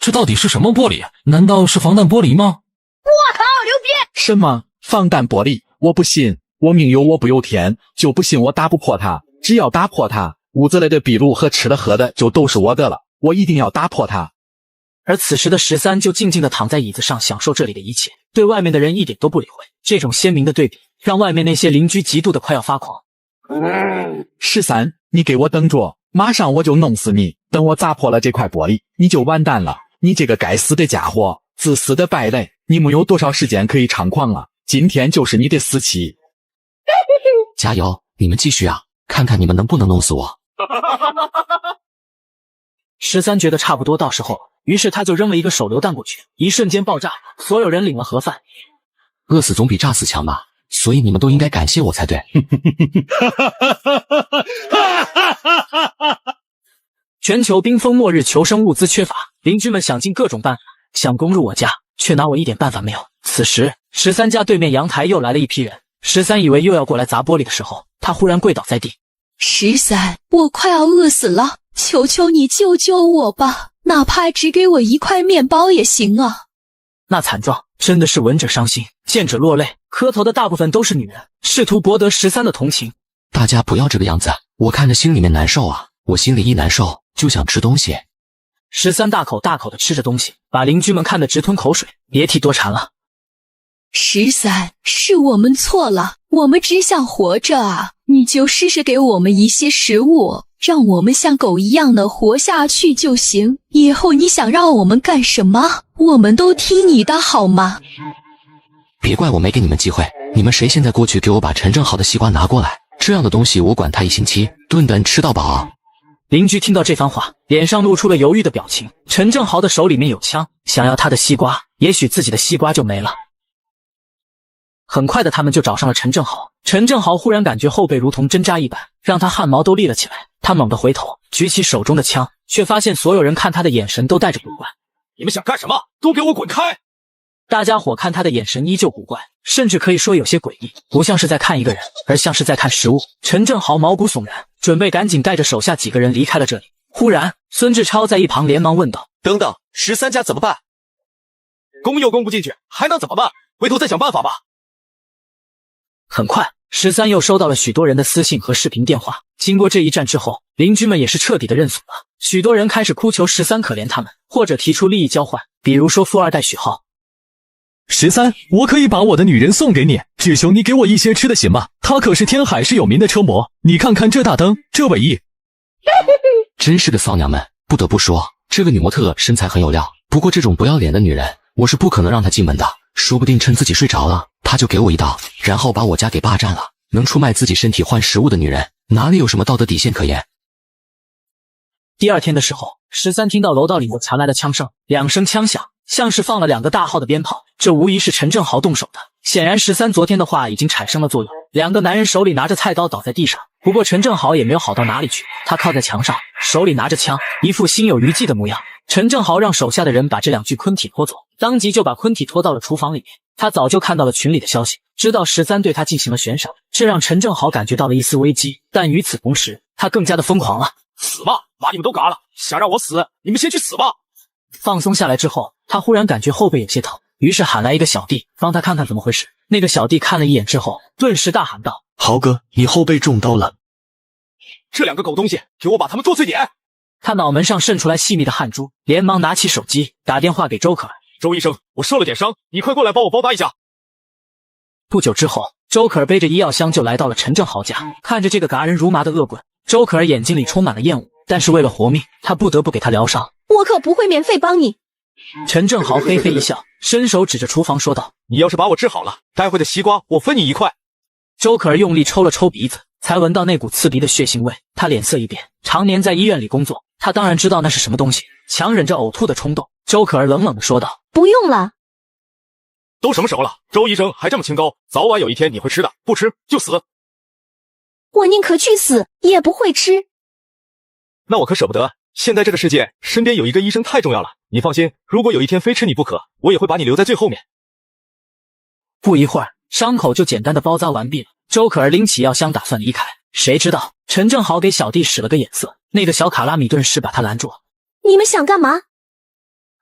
这到底是什么玻璃？难道是防弹玻璃吗？我靠，牛逼！什么防弹玻璃？我不信，我命由我不由天，就不信我打不破它。只要打破它，屋子里的壁炉和吃的喝的就都是我的了。我一定要打破它。而此时的13就静静地躺在椅子上，享受这里的一切，对外面的人一点都不理会。这种鲜明的对比，让外面那些邻居嫉妒的快要发狂。13，你给我等着，马上我就弄死你！等我砸破了这块玻璃，你就完蛋了！你这个该死的家伙，自私的败类！你没有多少时间可以猖狂了，今天就是你的死期！加油，你们继续啊，看看你们能不能弄死我。13觉得差不多到时候了，于是他就扔了一个手榴弹过去，一瞬间爆炸，所有人领了盒饭。饿死总比炸死强吧，所以你们都应该感谢我才对。全球冰封末日，求生物资缺乏，邻居们想尽各种办法想攻入我家，却拿我一点办法没有。此时13家对面阳台又来了一批人，13以为又要过来砸玻璃的时候，他忽然跪倒在地。13，我快要饿死了，求求你救救我吧，哪怕只给我一块面包也行啊。那惨状真的是闻者伤心，见者落泪，磕头的大部分都是女人，试图博得13的同情。大家不要这个样子，我看着心里面难受啊，我心里一难受就想吃东西。13大口大口的吃着东西，把邻居们看得直吞口水，别提多馋了。13，是我们错了，我们只想活着啊，你就试试给我们一些食物，让我们像狗一样的活下去就行。以后你想让我们干什么，我们都听你的好吗？别怪我没给你们机会，你们谁现在过去给我把陈正豪的西瓜拿过来，这样的东西我管他1星期，顿顿吃到饱。邻居听到这番话，脸上露出了犹豫的表情。陈正豪的手里面有枪，想要他的西瓜，也许自己的西瓜就没了。很快的，他们就找上了陈正豪。陈正豪忽然感觉后背如同针扎一般，让他汗毛都立了起来。他猛地回头，举起手中的枪，却发现所有人看他的眼神都带着古怪。你们想干什么？都给我滚开！大家伙看他的眼神依旧古怪，甚至可以说有些诡异，不像是在看一个人，而像是在看食物。陈正豪毛骨悚然，准备赶紧带着手下几个人离开了这里。忽然，孙志超在一旁连忙问道：等等，13家怎么办？攻又攻不进去，还能怎么办？回头再想办法吧。很快，13又收到了许多人的私信和视频电话。经过这一战之后，邻居们也是彻底的认怂了。许多人开始哭求13可怜他们，或者提出利益交换，比如说富二代许浩。13，我可以把我的女人送给你，只求你给我一些吃的行吗？她可是天海市有名的车模，你看看这大灯，这尾翼。真是个骚娘们，不得不说，这个女模特身材很有料。不过这种不要脸的女人，我是不可能让她进门的。说不定趁自己睡着了，她就给我一刀，然后把我家给霸占了。能出卖自己身体换食物的女人，哪里有什么道德底线可言？第二天的时候，13听到楼道里又传来的枪声，2声枪响，像是放了2个大号的鞭炮，这无疑是陈正豪动手的。显然13昨天的话已经产生了作用，2个男人手里拿着菜刀倒在地上。不过陈正豪也没有好到哪里去，他靠在墙上，手里拿着枪，一副心有余悸的模样。陈正豪让手下的人把这2具昆体拖走，当即就把昆体拖到了厨房里面。他早就看到了群里的消息，知道13对他进行了悬赏，这让陈正豪感觉到了一丝危机。但与此同时，他更加的疯狂了。死吧，把你们都嘎了！想让我死，你们先去死吧！放松下来之后，他忽然感觉后背有些疼，于是喊来一个小弟帮他看看怎么回事。那个小弟看了一眼之后，顿时大喊道：豪哥，你后背中刀了！这2个狗东西，给我把他们剁碎点！他脑门上渗出来细密的汗珠，连忙拿起手机打电话给周可儿。周医生，我受了点伤，你快过来帮我包扎一下。不久之后，周可儿背着医药箱就来到了陈正豪家，看着这个嘎人如麻的恶棍，周可儿眼睛里充满了厌恶，但是为了活命，他不得不给他疗伤。我可不会免费帮你。陈正豪嘿嘿一笑，伸手指着厨房说道：“你要是把我治好了，待会的西瓜我分你1块。”周可儿用力抽了抽鼻子，才闻到那股刺鼻的血腥味。他脸色一变，常年在医院里工作，他当然知道那是什么东西，强忍着呕吐的冲动。周可儿冷冷地说道：“不用了。”都什么时候了，周医生还这么清高，早晚有一天你会吃的，不吃就死。我宁可去死，也不会吃。那我可舍不得，现在这个世界，身边有一个医生太重要了。你放心，如果有一天非吃你不可，我也会把你留在最后面。不一会儿，伤口就简单的包扎完毕了。周可儿拎起药箱打算离开，谁知道陈正豪给小弟使了个眼色，那个小卡拉米顿时把他拦住了。你们想干嘛？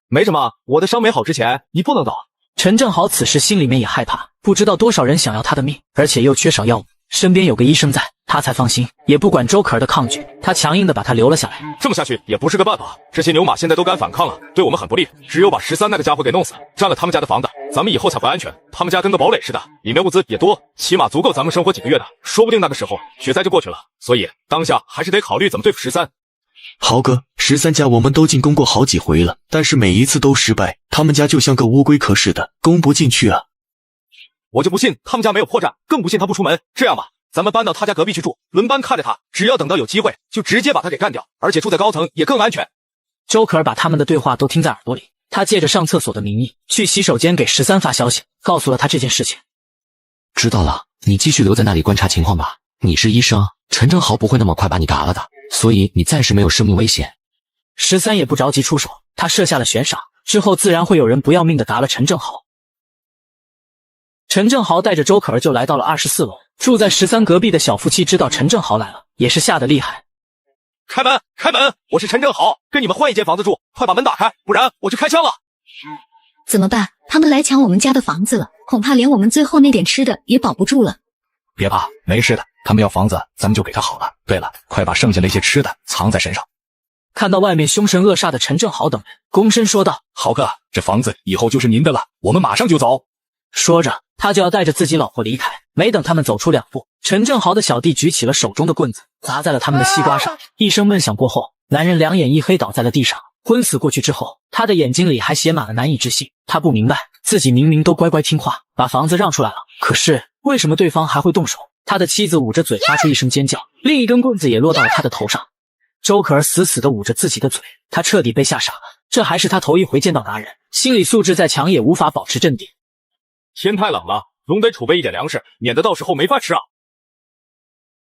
没什么，我的伤没好之前，你不能走。陈正豪此时心里面也害怕，不知道多少人想要他的命，而且又缺少药物，身边有个医生在，他才放心，也不管周可儿的抗拒，他强硬的把他留了下来。这么下去也不是个办法，这些牛马现在都敢反抗了，对我们很不利，只有把13那个家伙给弄死，占了他们家的房子，咱们以后才会安全。他们家跟个堡垒似的，里面物资也多，起码足够咱们生活几个月的，说不定那个时候雪灾就过去了，所以当下还是得考虑怎么对付13。豪哥，13家我们都进攻过好几回了，但是每一次都失败，他们家就像个乌龟壳似的，攻不进去啊。我就不信他们家没有破绽，更不信他不出门。这样吧，咱们搬到他家隔壁去住，轮班看着他，只要等到有机会，就直接把他给干掉，而且住在高层也更安全。周可儿把他们的对话都听在耳朵里，他借着上厕所的名义去洗手间给13发消息，告诉了他这件事情。知道了，你继续留在那里观察情况吧。你是医生，陈正豪不会那么快把你嘎了的，所以你暂时没有生命危险。13也不着急出手，他设下了悬赏，之后自然会有人不要命的嘎了陈正豪。陈正豪带着周可儿就来到了24楼，住在13隔壁的小夫妻知道陈正豪来了，也是吓得厉害。开门，开门！我是陈正豪，跟你们换一间房子住，快把门打开，不然我就开枪了。怎么办？他们来抢我们家的房子了，恐怕连我们最后那点吃的也保不住了。别怕，没事的，他们要房子，咱们就给他好了。对了，快把剩下那些吃的藏在身上。看到外面凶神恶煞的陈正豪等人，躬身说道：“豪哥，这房子以后就是您的了，我们马上就走。”说着，他就要带着自己老婆离开。没等他们走出2步，陈正豪的小弟举起了手中的棍子，砸在了他们的西瓜上。一声闷响过后，男人两眼一黑倒在了地上，昏死过去之后，他的眼睛里还写满了难以置信。他不明白，自己明明都乖乖听话，把房子让出来了，可是为什么对方还会动手？他的妻子捂着嘴发出一声尖叫，另一根棍子也落到了他的头上。周可儿死死地捂着自己的嘴，他彻底被吓傻了。这还是他头一回见到达人，心理素质再强也无法保持镇定。天太冷了，总得储备一点粮食，免得到时候没饭吃啊！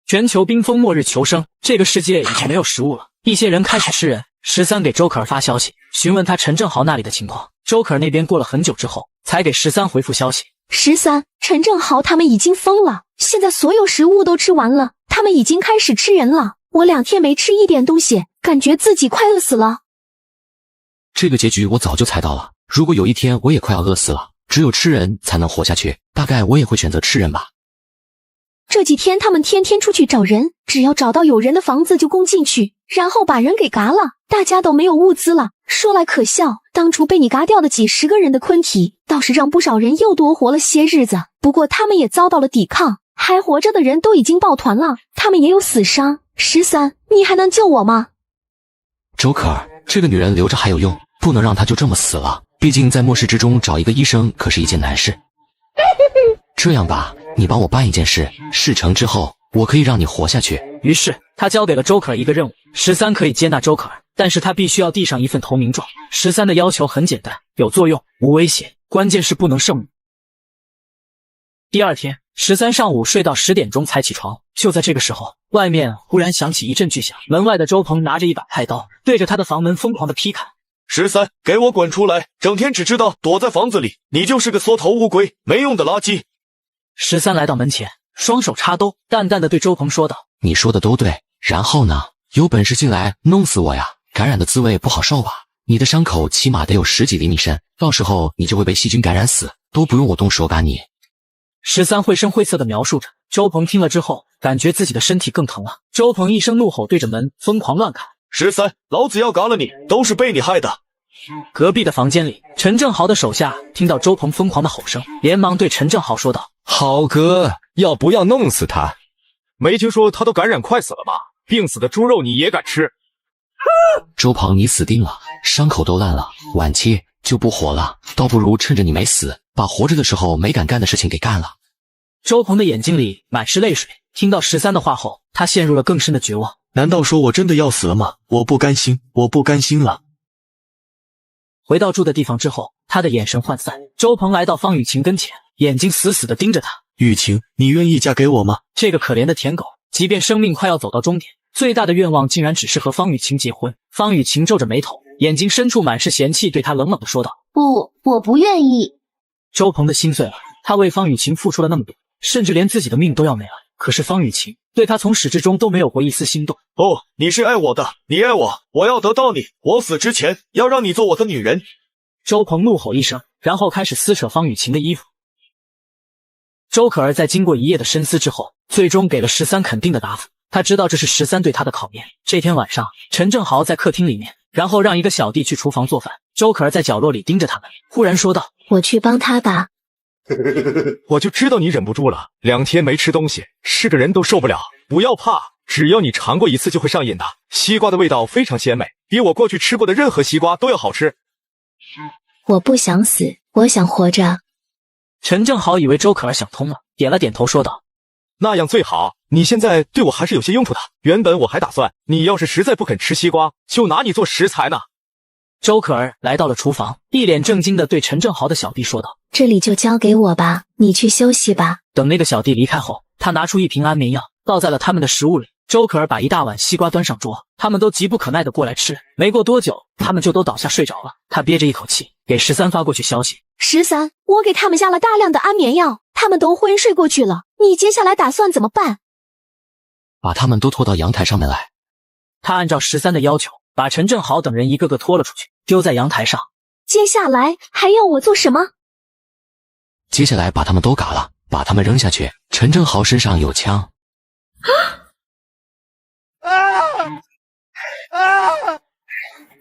全球冰封末日求生，这个世界已经没有食物了，一些人开始吃人。13给周可儿发消息，询问他陈正豪那里的情况。周可儿那边过了很久之后，才给13回复消息。13，陈正豪他们已经疯了，现在所有食物都吃完了，他们已经开始吃人了。我2天没吃一点东西，感觉自己快饿死了。这个结局我早就猜到了，如果有一天我也快要饿死了，只有吃人才能活下去，大概我也会选择吃人吧。这几天他们天天出去找人，只要找到有人的房子就攻进去，然后把人给嘎了。大家都没有物资了，说来可笑，当初被你嘎掉的几10个人的昆体，倒是让不少人又多活了些日子。不过他们也遭到了抵抗，还活着的人都已经抱团了，他们也有死伤。13，你还能救我吗？周可儿，这个女人留着还有用，不能让她就这么死了。毕竟在末世之中找一个医生可是一件难事。这样吧，你帮我办一件事，事成之后我可以让你活下去。于是他交给了周可儿一个任务，13可以接纳周可儿，但是他必须要递上一份投名状。13的要求很简单，有作用，无危险，关键是不能圣母。第二天，13上午睡到10点钟才起床。就在这个时候，外面忽然响起一阵巨响，门外的周鹏拿着一把菜刀，对着他的房门疯狂的劈砍。13，给我滚出来！整天只知道躲在房子里，你就是个缩头乌龟，没用的垃圾。13来到门前，双手插兜，淡淡的对周鹏说道：“你说的都对，然后呢？有本事进来弄死我呀！感染的滋味不好受吧？你的伤口起码得有10几厘米深，到时候你就会被细菌感染死，都不用我动手打你。”13绘声绘色的描述着。周鹏听了之后，感觉自己的身体更疼了。周鹏一声怒吼，对着门疯狂乱砍。13，老子要嘎了你，都是被你害的。隔壁的房间里，陈正豪的手下听到周鹏疯狂的吼声，连忙对陈正豪说道：“豪哥，要不要弄死他？没听说他都感染快死了吗？病死的猪肉你也敢吃？”周鹏，你死定了，伤口都烂了，晚期就不活了，倒不如趁着你没死，把活着的时候没敢干的事情给干了。周鹏的眼睛里满是泪水，听到13的话后，他陷入了更深的绝望。难道说我真的要死了吗？我不甘心，我不甘心了。回到住的地方之后，他的眼神涣散。周鹏来到方雨晴跟前，眼睛死死地盯着她。雨晴，你愿意嫁给我吗？这个可怜的舔狗，即便生命快要走到终点，最大的愿望竟然只是和方雨晴结婚。方雨晴皱着眉头，眼睛深处满是嫌弃，对他冷冷地说道：“不，我不愿意。”周鹏的心碎了，他为方雨晴付出了那么多，甚至连自己的命都要没了。可是方雨晴对他从始至终都没有过一丝心动。哦，你是爱我的，你爱我，我要得到你，我死之前要让你做我的女人。周鹏怒吼一声，然后开始撕扯方雨晴的衣服。周可儿在经过一夜的深思之后，最终给了13肯定的答复。他知道这是13对他的考验。这天晚上，陈正豪在客厅里面，然后让一个小弟去厨房做饭。周可儿在角落里盯着他们，忽然说道：“我去帮他吧。”我就知道你忍不住了，2天没吃东西，是个人都受不了。不要怕，只要你尝过一次就会上瘾的。西瓜的味道非常鲜美，比我过去吃过的任何西瓜都要好吃。我不想死，我想活着。陈正豪以为周可儿想通了，点了点头说道：“那样最好，你现在对我还是有些用处的。原本我还打算，你要是实在不肯吃西瓜，就拿你做食材呢。”周可儿来到了厨房，一脸正经地对陈正豪的小弟说道：“这里就交给我吧，你去休息吧。”等那个小弟离开后，他拿出一瓶安眠药，倒在了他们的食物里。周可儿把一大碗西瓜端上桌，他们都急不可耐地过来吃。没过多久，他们就都倒下睡着了。他憋着一口气，给13发过去消息：“13，我给他们下了大量的安眠药，他们都昏睡过去了。你接下来打算怎么办？”把他们都拖到阳台上面来。他按照13的要求，把陈正豪等人一个个拖了出去，丢在阳台上。接下来还要我做什么？接下来把他们都嘎了，把他们扔下去。陈正豪身上有枪。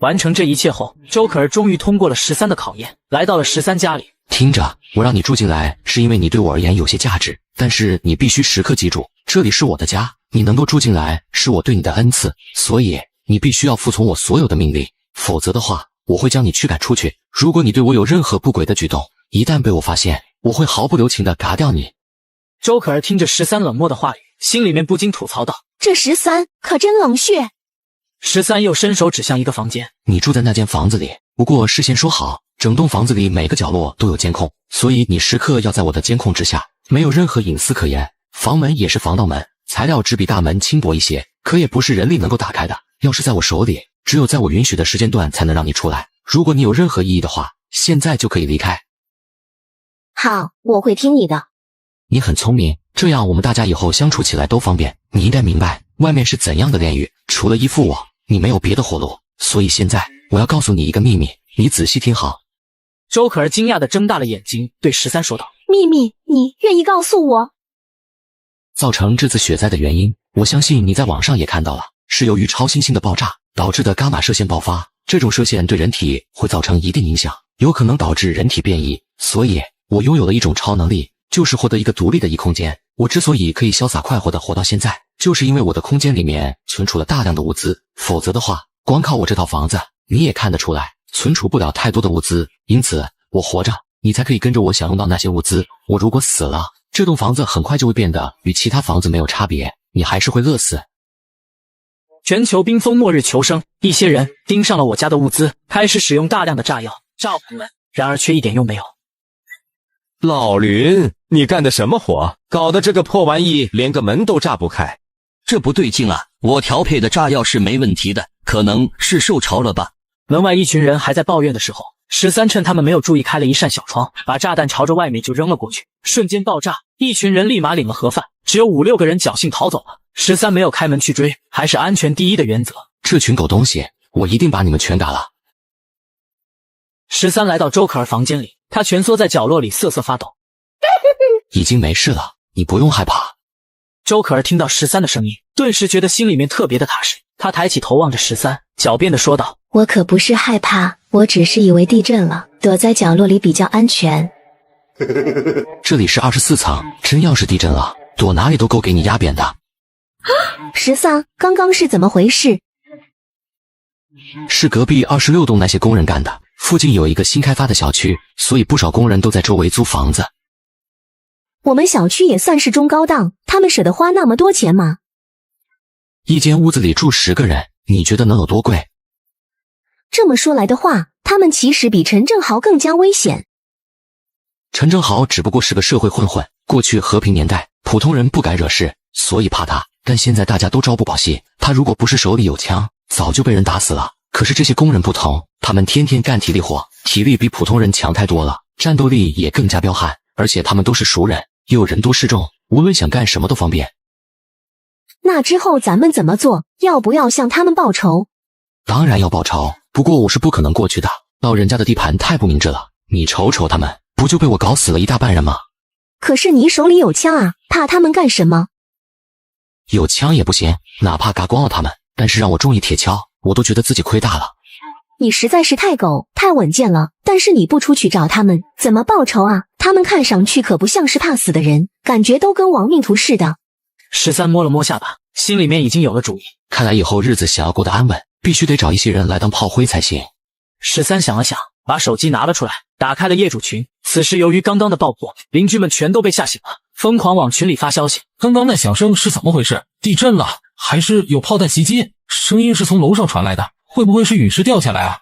完成这一切后，周可儿终于通过了13的考验，来到了13家里。听着，我让你住进来，是因为你对我而言有些价值，但是你必须时刻记住，这里是我的家，你能够住进来是我对你的恩赐，所以你必须要服从我所有的命令，否则的话，我会将你驱赶出去。如果你对我有任何不轨的举动，一旦被我发现，我会毫不留情地嘎掉你。周可儿听着13冷漠的话语，心里面不禁吐槽道：“这13可真冷血。”13又伸手指向一个房间：“你住在那间房子里，不过事先说好，整栋房子里每个角落都有监控，所以你时刻要在我的监控之下，没有任何隐私可言。房门也是防盗门，材料只比大门轻薄一些，可也不是人力能够打开的。钥匙在我手里，只有在我允许的时间段才能让你出来。如果你有任何异议的话，现在就可以离开。”“好，我会听你的。”“你很聪明，这样我们大家以后相处起来都方便。你应该明白，外面是怎样的炼狱，除了依附我，你没有别的活路。所以现在我要告诉你一个秘密，你仔细听好。”周可儿惊讶地睁大了眼睛，对13说道：“秘密？你愿意告诉我？”造成这次雪灾的原因，我相信你在网上也看到了，是由于超新星的爆炸导致的伽马射线爆发。这种射线对人体会造成一定影响，有可能导致人体变异。所以我拥有了一种超能力，就是获得一个独立的异空间。我之所以可以潇洒快活地活到现在，就是因为我的空间里面存储了大量的物资，否则的话，光靠我这套房子，你也看得出来，存储不了太多的物资。因此，我活着，你才可以跟着我享用到那些物资。我如果死了，这栋房子很快就会变得与其他房子没有差别，你还是会饿死。全球冰封末日求生，一些人盯上了我家的物资，开始使用大量的炸药炸我们，然而却一点用没有。老林，你干的什么活？搞得这个破玩意连个门都炸不开。这不对劲啊！我调配的炸药是没问题的，可能是受潮了吧。门外一群人还在抱怨的时候，13趁他们没有注意开了一扇小窗，把炸弹朝着外面就扔了过去，瞬间爆炸，一群人立马领了盒饭，只有5、6个人侥幸逃走了。13没有开门去追，还是安全第一的原则。这群狗东西，我一定把你们全打了。13来到周可儿房间里，他蜷缩在角落里瑟瑟发抖。已经没事了，你不用害怕。周可儿听到13的声音，顿时觉得心里面特别的踏实。他抬起头望着13，狡辩地说道：“我可不是害怕，我只是以为地震了，躲在角落里比较安全。这里是24层，真要是地震了，躲哪里都够给你压扁的。13，刚刚是怎么回事？是隔壁26栋那些工人干的。附近有一个新开发的小区，所以不少工人都在周围租房子。我们小区也算是中高档，他们舍得花那么多钱吗？一间屋子里住10个人，你觉得能有多贵？这么说来的话，他们其实比陈正豪更加危险。陈正豪只不过是个社会混混，过去和平年代，普通人不敢惹事，所以怕他。但现在大家都朝不保夕，他如果不是手里有枪，早就被人打死了。可是这些工人不同，他们天天干体力活，体力比普通人强太多了，战斗力也更加彪悍，而且他们都是熟人，又人多势众，无论想干什么都方便。那之后咱们怎么做？要不要向他们报仇？当然要报仇，不过我是不可能过去的，到人家的地盘太不明智了。你瞅瞅他们，不就被我搞死了一大半人吗？可是你手里有枪啊，怕他们干什么？有枪也不行，哪怕嘎光了他们，但是让我中一铁锹，我都觉得自己亏大了。你实在是太狗，太稳健了。但是你不出去找他们，怎么报仇啊？他们看上去可不像是怕死的人，感觉都跟亡命徒似的。13摸了摸下巴，心里面已经有了主意。看来以后日子想要过得安稳，必须得找一些人来当炮灰才行。13想了想，把手机拿了出来，打开了业主群。此时由于刚刚的爆破，邻居们全都被吓醒了，疯狂往群里发消息。刚刚那响声是怎么回事？地震了，还是有炮弹袭击？声音是从楼上传来的，会不会是陨石掉下来啊？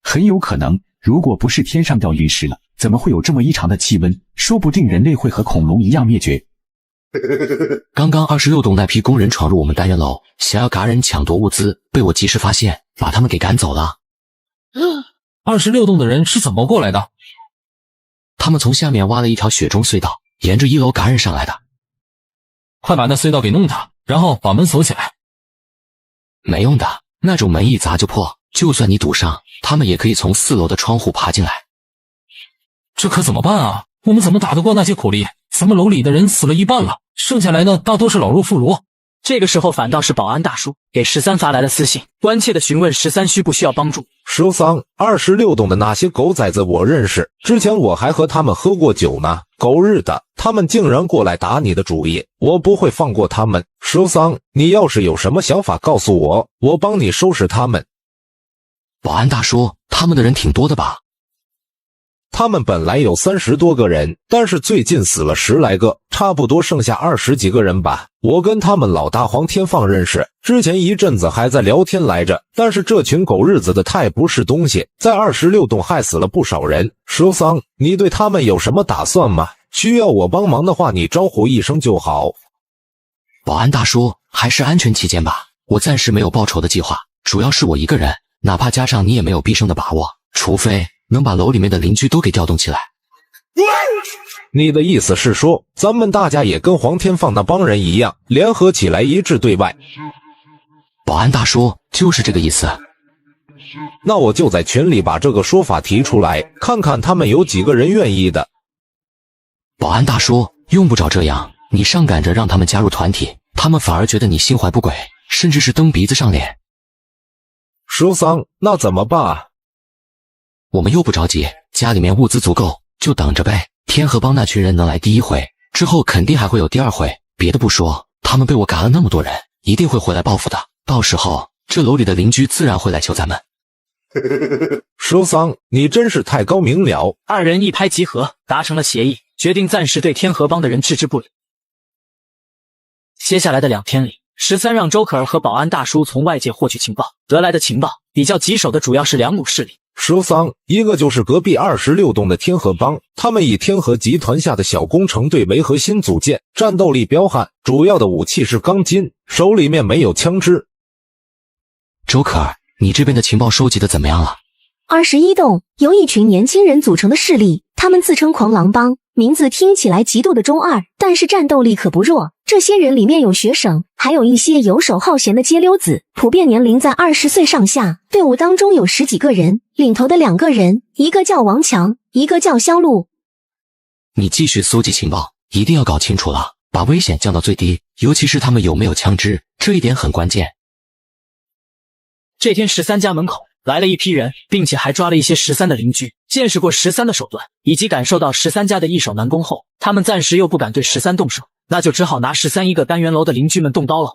很有可能，如果不是天上掉陨石了，怎么会有这么异常的气温？说不定人类会和恐龙一样灭绝。刚刚26栋那批工人闯入我们单元楼，想要嘎人抢夺物资，被我及时发现，把他们给赶走了。26栋的人是怎么过来的？他们从下面挖了一条雪中隧道，沿着1楼嘎人上来的。快把那隧道给弄塌，然后把门锁起来。没用的，那种门一砸就破，就算你堵上，他们也可以从4楼的窗户爬进来。这可怎么办啊？我们怎么打得过那些苦力？咱们楼里的人死了一半了，剩下来的大多是老弱妇孺。这个时候反倒是保安大叔给13发来了私信，关切的询问13需不需要帮助。13 26栋的那些狗崽子我认识，之前我还和他们喝过酒呢。狗日的，他们竟然过来打你的主意，我不会放过他们。13，你要是有什么想法告诉我，我帮你收拾他们。保安大叔，他们的人挺多的吧？他们本来有30多个人，但是最近死了10来个，差不多剩下20几个人吧。我跟他们老大黄天放认识，之前一阵子还在聊天来着。但是这群狗日子的太不是东西，在26栋害死了不少人。13，你对他们有什么打算吗？需要我帮忙的话，你招呼一声就好。保安大叔，还是安全起见吧。我暂时没有报仇的计划，主要是我一个人，哪怕加上你也没有必胜的把握，除非能把楼里面的邻居都给调动起来。你的意思是说，咱们大家也跟黄天放那帮人一样，联合起来一致对外？保安大叔，就是这个意思。那我就在群里把这个说法提出来，看看他们有几个人愿意的。保安大叔，用不着这样，你上赶着让他们加入团体，他们反而觉得你心怀不轨，甚至是蹬鼻子上脸。13，那怎么办啊？我们又不着急，家里面物资足够，就等着呗。天河帮那群人能来第1回，之后肯定还会有第2回。别的不说，他们被我嘎了那么多人，一定会回来报复的。到时候，这楼里的邻居自然会来求咱们。13，你真是太高明了。2人一拍即合，达成了协议，决定暂时对天河帮的人置之不理。接下来的2天里，13让周可儿和保安大叔从外界获取情报，得来的情报比较棘手的主要是2股势力。13，一个就是隔壁26栋的天河帮，他们以天河集团下的小工程队为核心组建，战斗力彪悍，主要的武器是钢筋，手里面没有枪支。周可儿，你这边的情报收集的怎么样了？21栋由一群年轻人组成的势力，他们自称狂狼帮，名字听起来极度的中二，但是战斗力可不弱。这些人里面有学生，还有一些游手好闲的街溜子，普遍年龄在20岁上下。队伍当中有10几个人，领头的2个人，一个叫王强，一个叫肖路。你继续搜集情报，一定要搞清楚了，把危险降到最低，尤其是他们有没有枪支，这一点很关键。这天13家门口来了一批人，并且还抓了一些13的邻居。见识过13的手段，以及感受到13家的易守难攻后，他们暂时又不敢对13动手，那就只好拿13一个单元楼的邻居们动刀了。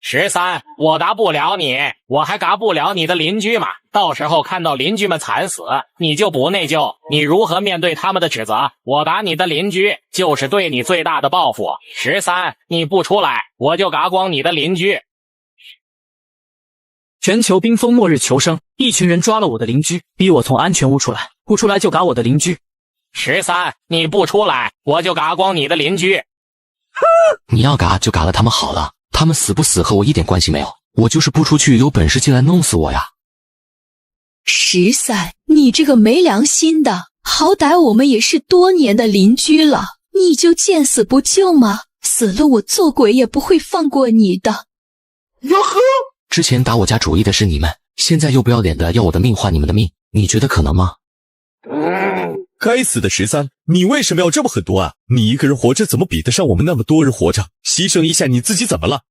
13，我打不了你，我还打不了你的邻居嘛。到时候看到邻居们惨死，你就不内疚，你如何面对他们的指责？我打你的邻居，就是对你最大的报复。13，你不出来，我就打光你的邻居。全球冰封末日求生，一群人抓了我的邻居，逼我从安全屋出来，不出来就打我的邻居。13，你不出来，我就打光你的邻居。你要嘎就嘎了他们好了，他们死不死和我一点关系没有，我就是不出去，有本事进来弄死我呀。13，你这个没良心的，好歹我们也是多年的邻居了，你就见死不救吗？死了我做鬼也不会放过你的。哟呵，之前打我家主意的是你们，现在又不要脸的要我的命换你们的命，你觉得可能吗？该死的13，你为什么要这么狠毒啊？你一个人活着怎么比得上我们那么多人活着？牺牲一下你自己怎么了？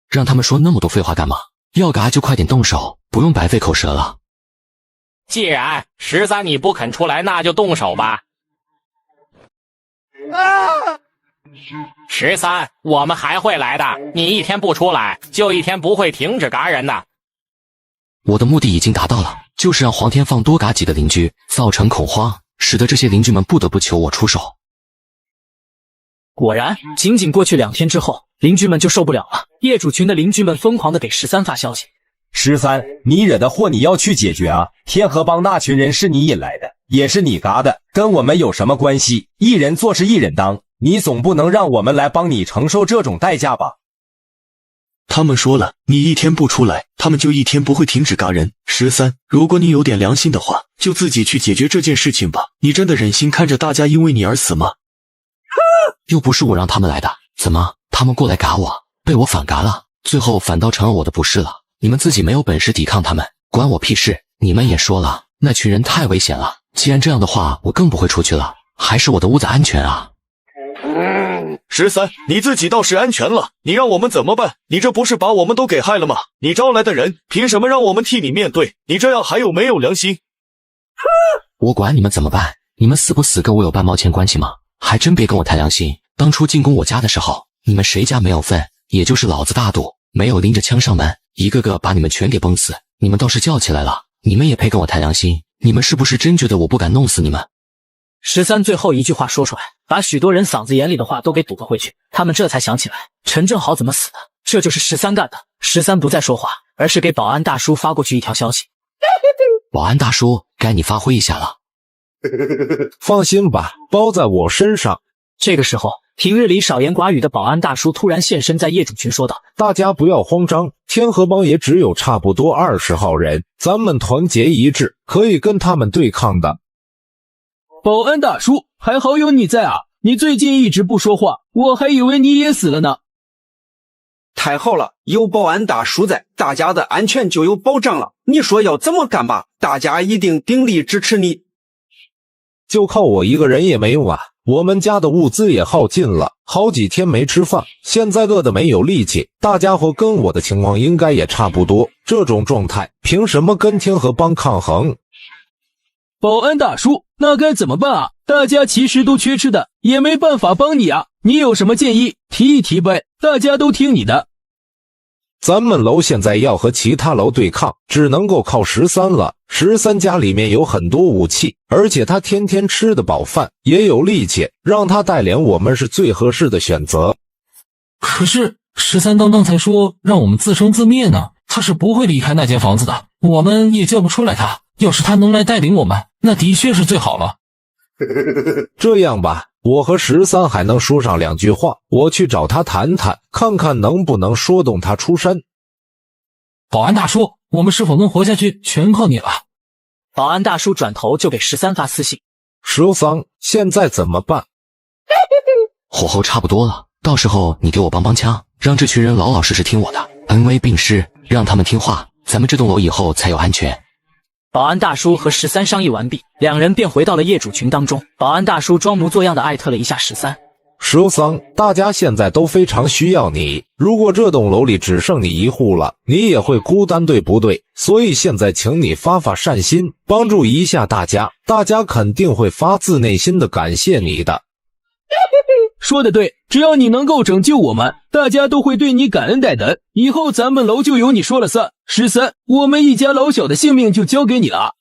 让他们说那么多废话干嘛？要嘎就快点动手，不用白费口舌了。既然13你不肯出来，那就动手吧。13，我们还会来的，你一天不出来，就一天不会停止嘎人的。我的目的已经达到了，就是让黄天放多嘎几个邻居，造成恐慌，使得这些邻居们不得不求我出手。果然，仅仅过去2天之后，邻居们就受不了了。业主群的邻居们疯狂地给13发消息：13，你惹的祸你要去解决啊！天河帮那群人是你引来的，也是你嘎的，跟我们有什么关系？一人做事一人当，你总不能让我们来帮你承受这种代价吧？他们说了，你一天不出来，他们就一天不会停止嘎人。13，如果你有点良心的话，就自己去解决这件事情吧。你真的忍心看着大家因为你而死吗？又不是我让他们来的，怎么他们过来嘎我，被我反嘎了，最后反倒成了我的不是了？你们自己没有本事抵抗他们，关我屁事！你们也说了，那群人太危险了，既然这样的话，我更不会出去了，还是我的屋子安全啊。13，你自己倒是安全了，你让我们怎么办？你这不是把我们都给害了吗？你招来的人，凭什么让我们替你面对？你这样还有没有良心？我管你们怎么办，你们死不死跟我有半毛钱关系吗？还真别跟我谈良心。当初进攻我家的时候，你们谁家没有份？也就是老子大度，没有拎着枪上门，一个个把你们全给崩死。你们倒是叫起来了，你们也配跟我谈良心？你们是不是真觉得我不敢弄死你们？13最后一句话说出来，把许多人嗓子眼里的话都给堵了回去。他们这才想起来陈正豪怎么死的，这就是13干的。13不再说话，而是给保安大叔发过去一条消息：保安大叔，该你发挥一下了。放心吧，包在我身上。这个时候，平日里少言寡语的保安大叔突然现身在业主群，说道：大家不要慌张，天河帮也只有差不多20号人，咱们团结一致，可以跟他们对抗的。保安大叔，还好有你在啊！你最近一直不说话，我还以为你也死了呢。太好了，有保安大叔在，大家的安全就有保障了。你说要怎么干吧？大家一定鼎力支持你。就靠我一个人也没用啊！我们家的物资也耗尽了，好几天没吃饭，现在饿得没有力气。大家伙跟我的情况应该也差不多，这种状态凭什么跟天河帮抗衡？保安大叔，那该怎么办啊？大家其实都缺吃的，也没办法帮你啊。你有什么建议提一提呗，大家都听你的。咱们楼现在要和其他楼对抗，只能够靠13了。13家里面有很多武器，而且他天天吃得饱饭，也有力气，让他带领我们是最合适的选择。可是13刚才说让我们自生自灭呢，他是不会离开那间房子的，我们也叫不出来他。要是他能来带领我们，那的确是最好了。这样吧，我和13还能说上2句话，我去找他谈谈，看看能不能说动他出山。保安大叔，我们是否能活下去，全靠你了。保安大叔转头就给13发私信：13，现在怎么办？火候差不多了，到时候你给我帮帮腔，让这群人老老实实听我的，恩威并施，让他们听话，咱们这栋楼以后才有安全。保安大叔和13商议完毕，2人便回到了业主群当中。保安大叔装模作样的艾特了一下13。13，大家现在都非常需要你。如果这栋楼里只剩你一户了，你也会孤单，对不对？所以现在请你发发善心，帮助一下大家，大家肯定会发自内心的感谢你的。说的对，只要你能够拯救我们，大家都会对你感恩戴德。以后咱们楼就由你说了算。13，我们一家老小的性命就交给你了。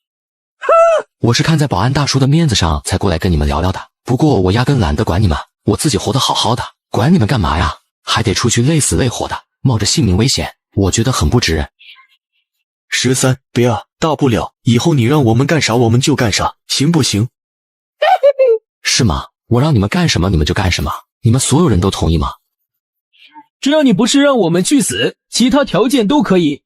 我是看在保安大叔的面子上才过来跟你们聊聊的，不过我压根懒得管你们，我自己活得好好的，管你们干嘛呀？还得出去累死累活的，冒着性命危险，我觉得很不值。13，别啊，大不了以后你让我们干啥我们就干啥，行不行？是吗？我让你们干什么你们就干什么，你们所有人都同意吗？只要你不是让我们去死，其他条件都可以。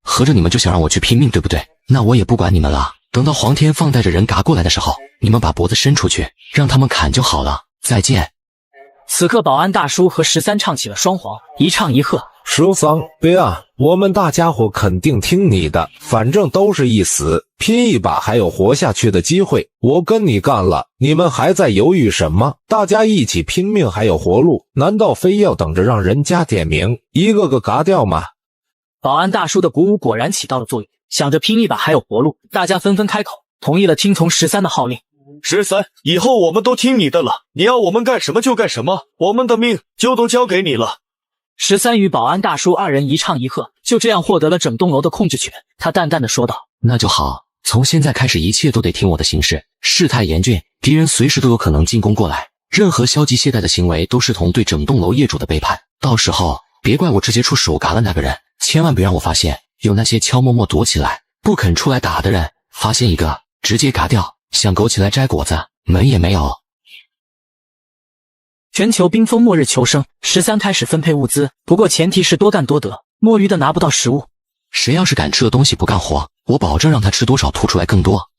合着你们就想让我去拼命，对不对？那我也不管你们了，等到黄天放带着人嘎过来的时候，你们把脖子伸出去，让他们砍就好了。再见。此刻保安大叔和13唱起了双簧，一唱一和。13，别啊，我们大家伙肯定听你的，反正都是一死，拼一把还有活下去的机会。我跟你干了，你们还在犹豫什么？大家一起拼命还有活路，难道非要等着让人家点名，一个个嘎掉吗？保安大叔的鼓舞果然起到了作用，想着拼一把还有活路，大家纷纷开口，同意了听从13的号令。13，以后我们都听你的了，你要我们干什么就干什么，我们的命就都交给你了。13与保安大叔二人一唱一和，就这样获得了整栋楼的控制权。他淡淡的说道：那就好，从现在开始一切都得听我的行事，事态严峻，敌人随时都有可能进攻过来，任何消极懈怠的行为都视同对整栋楼业主的背叛，到时候别怪我直接出手嘎了那个人，千万别让我发现有那些悄默默躲起来不肯出来打的人，发现一个直接嘎掉，想苟起来摘果子门也没有。全球冰封末日求生，13开始分配物资，不过前提是多干多得，摸鱼的拿不到食物。谁要是敢吃的东西不干活，我保证让他吃多少吐出来更多。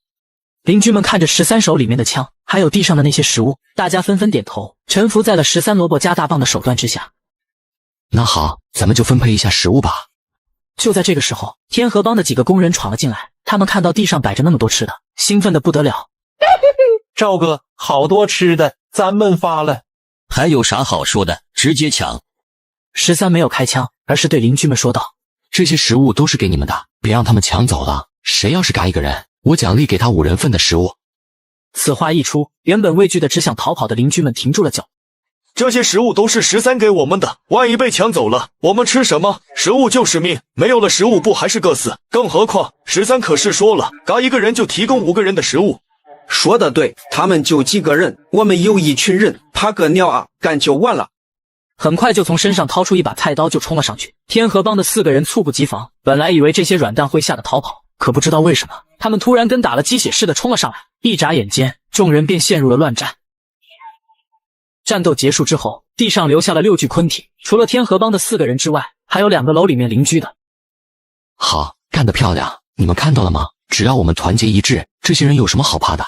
邻居们看着13手里面的枪，还有地上的那些食物，大家纷纷点头，臣服在了13萝卜加大棒的手段之下。那好，咱们就分配一下食物吧。就在这个时候，天河帮的几个工人闯了进来，他们看到地上摆着那么多吃的，兴奋的不得了。赵哥，好多吃的，咱们发了。还有啥好说的，直接抢。13没有开枪，而是对邻居们说道：这些食物都是给你们的，别让他们抢走了，谁要是嘎一个人，我奖励给他5人份的食物。此话一出，原本畏惧的只想逃跑的邻居们停住了脚。这些食物都是13给我们的，万一被抢走了，我们吃什么？食物就是命，没有了食物不还是个死？更何况13可是说了，嘎一个人就提供5个人的食物。说的对，他们就几个人，我们有一群人，怕个鸟啊，干就完了。很快就从身上掏出一把菜刀就冲了上去。天河帮的4个人猝不及防，本来以为这些软蛋会吓得逃跑，可不知道为什么，他们突然跟打了鸡血似的冲了上来，一眨眼间，众人便陷入了乱战。战斗结束之后，地上留下了6具昆体，除了天河帮的4个人之外，还有2个楼里面邻居的。好，干得漂亮，你们看到了吗？只要我们团结一致，这些人有什么好怕的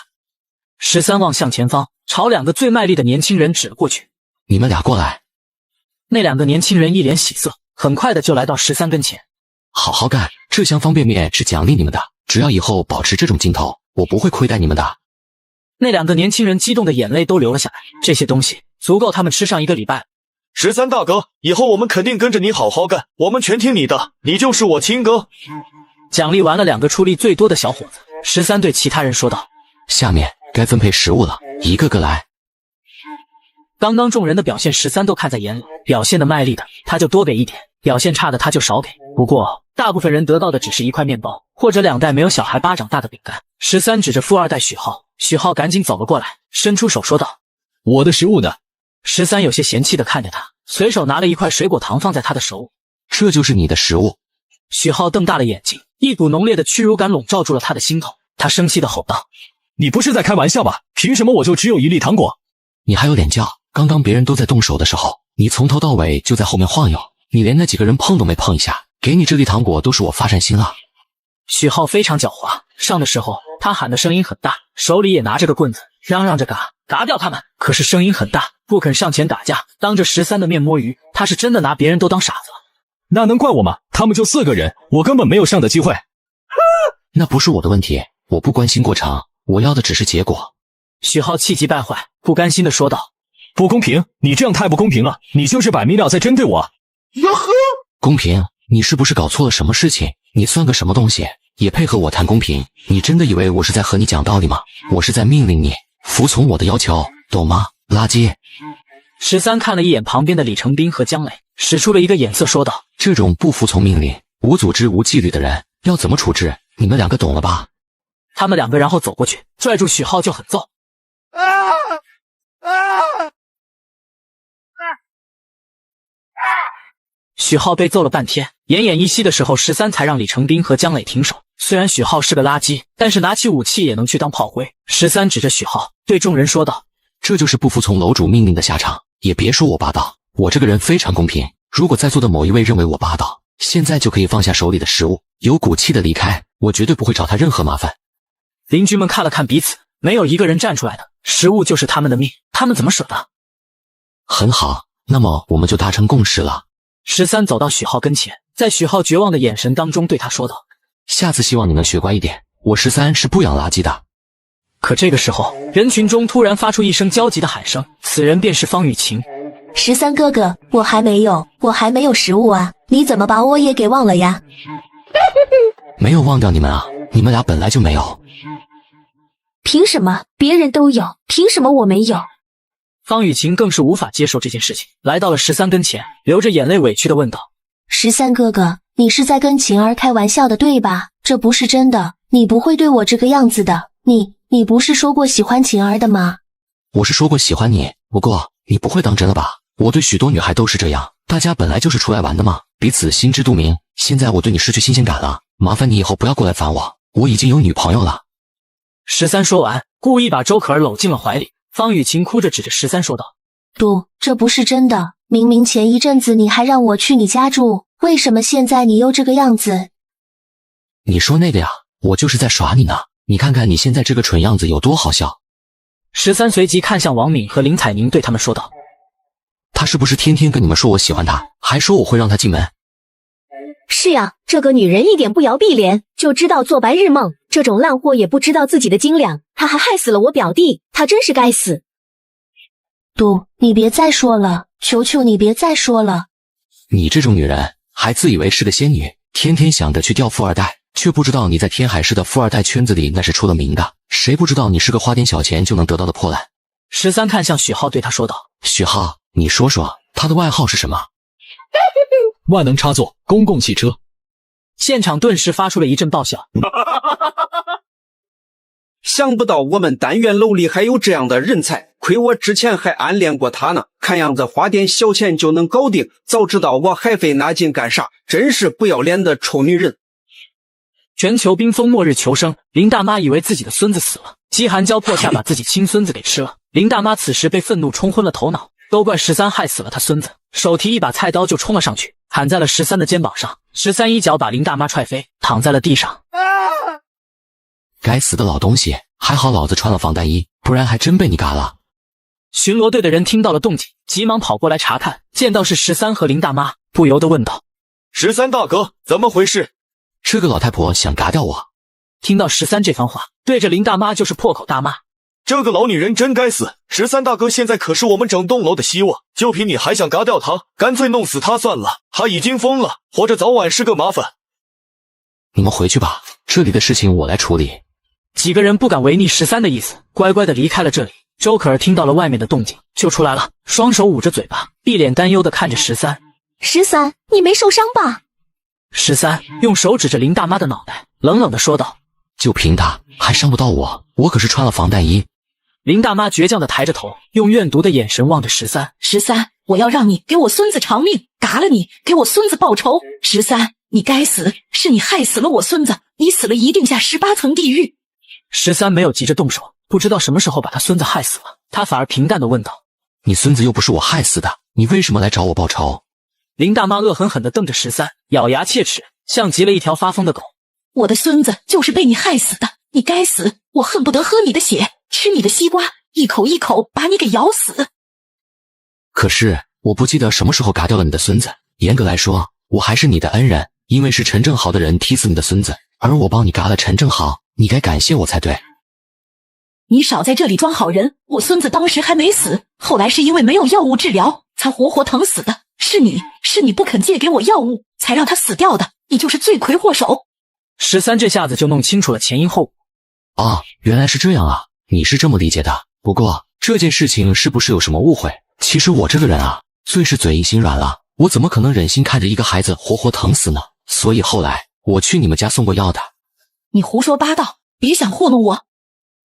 ？13望向前方，朝2个最卖力的年轻人指了过去。你们俩过来。那2个年轻人一脸喜色，很快的就来到13跟前。好好干，这箱方便面是奖励你们的，只要以后保持这种劲头，我不会亏待你们的。那2个年轻人激动的眼泪都流了下来，这些东西足够他们吃上1个礼拜。13大哥，以后我们肯定跟着你好好干，我们全听你的，你就是我亲哥。奖励完了2个出力最多的小伙子，13对其他人说道：下面该分配食物了，一个个来。刚刚众人的表现13都看在眼里，表现的卖力的他就多给一点，表现差的他就少给。不过大部分人得到的只是1块面包或者2袋没有小孩巴掌大的饼干。13指着富2代许浩，许浩赶紧走了过来，伸出手说道：我的食物呢？13有些嫌弃的看着他，随手拿了1块水果糖放在他的手。这就是你的食物？许浩瞪大了眼睛，一股浓烈的屈辱感笼罩住了他的心头，他生气的吼道：你不是在开玩笑吧？凭什么我就只有1粒糖果？你还有脸叫？刚刚别人都在动手的时候，你从头到尾就在后面晃悠，你连那几个人碰都没碰一下，给你这粒糖果都是我发善心啊。许浩非常狡猾，上的时候他喊的声音很大，手里也拿着个棍子，嚷嚷着嘎掉他们，可是声音很大，不肯上前打架，当着13的面摸鱼，他是真的拿别人都当傻子了。那能怪我吗？他们就4个人，我根本没有上的机会。那不是我的问题，我不关心过程，我要的只是结果。许浩气急败坏，不甘心地说道：不公平！你这样太不公平了，你就是摆明了在针对我。哟呵，公平？你是不是搞错了什么事情？你算个什么东西，也配和我谈公平？你真的以为我是在和你讲道理吗？我是在命令你服从我的要求，懂吗？垃圾！13看了一眼旁边的李成斌和姜磊，使出了一个眼色，说道：“这种不服从命令、无组织、无纪律的人，要怎么处置？你们两个懂了吧？”他们两个然后走过去，拽住许浩就狠揍。许浩被揍了半天，奄奄一息的时候，13才让李成斌和姜磊停手。虽然许浩是个垃圾，但是拿起武器也能去当炮灰。13指着许浩对众人说道：“这就是不服从楼主命令的下场。也别说我霸道，我这个人非常公平。如果在座的某一位认为我霸道，现在就可以放下手里的食物，有骨气的离开，我绝对不会找他任何麻烦。”邻居们看了看彼此，没有一个人站出来的。食物就是他们的命，他们怎么舍得？很好，那么我们就达成共识了。13走到许浩跟前，在许浩绝望的眼神当中对他说道：“下次希望你能学乖一点，我13是不养垃圾的。”可这个时候，人群中突然发出一声焦急的喊声，此人便是方雨晴。13哥哥，我还没有食物啊，你怎么把我也给忘了呀？没有忘掉你们啊，你们俩本来就没有。凭什么别人都有，凭什么我没有？方雨晴更是无法接受这件事情，来到了13跟前，流着眼泪委屈地问道：“13哥哥，你是在跟晴儿开玩笑的对吧？这不是真的，你不会对我这个样子的。你不是说过喜欢晴儿的吗？”“我是说过喜欢你，不过你不会当真了吧？我对许多女孩都是这样，大家本来就是出来玩的嘛，彼此心知肚明。现在我对你失去新鲜感了，麻烦你以后不要过来烦我，我已经有女朋友了。”13说完，故意把周可儿搂进了怀里。方雨晴哭着指着13说道：“这不是真的，明明前一阵子你还让我去你家住，为什么现在你又这个样子？”“你说那个呀，我就是在耍你呢，你看看你现在这个蠢样子有多好笑。”13随即看向王敏和林彩宁，对他们说道：“他是不是天天跟你们说我喜欢他，还说我会让他进门？”“是呀，这个女人一点不摇碧莲，就知道做白日梦，这种烂货也不知道自己的斤两，她还害死了我表弟，她真是该死。”“你别再说了，求求你别再说了。”“你这种女人还自以为是个仙女，天天想着去钓富二代，却不知道你在天海市的富二代圈子里那是出了名的，谁不知道你是个花点小钱就能得到的破烂。”13看向许浩对他说道：“许浩，你说说他的外号是什么？”“万能插座，公共汽车。”现场顿时发出了一阵爆笑。想不到我们单元楼里还有这样的人才，亏我之前还暗恋过他呢，看样子花点小钱就能搞定，早知道我还费那劲干啥，真是不要脸的臭女人。全球冰封末日求生，林大妈以为自己的孙子死了，饥寒交迫下把自己亲孙子给吃了。林大妈此时被愤怒冲昏了头脑，都怪13害死了他孙子，手提一把菜刀就冲了上去，砍在了13的肩膀上。13一脚把林大妈踹飞，躺在了地上。该死的老东西，还好老子穿了防弹衣，不然还真被你嘎了。巡逻队的人听到了动静，急忙跑过来查看，见到是13和林大妈，不由得问道：“13大哥，怎么回事？”这个老太婆想嘎掉我。听到13这番话，对着林大妈就是破口大骂：“这个老女人真该死！13大哥现在可是我们整栋楼的希望，就凭你还想嘎掉她？干脆弄死她算了，她已经疯了，活着早晚是个麻烦。”你们回去吧，这里的事情我来处理。几个人不敢违逆13的意思，乖乖的离开了这里。周可儿听到了外面的动静，就出来了，双手捂着嘴巴，一脸担忧的看着13。13，你没受伤吧？13用手指着林大妈的脑袋，冷冷的说道：“就凭他还伤不到我，我可是穿了防弹衣。”林大妈倔强的抬着头，用怨毒的眼神望着13。13，我要让你给我孙子偿命，嘎了你，给我孙子报仇。13，你该死，是你害死了我孙子，你死了一定下18层地狱。13没有急着动手，不知道什么时候把他孙子害死了，他反而平淡的问道：“你孙子又不是我害死的，你为什么来找我报仇？”林大妈恶狠狠地瞪着13，咬牙切齿，像极了一条发疯的狗。我的孙子就是被你害死的，你该死，我恨不得喝你的血，吃你的西瓜，一口一口把你给咬死。可是我不记得什么时候嘎掉了你的孙子，严格来说，我还是你的恩人，因为是陈正豪的人踢死你的孙子，而我帮你嘎了陈正豪，你该感谢我才对。你少在这里装好人！我孙子当时还没死，后来是因为没有药物治疗，才活活疼死的。是你不肯借给我药物，才让他死掉的，你就是罪魁祸首。13这下子就弄清楚了前因后果。哦，原来是这样啊，你是这么理解的。不过这件事情是不是有什么误会？其实我这个人啊，最是嘴硬心软了，我怎么可能忍心看着一个孩子活活疼死呢？所以后来我去你们家送过药的。你胡说八道，别想糊弄我。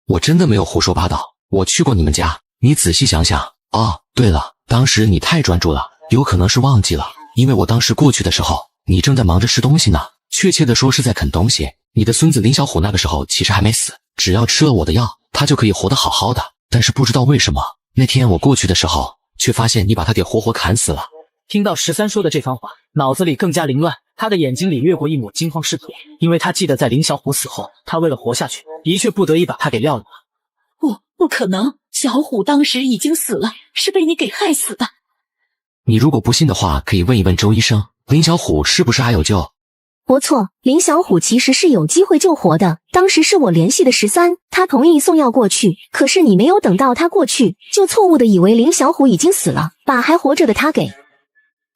我真的没有胡说八道，我去过你们家，你仔细想想。哦，对了，当时你太专注了，有可能是忘记了，因为我当时过去的时候，你正在忙着吃东西呢，确切的说是在啃东西。你的孙子林小虎那个时候其实还没死，只要吃了我的药，他就可以活得好好的。但是不知道为什么，那天我过去的时候，却发现你把他给活活砍死了。听到13说的这番话，脑子里更加凌乱，他的眼睛里掠过一抹惊慌失措，因为他记得在林小虎死后，他为了活下去，的确不得已把他给撂了。不可能，小虎当时已经死了，是被你给害死的。你如果不信的话，可以问一问周医生，林小虎是不是还有救？不错，林小虎其实是有机会救活的。当时是我联系的13，他同意送药过去，可是你没有等到他过去，就错误的以为林小虎已经死了，把还活着的他给……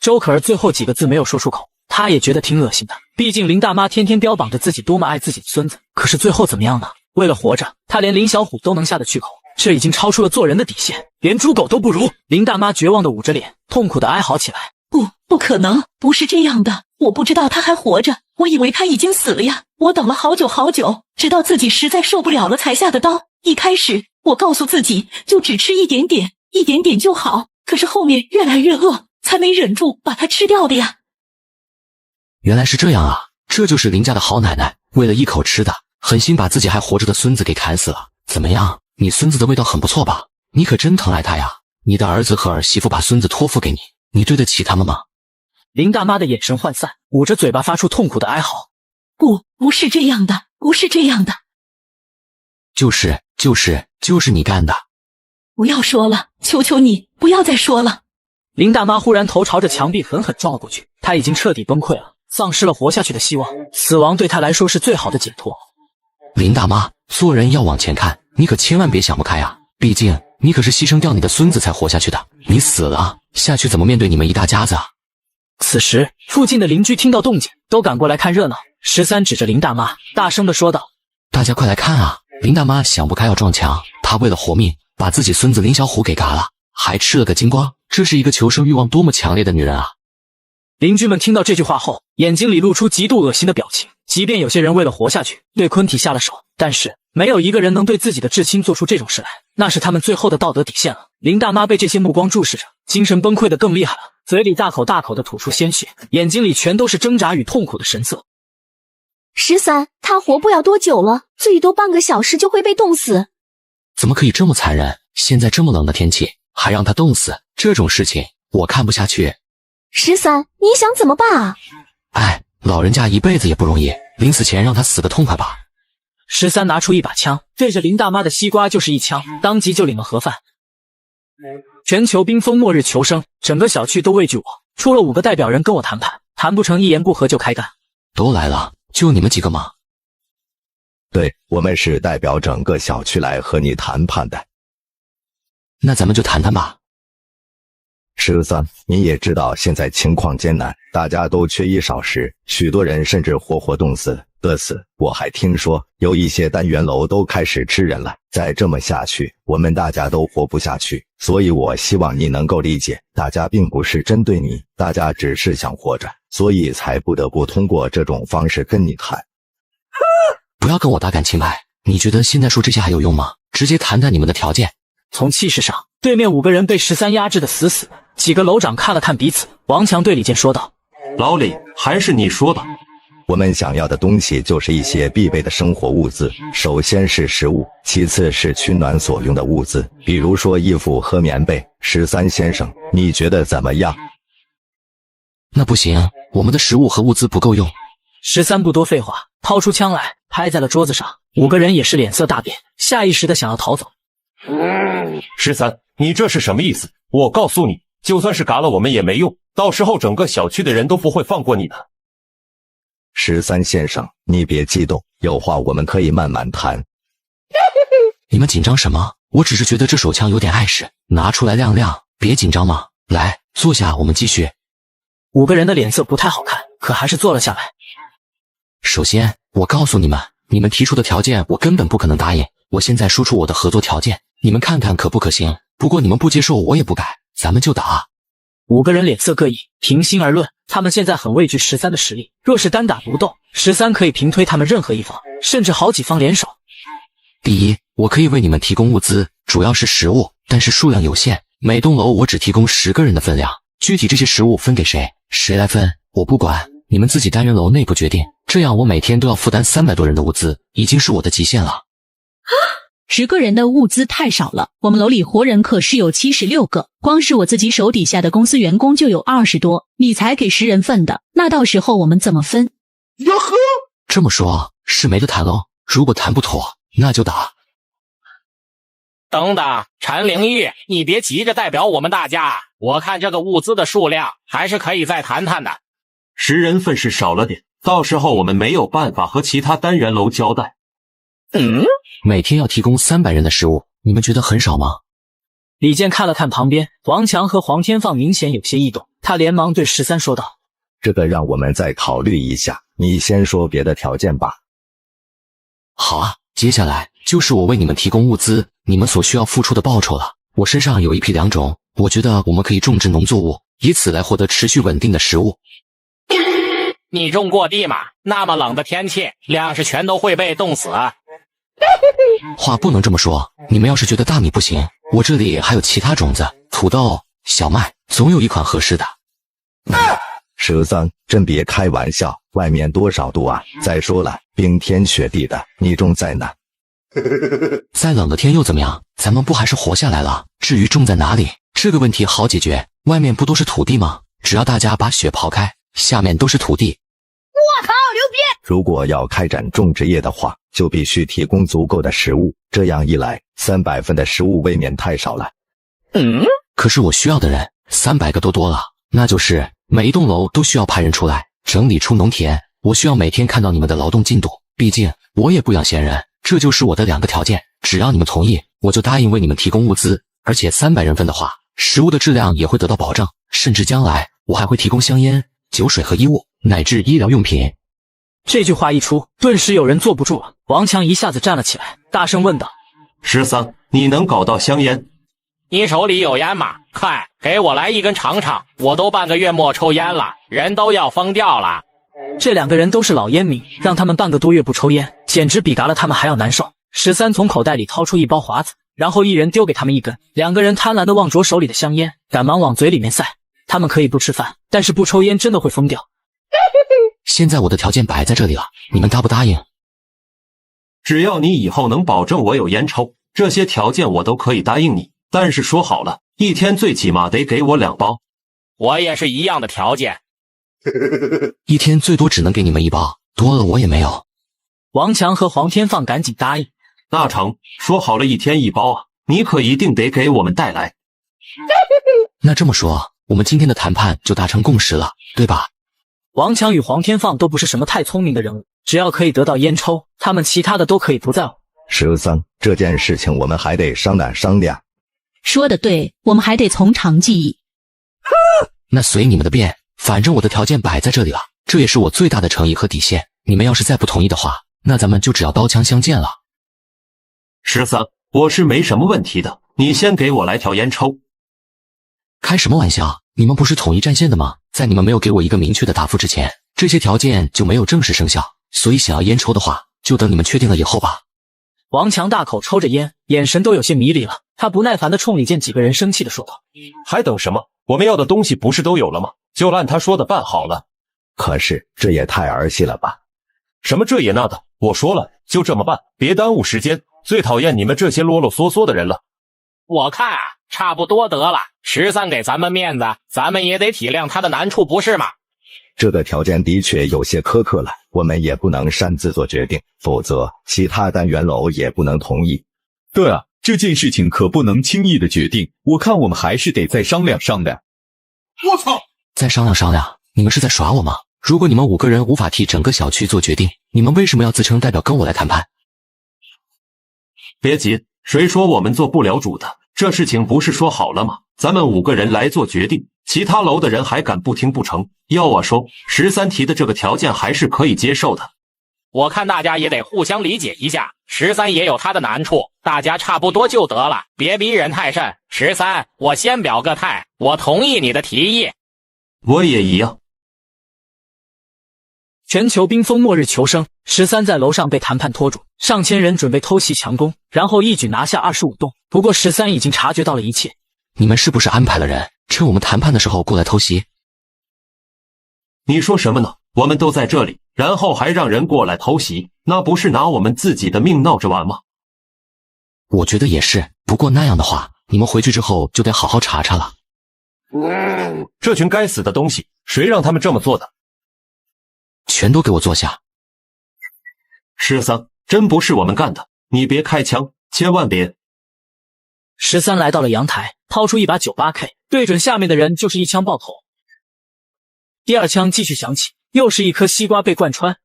周可儿最后几个字没有说出口，他也觉得挺恶心的。毕竟林大妈天天标榜着自己多么爱自己的孙子，可是最后怎么样呢？为了活着，他连林小虎都能下得去口，这已经超出了做人的底线，连猪狗都不如。林大妈绝望的捂着脸，痛苦的哀嚎起来。不可能，不是这样的，我不知道他还活着，我以为他已经死了呀。我等了好久好久，直到自己实在受不了了才下的刀。一开始我告诉自己就只吃一点点，一点点就好，可是后面越来越饿，才没忍住把它吃掉的呀。原来是这样啊，这就是林家的好奶奶，为了一口吃的，狠心把自己还活着的孙子给砍死了。怎么样，你孙子的味道很不错吧？你可真疼爱他呀！你的儿子和儿媳妇把孙子托付给你，你对得起他们吗？林大妈的眼神涣散，捂着嘴巴发出痛苦的哀嚎。不是这样的，不是这样的。就是你干的。不要说了，求求你不要再说了。林大妈忽然头朝着墙壁狠狠撞了过去，她已经彻底崩溃了，丧失了活下去的希望，死亡对她来说是最好的解脱。林大妈，做人要往前看，你可千万别想不开啊！毕竟你可是牺牲掉你的孙子才活下去的，你死了下去怎么面对你们一大家子啊？此时，附近的邻居听到动静，都赶过来看热闹。13指着林大妈，大声地说道：“大家快来看啊！林大妈想不开要撞墙，她为了活命，把自己孙子林小虎给嘎了，还吃了个精光。这是一个求生欲望多么强烈的女人啊！”邻居们听到这句话后，眼睛里露出极度恶心的表情。即便有些人为了活下去，对昆体下了手，但是没有一个人能对自己的至亲做出这种事来，那是他们最后的道德底线了。林大妈被这些目光注视着，精神崩溃的更厉害了，嘴里大口大口的吐出鲜血，眼睛里全都是挣扎与痛苦的神色。13，他活不了多久了，最多半个小时就会被冻死。怎么可以这么残忍？现在这么冷的天气，还让他冻死，这种事情我看不下去。13，你想怎么办啊？哎，老人家一辈子也不容易，临死前让他死个痛快吧。13拿出一把枪，对着林大妈的西瓜就是一枪，当即就领了盒饭。全球冰封末日求生，整个小区都畏惧我，出了5个代表人跟我谈判，谈不成一言不合就开干。都来了，就你们几个吗？对，我们是代表整个小区来和你谈判的。那咱们就谈谈吧。13，你也知道现在情况艰难，大家都缺衣少食，许多人甚至活活冻死饿死。我还听说有一些单元楼都开始吃人了，再这么下去，我们大家都活不下去。所以我希望你能够理解，大家并不是针对你，大家只是想活着，所以才不得不通过这种方式跟你谈。不要跟我打感情牌，你觉得现在说这些还有用吗？直接谈谈你们的条件。从气势上，对面5个人被13压制的死死的。几个楼长看了看彼此，王强对李健说道：“老李，还是你说吧。我们想要的东西就是一些必备的生活物资，首先是食物，其次是取暖所用的物资，比如说衣服和棉被。13先生，你觉得怎么样？”那不行，我们的食物和物资不够用。13不多废话，掏出枪来，拍在了桌子上。5个人也是脸色大变，下意识的想要逃走。13，你这是什么意思？我告诉你，就算是嘎了我们也没用，到时候整个小区的人都不会放过你的。13先生，你别激动，有话我们可以慢慢谈。你们紧张什么？我只是觉得这手枪有点碍事，拿出来亮亮，别紧张嘛。来，坐下，我们继续。5个人的脸色不太好看，可还是坐了下来。首先，我告诉你们，你们提出的条件我根本不可能答应。我现在说出我的合作条件，你们看看可不可行？不过你们不接受，我也不改，咱们就打。5个人脸色各异，平心而论，他们现在很畏惧13的实力。若是单打独斗，13可以平推他们任何一方，甚至好几方联手。第一，我可以为你们提供物资，主要是食物，但是数量有限，每栋楼我只提供10个人的分量。具体这些食物分给谁，谁来分，我不管，你们自己单元楼内部决定。这样我每天都要负担300多人的物资，已经是我的极限了。10个人的物资太少了，我们楼里活人可是有76个，光是我自己手底下的公司员工就有20多，你才给10人份的，那到时候我们怎么分？哟呵，这么说，是没得谈喽？如果谈不妥，那就打。等等，陈灵玉，你别急着代表我们大家，我看这个物资的数量还是可以再谈谈的。10人份是少了点，到时候我们没有办法和其他单元楼交代。每天要提供300人的食物，你们觉得很少吗？李健看了看旁边，王强和黄天放明显有些异动，他连忙对13说道：“这个让我们再考虑一下，你先说别的条件吧。”好啊，接下来就是我为你们提供物资，你们所需要付出的报酬了。我身上有一批良种，我觉得我们可以种植农作物，以此来获得持续稳定的食物。你种过地吗？那么冷的天气，粮食全都会被冻死。话不能这么说，你们要是觉得大米不行，我这里还有其他种子，土豆、小麦，总有一款合适的。13，真别开玩笑，外面多少度啊？再说了，冰天雪地的，你种在哪？再冷的天又怎么样？咱们不还是活下来了？至于种在哪里，这个问题好解决，外面不都是土地吗？只要大家把雪刨开，下面都是土地。我靠，牛逼！如果要开展种植业的话，就必须提供足够的食物，这样一来，300份的食物未免太少了。可是我需要的人300个都多了，那就是每一栋楼都需要派人出来整理出农田，我需要每天看到你们的劳动进度，毕竟我也不养闲人。这就是我的2个条件，只要你们同意，我就答应为你们提供物资，而且300人份的话，食物的质量也会得到保证，甚至将来我还会提供香烟、酒水和衣物，乃至医疗用品。这句话一出，顿时有人坐不住了。王强一下子站了起来，大声问道：13，你能搞到香烟？你手里有烟吗？快，给我来一根尝尝，我都半个月没抽烟了，人都要疯掉了。这2个人都是老烟民，让他们半个多月不抽烟，简直比嘎了他们还要难受。13从口袋里掏出一包华子，然后一人丢给他们一根。2个人贪婪地望着手里的香烟，赶忙往嘴里面塞。他们可以不吃饭，但是不抽烟真的会疯掉。现在我的条件摆在这里了，你们答不答应？只要你以后能保证我有烟抽，这些条件我都可以答应你。但是说好了，一天最起码得给我2包。我也是一样的条件。一天最多只能给你们1包，多了我也没有。王强和黄天放赶紧答应。那成，说好了一天1包啊，你可一定得给我们带来。那这么说，我们今天的谈判就达成共识了，对吧？王强与黄天放都不是什么太聪明的人物，只要可以得到烟抽，他们其他的都可以不在乎。13，这件事情我们还得商量商量。说的对，我们还得从长计议。那随你们的便，反正我的条件摆在这里了，这也是我最大的诚意和底线。你们要是再不同意的话，那咱们就只要刀枪相见了。13，我是没什么问题的，你先给我来条烟抽。开什么玩笑？你们不是统一战线的吗？在你们没有给我一个明确的答复之前，这些条件就没有正式生效。所以想要烟抽的话，就等你们确定了以后吧。王强大口抽着烟，眼神都有些迷离了。他不耐烦地冲李健几个人生气地说道：“还等什么？我们要的东西不是都有了吗？就按他说的办好了。”可是这也太儿戏了吧？什么这也那的？我说了，就这么办，别耽误时间。最讨厌你们这些啰啰嗦嗦的人了。我看啊，差不多得了。13给咱们面子，咱们也得体谅他的难处，不是吗？这个条件的确有些苛刻了，我们也不能擅自做决定，否则其他单元楼也不能同意。对啊，这件事情可不能轻易的决定，我看我们还是得再商量商量。我操！再商量商量？你们是在耍我吗？如果你们5个人无法替整个小区做决定，你们为什么要自称代表跟我来谈判？别急谁说我们做不了主的？这事情不是说好了吗？咱们5个人来做决定，其他楼的人还敢不听不成？要我说，13提的这个条件还是可以接受的。我看大家也得互相理解一下，13也有他的难处，大家差不多就得了，别逼人太甚。13，我先表个态，我同意你的提议。我也一样。全球冰封末日求生，13在楼上被谈判拖住，上千人准备偷袭强攻，然后一举拿下25栋。不过13已经察觉到了一切。你们是不是安排了人，趁我们谈判的时候过来偷袭？你说什么呢？我们都在这里，然后还让人过来偷袭，那不是拿我们自己的命闹着玩吗？我觉得也是，不过那样的话，你们回去之后就得好好查查了。这群该死的东西，谁让他们这么做的？全都给我坐下。13，真不是我们干的，你别开枪，千万别。13来到了阳台，掏出一把 98K， 对准下面的人就是一枪爆头。第二枪继续响起，又是一颗西瓜被贯穿。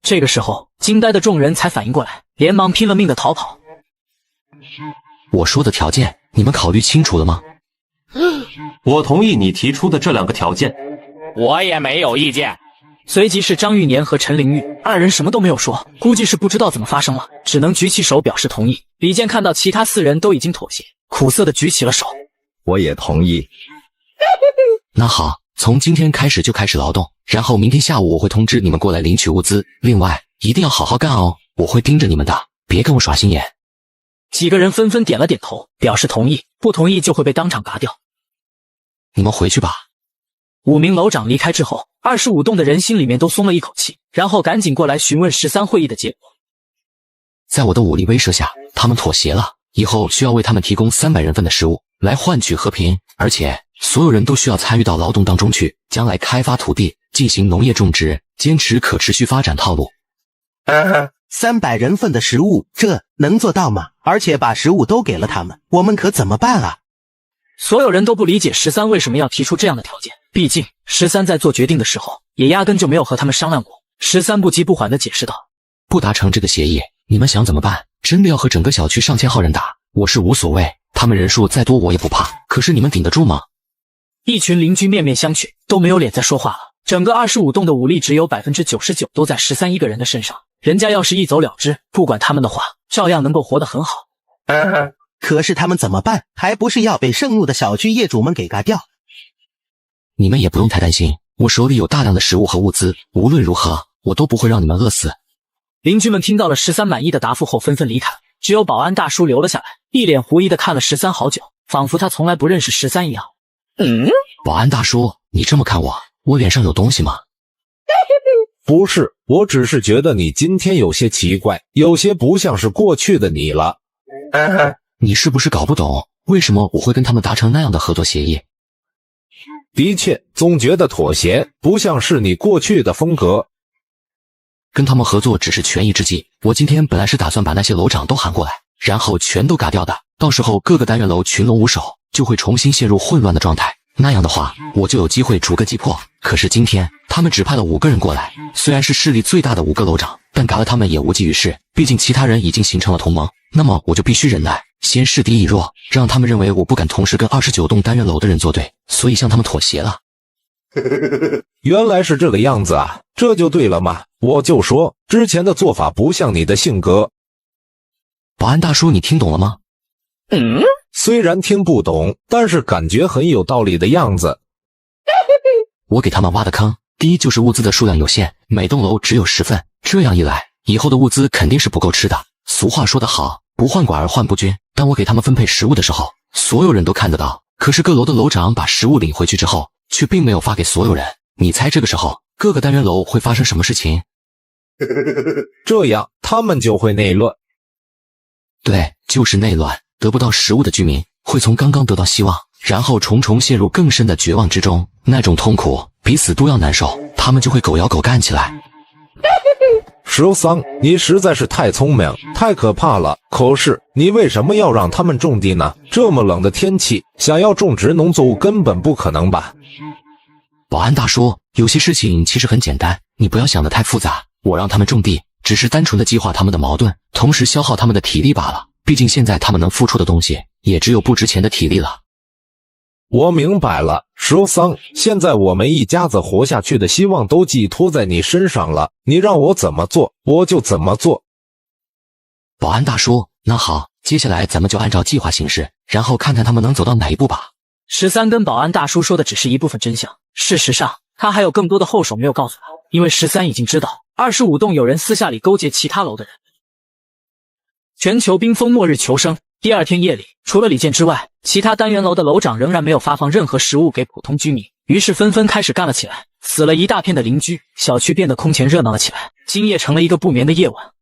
这个时候，惊呆的众人才反应过来，连忙拼了命的逃跑。我说的条件，你们考虑清楚了吗？我同意你提出的这2个条件。我也没有意见。随即是张玉年和陈玲玉，2人什么都没有说，估计是不知道怎么发生了，只能举起手表示同意。李健看到其他4人都已经妥协，苦涩的举起了手。我也同意。那好，从今天开始就开始劳动，然后明天下午我会通知你们过来领取物资。另外，一定要好好干哦，我会盯着你们的，别跟我耍心眼。几个人纷纷点了点头，表示同意，不同意就会被当场嘎掉。你们回去吧。5名楼长离开之后，25栋的人心里面都松了一口气，然后赶紧过来询问13会议的结果。在我的武力威慑下，他们妥协了，以后需要为他们提供300人份的食物，来换取和平，而且所有人都需要参与到劳动当中去，将来开发土地，进行农业种植，坚持可持续发展套路。 300人份的食物，这能做到吗？而且把食物都给了他们，我们可怎么办啊？所有人都不理解13为什么要提出这样的条件，毕竟13在做决定的时候，也压根就没有和他们商量过。13不急不缓地解释道：“不达成这个协议，你们想怎么办？真的要和整个小区上千号人打，我是无所谓，他们人数再多我也不怕。可是你们顶得住吗？”一群邻居面面相觑，都没有脸再说话了。整个25栋的武力只有 99% 都在13一个人的身上，人家要是一走了之，不管他们的话，照样能够活得很好。可是他们怎么办？还不是要被盛怒的小区业主们给干掉？你们也不用太担心，我手里有大量的食物和物资，无论如何，我都不会让你们饿死。邻居们听到了13满意的答复后纷纷离开，只有保安大叔留了下来，一脸狐疑的看了13好久，仿佛他从来不认识13一样。保安大叔，你这么看我，我脸上有东西吗？不是，我只是觉得你今天有些奇怪，有些不像是过去的你了。你是不是搞不懂为什么我会跟他们达成那样的合作协议？的确，总觉得妥协不像是你过去的风格。跟他们合作只是权宜之计，我今天本来是打算把那些楼长都喊过来，然后全都嘎掉的，到时候各个单元楼群龙无首，就会重新陷入混乱的状态，那样的话我就有机会逐个击破。可是今天他们只派了5个人过来，虽然是势力最大的5个楼长，但嘎了他们也无济于事，毕竟其他人已经形成了同盟，那么我就必须忍耐，先示敌以弱，让他们认为我不敢同时跟29栋单元楼的人作对，所以向他们妥协了。原来是这个样子啊，这就对了嘛，我就说之前的做法不像你的性格。保安大叔，你听懂了吗？虽然听不懂，但是感觉很有道理的样子。我给他们挖的坑，第一就是物资的数量有限，每栋楼只有10份，这样一来，以后的物资肯定是不够吃的。俗话说得好，不患寡而患不均。当我给他们分配食物的时候，所有人都看得到，可是各楼的楼长把食物领回去之后，却并没有发给所有人。你猜这个时候各个单元楼会发生什么事情？这样他们就会内乱。对，就是内乱。得不到食物的居民会从刚刚得到希望，然后重重陷入更深的绝望之中，那种痛苦比死都要难受，他们就会狗咬狗干起来。13，你实在是太聪明，太可怕了。可是你为什么要让他们种地呢？这么冷的天气，想要种植农作物根本不可能吧？保安大叔，有些事情其实很简单，你不要想得太复杂。我让他们种地，只是单纯的激化他们的矛盾，同时消耗他们的体力罢了，毕竟现在他们能付出的东西也只有不值钱的体力了。我明白了，蛇桑，现在我们一家子活下去的希望都寄托在你身上了，你让我怎么做，我就怎么做。保安大叔，那好，接下来咱们就按照计划行事，然后看看他们能走到哪一步吧。13跟保安大叔说的只是一部分真相，事实上他还有更多的后手没有告诉他，因为13已经知道25栋有人私下里勾结其他楼的人。全球冰封末日求生。第二天夜里，除了李健之外，其他单元楼的楼长仍然没有发放任何食物给普通居民，于是纷纷开始干了起来。死了一大片的邻居，小区变得空前热闹了起来，今夜成了一个不眠的夜晚。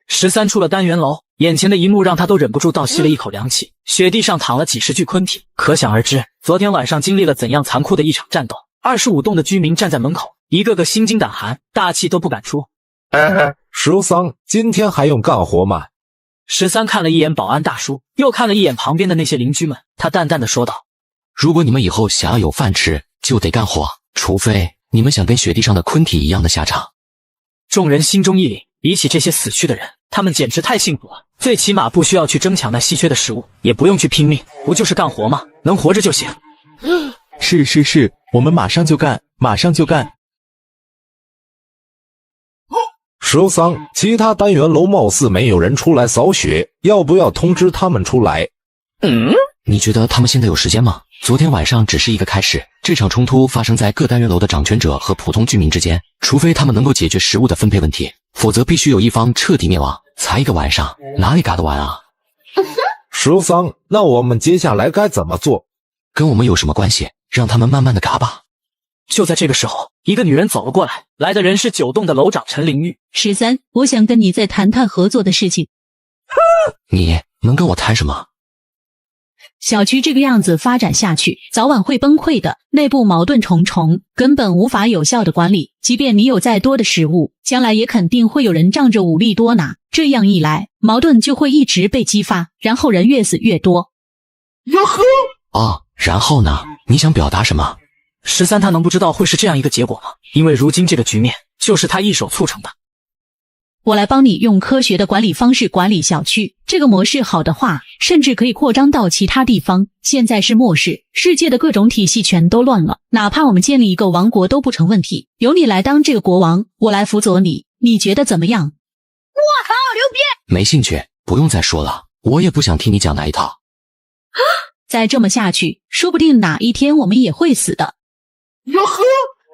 13出了单元楼，眼前的一幕让他都忍不住倒吸了一口凉气。雪地上躺了几十具昆体，可想而知，昨天晚上经历了怎样残酷的一场战斗。25栋的居民站在门口，一个个心惊胆寒，大气都不敢出。蛇桑，今天还用干活吗？13看了一眼保安大叔，又看了一眼旁边的那些邻居们，他淡淡的说道：如果你们以后想要有饭吃，就得干活，除非你们想跟雪地上的昆体一样的下场。众人心中一凛，比起这些死去的人，他们简直太幸福了，最起码不需要去争抢那稀缺的食物，也不用去拼命，不就是干活吗？能活着就行。是，我们马上就干，马上就干。蛇桑，其他单元楼貌似没有人出来扫雪，要不要通知他们出来？你觉得他们现在有时间吗？昨天晚上只是一个开始，这场冲突发生在各单元楼的掌权者和普通居民之间，除非他们能够解决食物的分配问题，否则必须有一方彻底灭亡。才一个晚上，哪里嘎得完啊？蛇桑，那我们接下来该怎么做？跟我们有什么关系？让他们慢慢的嘎吧。就在这个时候，一个女人走了过来，来的人是9栋的楼长陈玲玉。13，我想跟你再谈谈合作的事情。你能跟我谈什么？小区这个样子发展下去，早晚会崩溃的，内部矛盾重重，根本无法有效的管理。即便你有再多的食物，将来也肯定会有人仗着武力多拿，这样一来，矛盾就会一直被激发，然后人越死越多。然后呢？你想表达什么？13他能不知道会是这样一个结果吗？因为如今这个局面就是他一手促成的。我来帮你用科学的管理方式管理小区，这个模式好的话，甚至可以扩张到其他地方。现在是末世，世界的各种体系全都乱了，哪怕我们建立一个王国都不成问题。由你来当这个国王，我来辅佐你，你觉得怎么样？我靠，牛逼！没兴趣，不用再说了，我也不想听你讲那一套。再这么下去，说不定哪一天我们也会死的。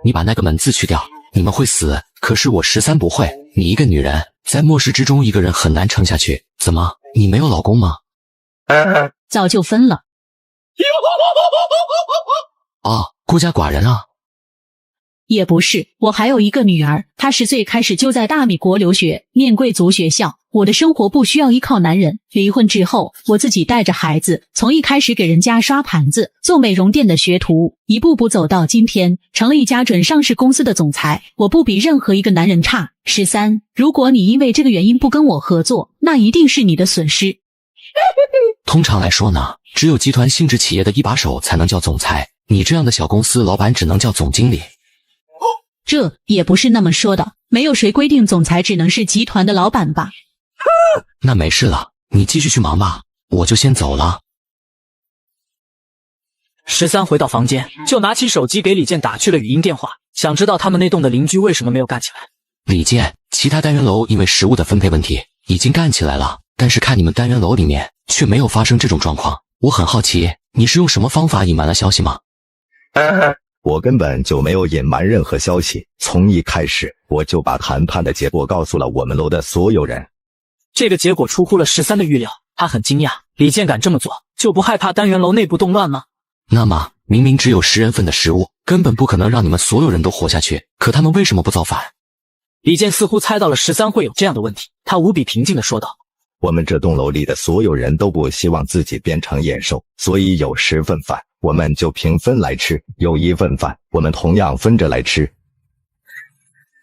你把那个门字去掉，你们会死，可是我13不会。你一个女人，在末世之中一个人很难撑下去。怎么，你没有老公吗？早就分了。孤家寡人啊。也不是，我还有一个女儿，她10岁开始就在大米国留学，念贵族学校。我的生活不需要依靠男人，离婚之后，我自己带着孩子，从一开始给人家刷盘子、做美容店的学徒，一步步走到今天，成了一家准上市公司的总裁。我不比任何一个男人差。13，如果你因为这个原因不跟我合作，那一定是你的损失。通常来说呢，只有集团性质企业的一把手才能叫总裁，你这样的小公司老板只能叫总经理。这也不是那么说的，没有谁规定总裁只能是集团的老板吧？那没事了，你继续去忙吧，我就先走了。13回到房间，就拿起手机给李健打去了语音电话，想知道他们那栋的邻居为什么没有干起来。李健，其他单元楼因为食物的分配问题已经干起来了，但是看你们单元楼里面却没有发生这种状况，我很好奇，你是用什么方法隐瞒了消息吗？我根本就没有隐瞒任何消息，从一开始我就把谈判的结果告诉了我们楼的所有人。这个结果出乎了13的预料，他很惊讶，李健敢这么做，就不害怕单元楼内部动乱吗？那么明明只有10人份的食物，根本不可能让你们所有人都活下去，可他们为什么不造反？李健似乎猜到了13会有这样的问题，他无比平静地说道：我们这栋楼里的所有人都不希望自己变成野兽，所以有10份饭我们就平分来吃，有1份饭我们同样分着来吃。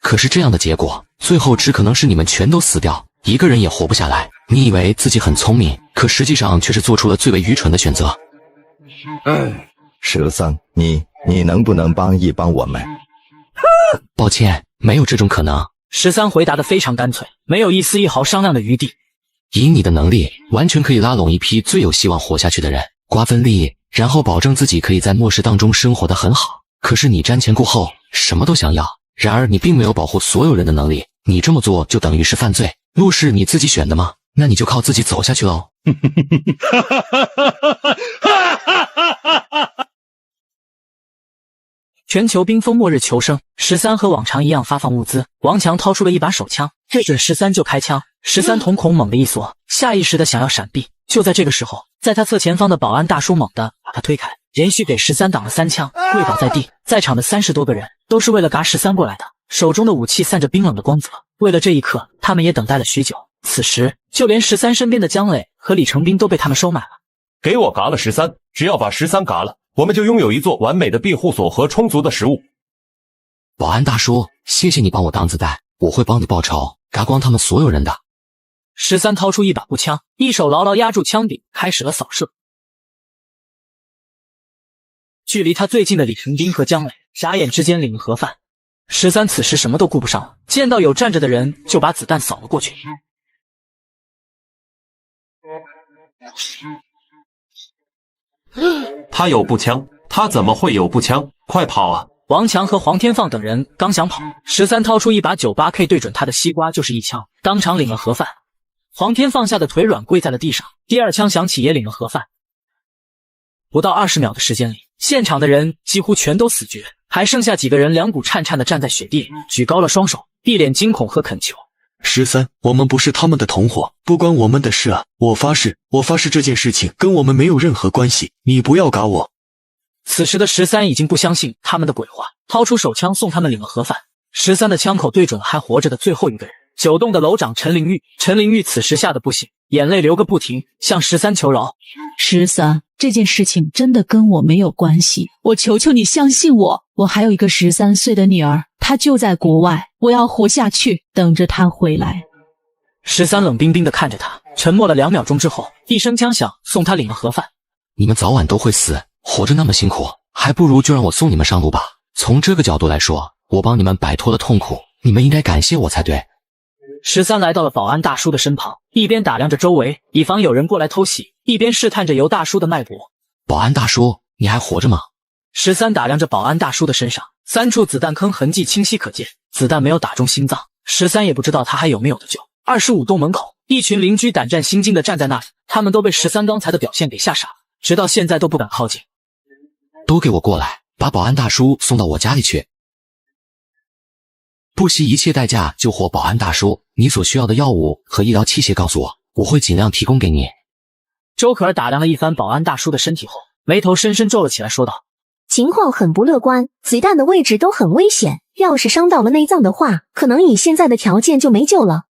可是这样的结果，最后只可能是你们全都死掉，一个人也活不下来。你以为自己很聪明，可实际上却是做出了最为愚蠢的选择。13，你能不能帮一帮我们？抱歉，没有这种可能。13回答的非常干脆，没有一丝一毫商量的余地。以你的能力，完全可以拉拢一批最有希望活下去的人，瓜分利益，然后保证自己可以在末世当中生活得很好。可是你瞻前顾后，什么都想要，然而你并没有保护所有人的能力，你这么做就等于是犯罪。路是你自己选的吗？那你就靠自己走下去喽。全球冰封末日求生，13和往常一样发放物资。王强掏出了一把手枪，对准13就开枪。13瞳孔猛地一缩，下意识的想要闪避。就在这个时候，在他侧前方的保安大叔猛地把他推开，连续给13挡了3枪，跪倒在地。在场的30多个人都是为了嘎13过来的，手中的武器散着冰冷的光泽。为了这一刻，他们也等待了许久。此时，就连13身边的姜磊和李成斌都被他们收买了。给我嘎了13，只要把13嘎了，我们就拥有一座完美的庇护所和充足的食物。保安大叔，谢谢你帮我挡子弹，我会帮你报仇，嘎光他们所有人的。13掏出一把步枪，一手牢牢压住枪柄，开始了扫射。距离他最近的李成斌和姜磊眨眼之间领了盒饭。13此时什么都顾不上了，见到有站着的人就把子弹扫了过去。他有步枪，他怎么会有步枪？快跑啊！王强和黄天放等人刚想跑，13掏出一把 98K 对准他的西瓜就是一枪，当场领了盒饭。黄天放吓得腿软跪在了地上，第二枪响起也领了盒饭。不到20秒的时间里，现场的人几乎全都死绝，还剩下几个人两股颤颤地站在雪地里，举高了双手，一脸惊恐和恳求。13，我们不是他们的同伙，不关我们的事啊！我发誓这件事情跟我们没有任何关系，你不要嘎我。此时的13已经不相信他们的鬼话，掏出手枪送他们领了盒饭。13的枪口对准了还活着的最后一个人，9栋的楼长陈玲玉。陈玲玉此时吓得不行，眼泪流个不停，向13求饶。13，这件事情真的跟我没有关系，我求求你相信我，我还有一个13岁的女儿，她就在国外，我要活下去，等着她回来。13冷冰冰地看着他，沉默了2秒钟之后，一声枪响，送他领了盒饭。你们早晚都会死，活着那么辛苦，还不如就让我送你们上路吧。从这个角度来说，我帮你们摆脱了痛苦，你们应该感谢我才对。13来到了保安大叔的身旁，一边打量着周围，以防有人过来偷袭，一边试探着尤大叔的脉搏。保安大叔，你还活着吗？13打量着保安大叔的身上，3处子弹坑痕迹清晰可见，子弹没有打中心脏。13也不知道他还有没有得救。25栋门口，一群邻居胆战心惊地站在那里，他们都被13刚才的表现给吓傻了，直到现在都不敢靠近。都给我过来，把保安大叔送到我家里去。不惜一切代价救活保安大叔，你所需要的药物和医疗器械告诉我，我会尽量提供给你。周可儿打量了一番保安大叔的身体后，眉头深深皱了起来，说道：情况很不乐观，子弹的位置都很危险，要是伤到了内脏的话，可能以现在的条件就没救了。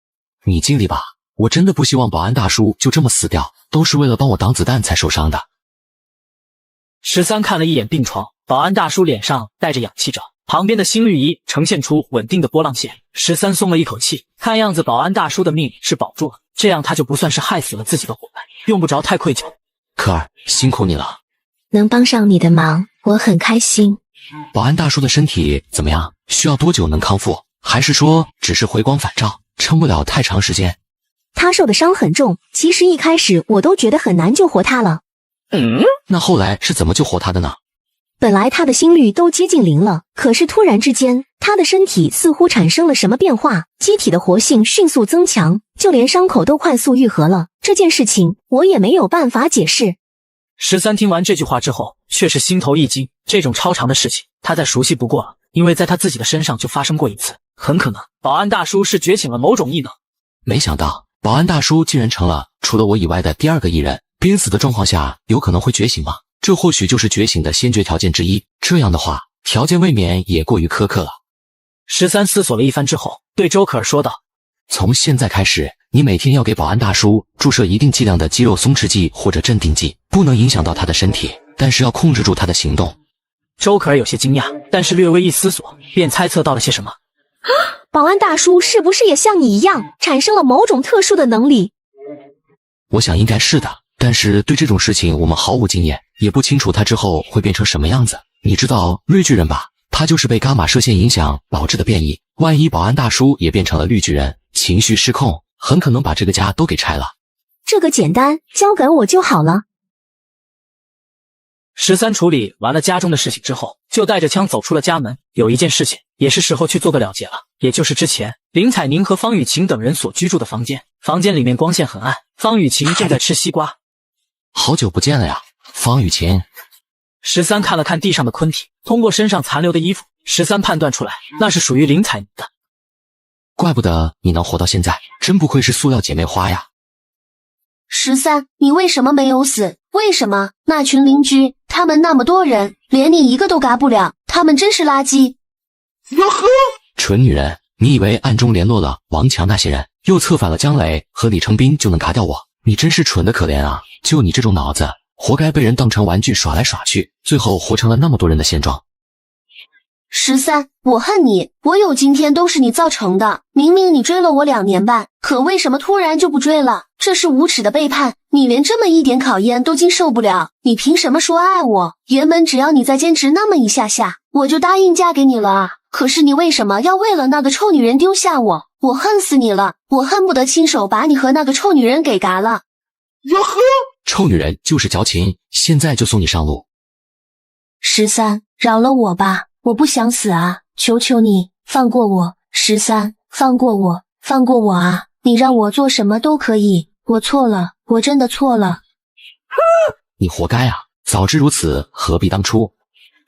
你尽力吧，我真的不希望保安大叔就这么死掉，都是为了帮我挡子弹才受伤的。13看了一眼病床，保安大叔脸上带着氧气罩，旁边的心率仪呈现出稳定的波浪线。13松了一口气，看样子保安大叔的命是保住了，这样他就不算是害死了自己的伙伴，用不着太愧疚。科儿，辛苦你了，能帮上你的忙，我很开心。保安大叔的身体怎么样？需要多久能康复？还是说只是回光返照，撑不了太长时间？他受的伤很重，其实一开始我都觉得很难救活他了。那后来是怎么救活他的呢？本来他的心率都接近0了，可是突然之间，他的身体似乎产生了什么变化，机体的活性迅速增强，就连伤口都快速愈合了。这件事情我也没有办法解释。13听完这句话之后，却是心头一惊，这种超常的事情他再熟悉不过了，因为在他自己的身上就发生过一次，很可能保安大叔是觉醒了某种异能。没想到保安大叔竟然成了除了我以外的第2个异人，濒死的状况下有可能会觉醒吗？这或许就是觉醒的先决条件之一，这样的话条件未免也过于苛刻了。13思索了一番之后，对周可儿说道：从现在开始，你每天要给保安大叔注射一定剂量的肌肉松弛剂或者镇定剂，不能影响到他的身体，但是要控制住他的行动。周可儿有些惊讶，但是略微一思索，便猜测到了些什么。保安大叔是不是也像你一样，产生了某种特殊的能力？我想应该是的，但是对这种事情我们毫无经验，也不清楚他之后会变成什么样子。你知道绿巨人吧？他就是被伽马射线影响导致的变异，万一保安大叔也变成了绿巨人，情绪失控，很可能把这个家都给拆了。这个简单，交给我就好了。13处理完了家中的事情之后，就带着枪走出了家门。有一件事情也是时候去做个了结了，也就是之前林采宁和方雨晴等人所居住的房间。房间里面光线很暗，方雨晴正在吃西瓜。好久不见了呀，方雨晴。13看了看地上的昆体，通过身上残留的衣服，13判断出来那是属于林采宁的。怪不得你能活到现在，真不愧是塑料姐妹花呀。13，你为什么没有死？为什么？那群邻居，他们那么多人，连你一个都嘎不了，他们真是垃圾。蠢女人，你以为暗中联络了王强那些人，又策反了姜磊和李成斌就能嘎掉我？你真是蠢的可怜啊！就你这种脑子，活该被人当成玩具耍来耍去，最后活成了那么多人的现状。13，我恨你，我有今天都是你造成的。明明你追了我2年半，可为什么突然就不追了？这是无耻的背叛，你连这么一点考验都经受不了，你凭什么说爱我？原本只要你再坚持那么一下下，我就答应嫁给你了啊！可是你为什么要为了那个臭女人丢下我？我恨死你了，我恨不得亲手把你和那个臭女人给嘎了。臭女人就是矫情，现在就送你上路。13，饶了我吧，我不想死啊！求求你放过我，13，放过我，放过我啊！你让我做什么都可以，我错了，我真的错了。你活该啊！早知如此，何必当初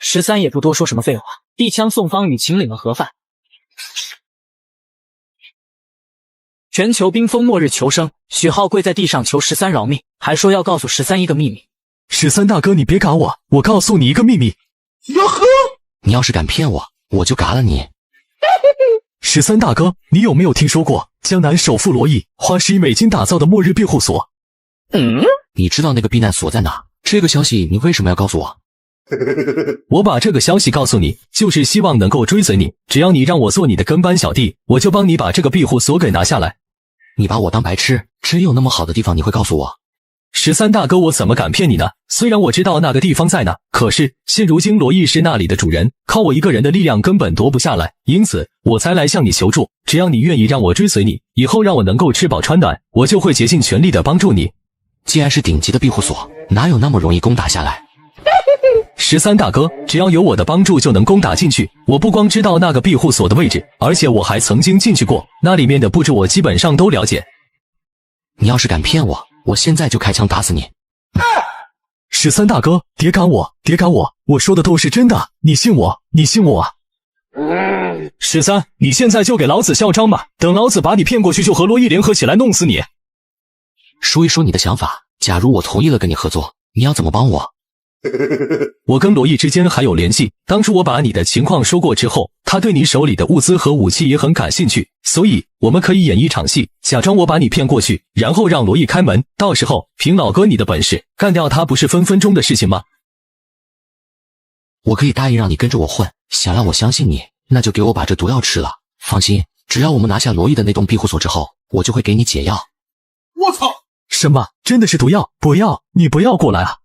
？13也不多说什么废话，递枪送方雨晴领了盒饭。全球冰封末日求生，许浩跪在地上求13饶命，还说要告诉13一个秘密。13大哥，你别嘎我，我告诉你一个秘密。你要是敢骗我，我就嘎了你。13大哥，你有没有听说过江南首富罗毅花10亿美金打造的末日庇护所？你知道那个避难所在哪？这个消息你为什么要告诉我？我把这个消息告诉你，就是希望能够追随你，只要你让我做你的跟班小弟，我就帮你把这个庇护所给拿下来。你把我当白痴？真有那么好的地方你会告诉我？13大哥，我怎么敢骗你呢？虽然我知道那个地方在哪，可是现如今罗毅是那里的主人，靠我一个人的力量根本夺不下来，因此我才来向你求助。只要你愿意让我追随你，以后让我能够吃饱穿暖，我就会竭尽全力的帮助你。既然是顶级的庇护所，哪有那么容易攻打下来？13大哥，只要有我的帮助就能攻打进去。我不光知道那个庇护所的位置，而且我还曾经进去过，那里面的布置我基本上都了解。你要是敢骗我，我现在就开枪打死你！13大哥，别赶我，别赶我，我说的都是真的，你信我，你信我啊！13，你现在就给老子嚣张吧，等老子把你骗过去，就和罗毅联合起来弄死你！说一说你的想法，假如我同意了跟你合作，你要怎么帮我？我跟罗毅之间还有联系，当初我把你的情况说过之后，他对你手里的物资和武器也很感兴趣，所以我们可以演一场戏，假装我把你骗过去，然后让罗毅开门，到时候凭老哥你的本事干掉他，不是分分钟的事情吗？我可以答应让你跟着我混，想让我相信你，那就给我把这毒药吃了。放心，只要我们拿下罗毅的那栋庇护所之后，我就会给你解药。我操！什么？真的是毒药？不要，你不要过来啊！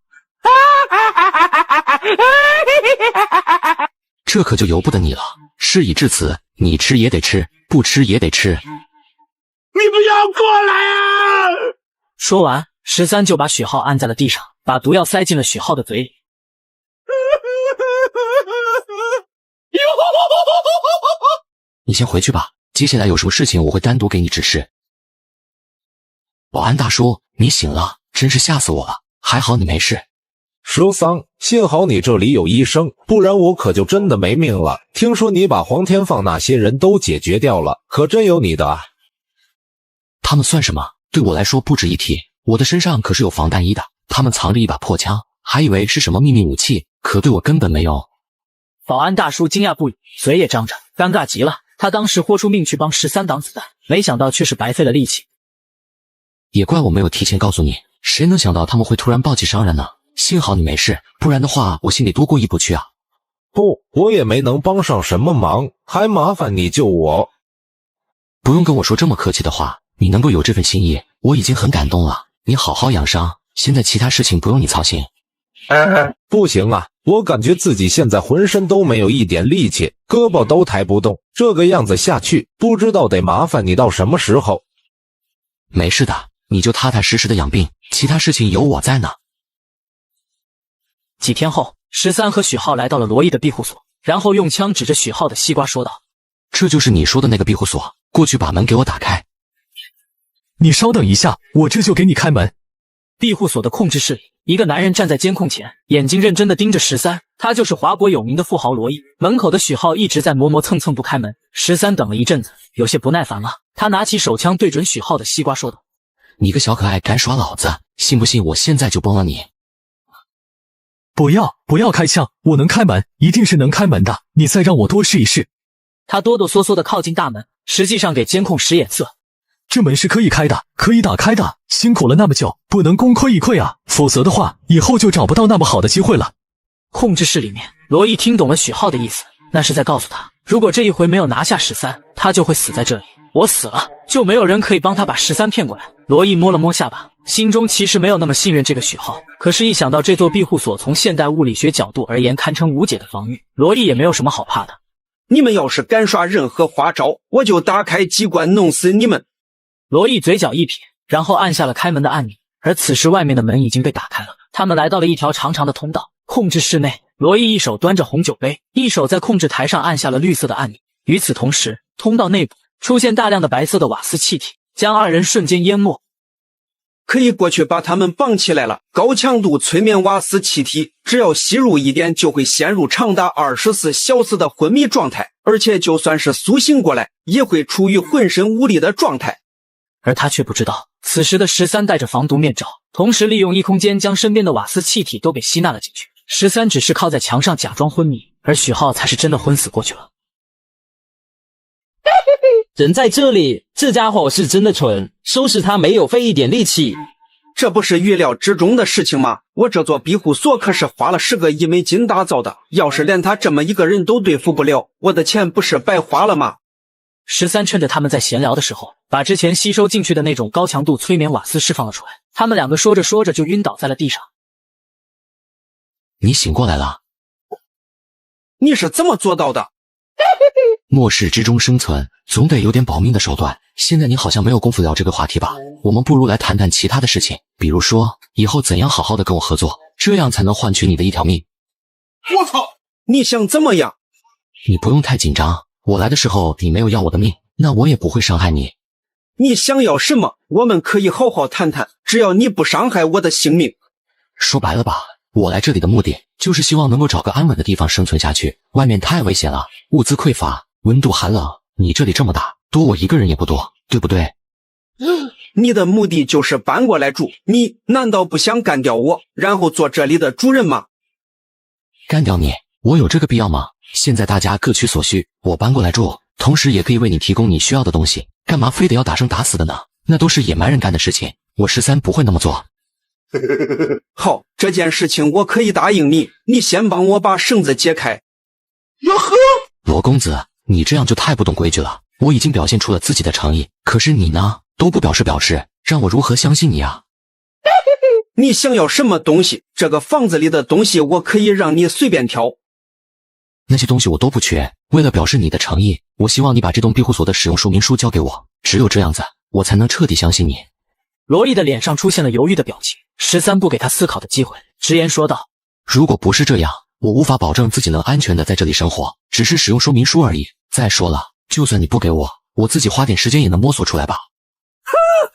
这可就由不得你了。事已至此，你吃也得吃，不吃也得吃。你不要过来啊！说完，13就把许浩按在了地上，把毒药塞进了许浩的嘴里。你先回去吧，接下来有什么事情我会单独给你指示。保安大叔，你醒了，真是吓死我了，还好你没事。13，幸好你这里有医生，不然我可就真的没命了。听说你把黄天放那些人都解决掉了，可真有你的啊！他们算什么？对我来说不值一提，我的身上可是有防弹衣的。他们藏着一把破枪，还以为是什么秘密武器，可对我根本没用。保安大叔惊讶不已，嘴也张着，尴尬极了。他当时豁出命去帮13挡子弹，没想到却是白费了力气。也怪我没有提前告诉你，谁能想到他们会突然暴起伤人呢？幸好你没事，不然的话我心里多过意不去啊。不，我也没能帮上什么忙，还麻烦你救我。不用跟我说这么客气的话，你能够有这份心意，我已经很感动了。你好好养伤，现在其他事情不用你操心。不行啊，我感觉自己现在浑身都没有一点力气，胳膊都抬不动，这个样子下去，不知道得麻烦你到什么时候。没事的，你就踏踏实实的养病，其他事情有我在呢。几天后，13和许浩来到了罗毅的庇护所，然后用枪指着许浩的西瓜说道：“这就是你说的那个庇护所，过去把门给我打开。”你稍等一下，我这就给你开门。庇护所的控制室里，一个男人站在监控前，眼睛认真地盯着13，他就是华国有名的富豪罗毅。门口的许浩一直在磨磨蹭蹭不开门，13等了一阵子，有些不耐烦了，他拿起手枪对准许浩的西瓜说道：“你个小可爱敢耍老子，信不信我现在就崩了你？”不要开枪，我能开门，一定是能开门的，你再让我多试一试。他哆哆嗦嗦地靠近大门，实际上给监控使眼色。这门是可以开的，可以打开的，辛苦了那么久，不能功亏一篑啊，否则的话，以后就找不到那么好的机会了。控制室里面，罗毅听懂了许浩的意思，那是在告诉他，如果这一回没有拿下13，他就会死在这里。我死了，就没有人可以帮他把13骗过来。罗毅摸了摸下巴，心中其实没有那么信任这个许浩，可是一想到这座庇护所从现代物理学角度而言堪称无解的防御，罗毅也没有什么好怕的。你们要是敢耍任何花招，我就打开机关弄死你们。罗毅嘴角一撇，然后按下了开门的按钮，而此时外面的门已经被打开了，他们来到了一条长长的通道。控制室内，罗毅一手端着红酒杯，一手在控制台上按下了绿色的按钮。与此同时，通道内部出现大量的白色的瓦斯气体，将二人瞬间淹没。可以过去把他们绑起来了。高强度催眠瓦斯气体，只要吸入一点，就会陷入长达24小时的昏迷状态，而且就算是苏醒过来，也会处于浑身无力的状态。而他却不知道，此时的13戴着防毒面罩，同时利用异空间将身边的瓦斯气体都给吸纳了进去。13只是靠在墙上假装昏迷，而许浩才是真的昏死过去了。人在这里，这家伙是真的蠢，收拾他没有费一点力气。这不是预料之中的事情吗？我这座庇护所可是花了10个亿美金打造的，要是连他这么一个人都对付不了，我的钱不是白花了吗？13趁着他们在闲聊的时候，把之前吸收进去的那种高强度催眠瓦斯释放了出来。他们两个说着说着就晕倒在了地上。你醒过来了？你是怎么做到的？末世之中生存，总得有点保命的手段。现在你好像没有功夫聊这个话题吧？我们不如来谈谈其他的事情，比如说以后怎样好好的跟我合作，这样才能换取你的一条命。我操！你想怎么样？你不用太紧张，我来的时候你没有要我的命，那我也不会伤害你。你想要什么？我们可以好好谈谈，只要你不伤害我的性命。说白了吧，我来这里的目的就是希望能够找个安稳的地方生存下去，外面太危险了，物资匮乏，温度寒冷，你这里这么大，多我一个人也不多，对不对？你的目的就是搬过来住，你难道不想干掉我，然后做这里的主人吗？干掉你？我有这个必要吗？现在大家各取所需，我搬过来住，同时也可以为你提供你需要的东西，干嘛非得要打生打死的呢？那都是野蛮人干的事情，我13不会那么做。好，这件事情我可以答应你，你先帮我把绳子解开。哟呵，罗公子，你这样就太不懂规矩了。我已经表现出了自己的诚意，可是你呢，都不表示，让我如何相信你啊？你想要什么东西？这个房子里的东西我可以让你随便挑。那些东西我都不缺，为了表示你的诚意，我希望你把这栋庇护所的使用说明书交给我，只有这样子，我才能彻底相信你。罗毅的脸上出现了犹豫的表情，13不给他思考的机会，直言说道：如果不是这样，我无法保证自己能安全的在这里生活，只是使用说明书而已。再说了，就算你不给我，我自己花点时间也能摸索出来吧。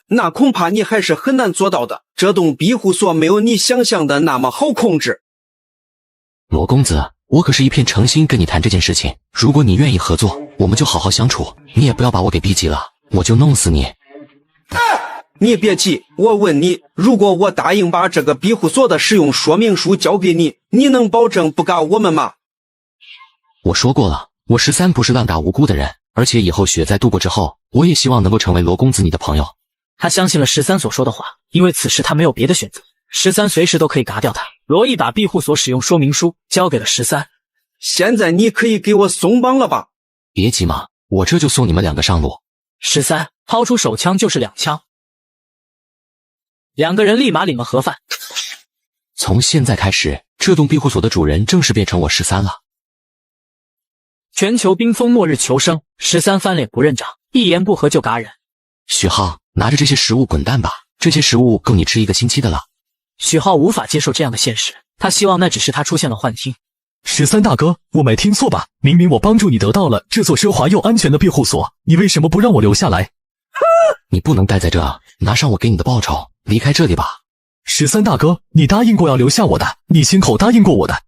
那恐怕你还是很难做到的，这栋庇护所没有你想象的那么好控制。罗公子，我可是一片诚心跟你谈这件事情，如果你愿意合作，我们就好好相处，你也不要把我给逼急了，我就弄死你。你别急，我问你，如果我答应把这个庇护所的使用说明书交给你，你能保证不嘎我们吗？我说过了，我13不是滥打无辜的人，而且以后雪灾度过之后，我也希望能够成为罗公子你的朋友。他相信了13所说的话，因为此时他没有别的选择，13随时都可以嘎掉他。罗毅把庇护所使用说明书交给了13。现在你可以给我松绑了吧？别急嘛，我这就送你们2个上路。13掏出手枪就是2枪。2个人立马领了盒饭。从现在开始，这栋庇护所的主人正式变成我13了。全球冰封末日求生，13翻脸不认账，一言不合就嘎人。许浩，拿着这些食物滚蛋吧，这些食物够你吃1个星期的了。许浩无法接受这样的现实，他希望那只是他出现了幻听。13大哥，我没听错吧？明明我帮助你得到了这座奢华又安全的庇护所，你为什么不让我留下来？你不能待在这，拿上我给你的报酬，离开这里吧。13大哥，你答应过要留下我的，你亲口答应过我的。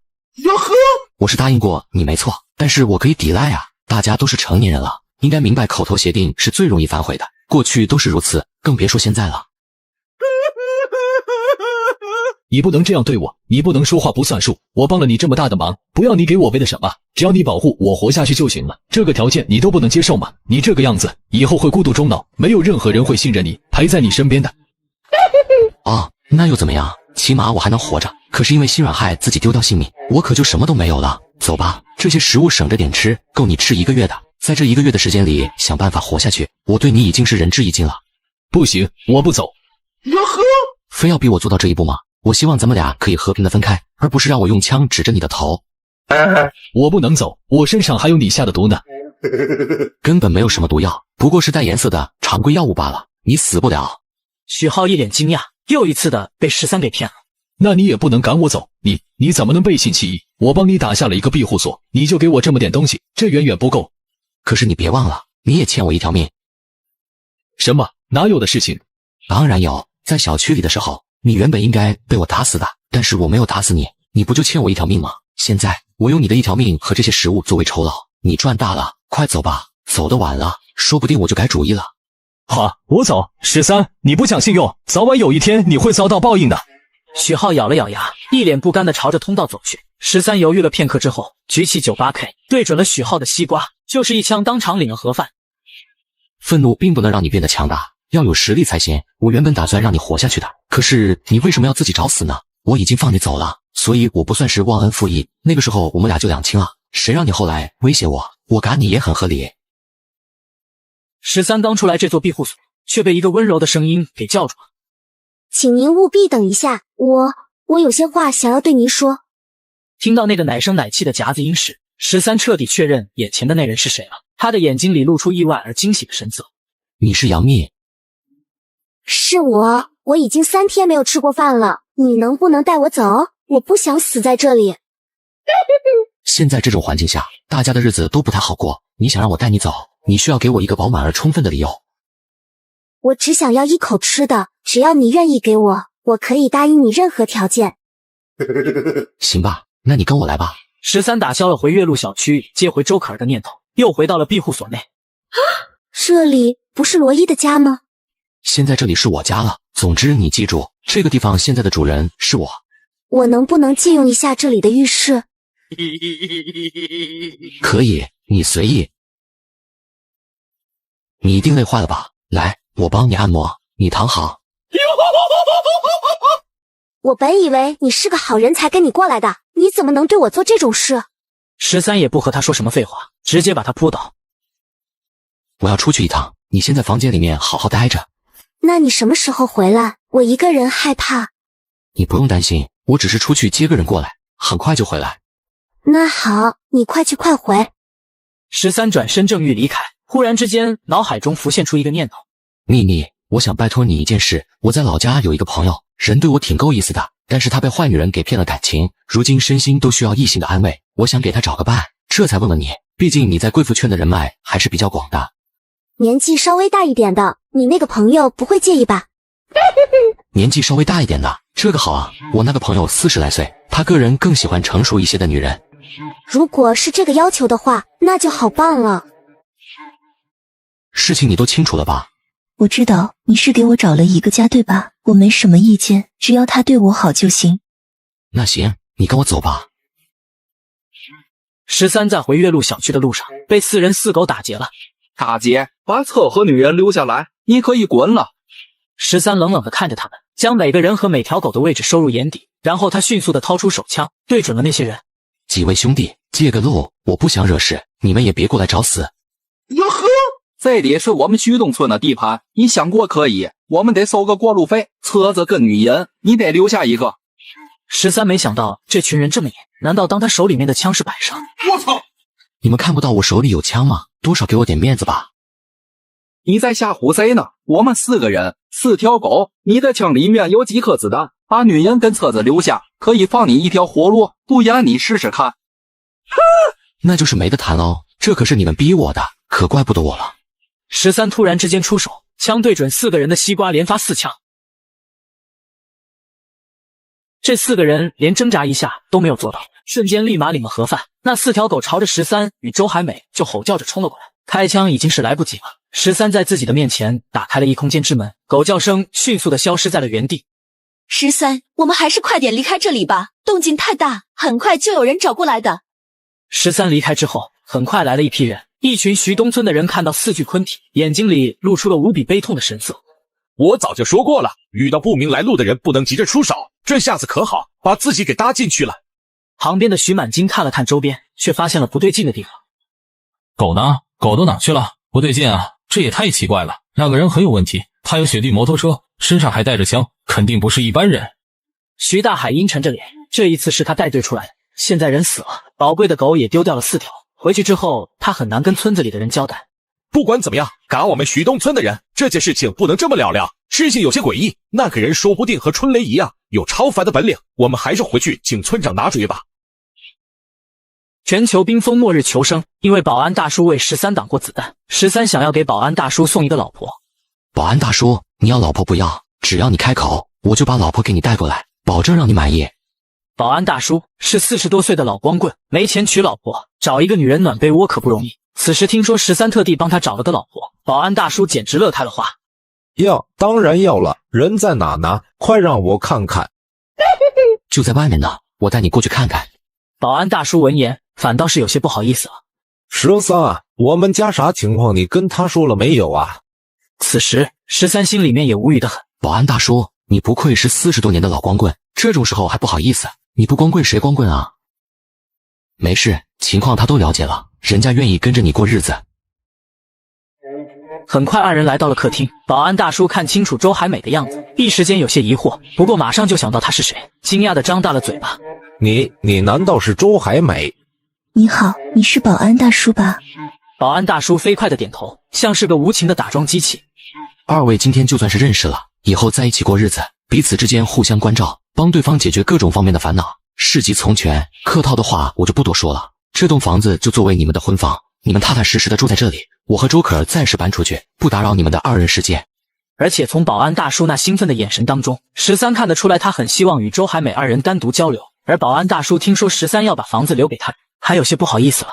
哟呵，我是答应过你没错，但是我可以抵赖啊。大家都是成年人了，应该明白口头协定是最容易反悔的，过去都是如此，更别说现在了。你不能这样对我，你不能说话不算数。我帮了你这么大的忙，不要你给我为了什么，只要你保护我活下去就行了。这个条件你都不能接受吗？你这个样子，以后会孤独终老，没有任何人会信任你，陪在你身边的。哦，那又怎么样？起码我还能活着。可是因为心软害自己丢掉性命，我可就什么都没有了。走吧，这些食物省着点吃，够你吃1个月的。在这1个月的时间里，想办法活下去。我对你已经是仁至义尽了。不行，我不走。哟呵，非要逼我做到这一步吗？我希望咱们俩可以和平的分开，而不是让我用枪指着你的头。我不能走，我身上还有你下的毒呢。根本没有什么毒药，不过是带颜色的常规药物罢了，你死不了。许浩一脸惊讶，又一次的被13给骗了。那你也不能赶我走，你怎么能背信弃义？我帮你打下了一个庇护所，你就给我这么点东西，这远远不够。可是你别忘了，你也欠我1条命。什么？哪有的事情？当然有，在小区里的时候，你原本应该被我打死的，但是我没有打死你，你不就欠我1条命吗？现在我用你的1条命和这些食物作为酬劳，你赚大了，快走吧，走得晚了，说不定我就改主意了。好，我走。13，你不讲信用，早晚有一天你会遭到报应的。许浩咬了咬牙，一脸不甘地朝着通道走去。13犹豫了片刻之后，举起 98K 对准了许浩的西瓜，就是一枪当场领了盒饭。愤怒并不能让你变得强大，要有实力才行。我原本打算让你活下去的，可是你为什么要自己找死呢？我已经放你走了，所以我不算是忘恩负义。那个时候我们俩就两清了，谁让你后来威胁我，我赶你也很合理。13刚出来这座庇护所，却被一个温柔的声音给叫住了。请您务必等一下，我有些话想要对您说。听到那个奶声奶气的夹子音时，13彻底确认眼前的那人是谁了。他的眼睛里露出意外而惊喜的神色。你是杨幂？是我已经3天没有吃过饭了，你能不能带我走？我不想死在这里。现在这种环境下，大家的日子都不太好过，你想让我带你走，你需要给我一个饱满而充分的理由。我只想要1口吃的，只要你愿意给我，我可以答应你任何条件。行吧，那你跟我来吧。13打消了回岳麓小区接回周可儿的念头，又回到了庇护所内。这里不是罗伊的家吗？现在这里是我家了。总之你记住，这个地方现在的主人是我。我能不能借用一下这里的浴室？可以，你随意。你一定累坏了吧？来，我帮你按摩，你躺好。我本以为你是个好人才跟你过来的，你怎么能对我做这种事？13也不和他说什么废话，直接把他扑倒。我要出去一趟，你先在房间里面好好待着。那你什么时候回来？我一个人害怕。你不用担心，我只是出去接个人过来，很快就回来。那好，你快去快回。13转身正欲离开，忽然之间脑海中浮现出一个念头。妮妮，我想拜托你一件事，我在老家有一个朋友，人对我挺够意思的，但是他被坏女人给骗了感情，如今身心都需要异性的安慰，我想给他找个伴，这才问问你，毕竟你在贵妇圈的人脉还是比较广的。年纪稍微大一点的，你那个朋友不会介意吧？年纪稍微大一点的，这个好啊，我那个朋友40来岁，他个人更喜欢成熟一些的女人。如果是这个要求的话，那就好棒了。事情你都清楚了吧？我知道你是给我找了一个家对吧？我没什么意见，只要他对我好就行。那行，你跟我走吧。13在回岳麓小区的路上被4人4狗打劫了。大姐，把车和女人留下来，你可以滚了。13冷冷地看着他们，将每个人和每条狗的位置收入眼底，然后他迅速地掏出手枪，对准了那些人。几位兄弟，借个路，我不想惹事，你们也别过来找死。哟呵，这里是我们徐东村的地盘，你想过可以，我们得收个过路费，车子跟女人你得留下一个。13没想到这群人这么野，难道当他手里面的枪是摆设？我操！你们看不到我手里有枪吗？多少给我点面子吧。你在吓唬谁呢？我们4个人，4条狗。你的枪里面有几颗子弹？把女人跟车子留下，可以放你一条活路。不然你试试看。那就是没得谈喽，这可是你们逼我的，可怪不得我了。13突然之间出手，枪对准4个人的西瓜，连发4枪。这4个人连挣扎一下都没有做到，瞬间立马领了盒饭。那4条狗朝着13与周海美就吼叫着冲了过来，开枪已经是来不及了。13在自己的面前打开了异空间之门，狗叫声迅速的消失在了原地。13，我们还是快点离开这里吧，动静太大，很快就有人找过来的。13离开之后，很快来了一批人，一群徐东村的人看到4具昆体，眼睛里露出了无比悲痛的神色。我早就说过了，遇到不明来路的人不能急着出手，这下子可好，把自己给搭进去了。旁边的徐满金看了看周边，却发现了不对劲的地方。狗呢？狗都哪去了？不对劲啊，这也太奇怪了。那个人很有问题，他有雪地摩托车，身上还带着枪，肯定不是一般人。徐大海阴沉着脸，这一次是他带队出来的，现在人死了，宝贵的狗也丢掉了4条，回去之后他很难跟村子里的人交代。不管怎么样，赶我们徐东村的人，这件事情不能这么了了。事情有些诡异，那个人说不定和春雷一样有超凡的本领，我们还是回去请村长拿主意吧。全球冰封末日求生，因为保安大叔为13挡过子弹，13想要给保安大叔送一个老婆。保安大叔，你要老婆不要，只要你开口，我就把老婆给你带过来，保证让你满意。保安大叔是40多岁的老光棍，没钱娶老婆，找一个女人暖被窝可不容易。此时听说13特地帮他找了个老婆，保安大叔简直乐开了花。要，当然要了，人在哪呢？快让我看看。就在外面呢，我带你过去看看。保安大叔闻言反倒是有些不好意思了。13，我们家啥情况？你跟他说了没有啊？此时13心里面也无语的很。保安大叔，你不愧是40多年的老光棍，这种时候还不好意思？你不光棍谁光棍啊？没事，情况他都了解了，人家愿意跟着你过日子。很快二人来到了客厅，保安大叔看清楚周海美的样子，一时间有些疑惑，不过马上就想到她是谁，惊讶的张大了嘴巴。你难道是周海美？你好，你是保安大叔吧？保安大叔飞快的点头，像是个无情的打桩机器。二位今天就算是认识了，以后在一起过日子，彼此之间互相关照，帮对方解决各种方面的烦恼，事急从权。客套的话我就不多说了，这栋房子就作为你们的婚房，你们踏踏实实的住在这里，我和周可暂时搬出去，不打扰你们的2人世界。而且从保安大叔那兴奋的眼神当中，13看得出来他很希望与周海美2人单独交流。而保安大叔听说13要把房子留给他，还有些不好意思了。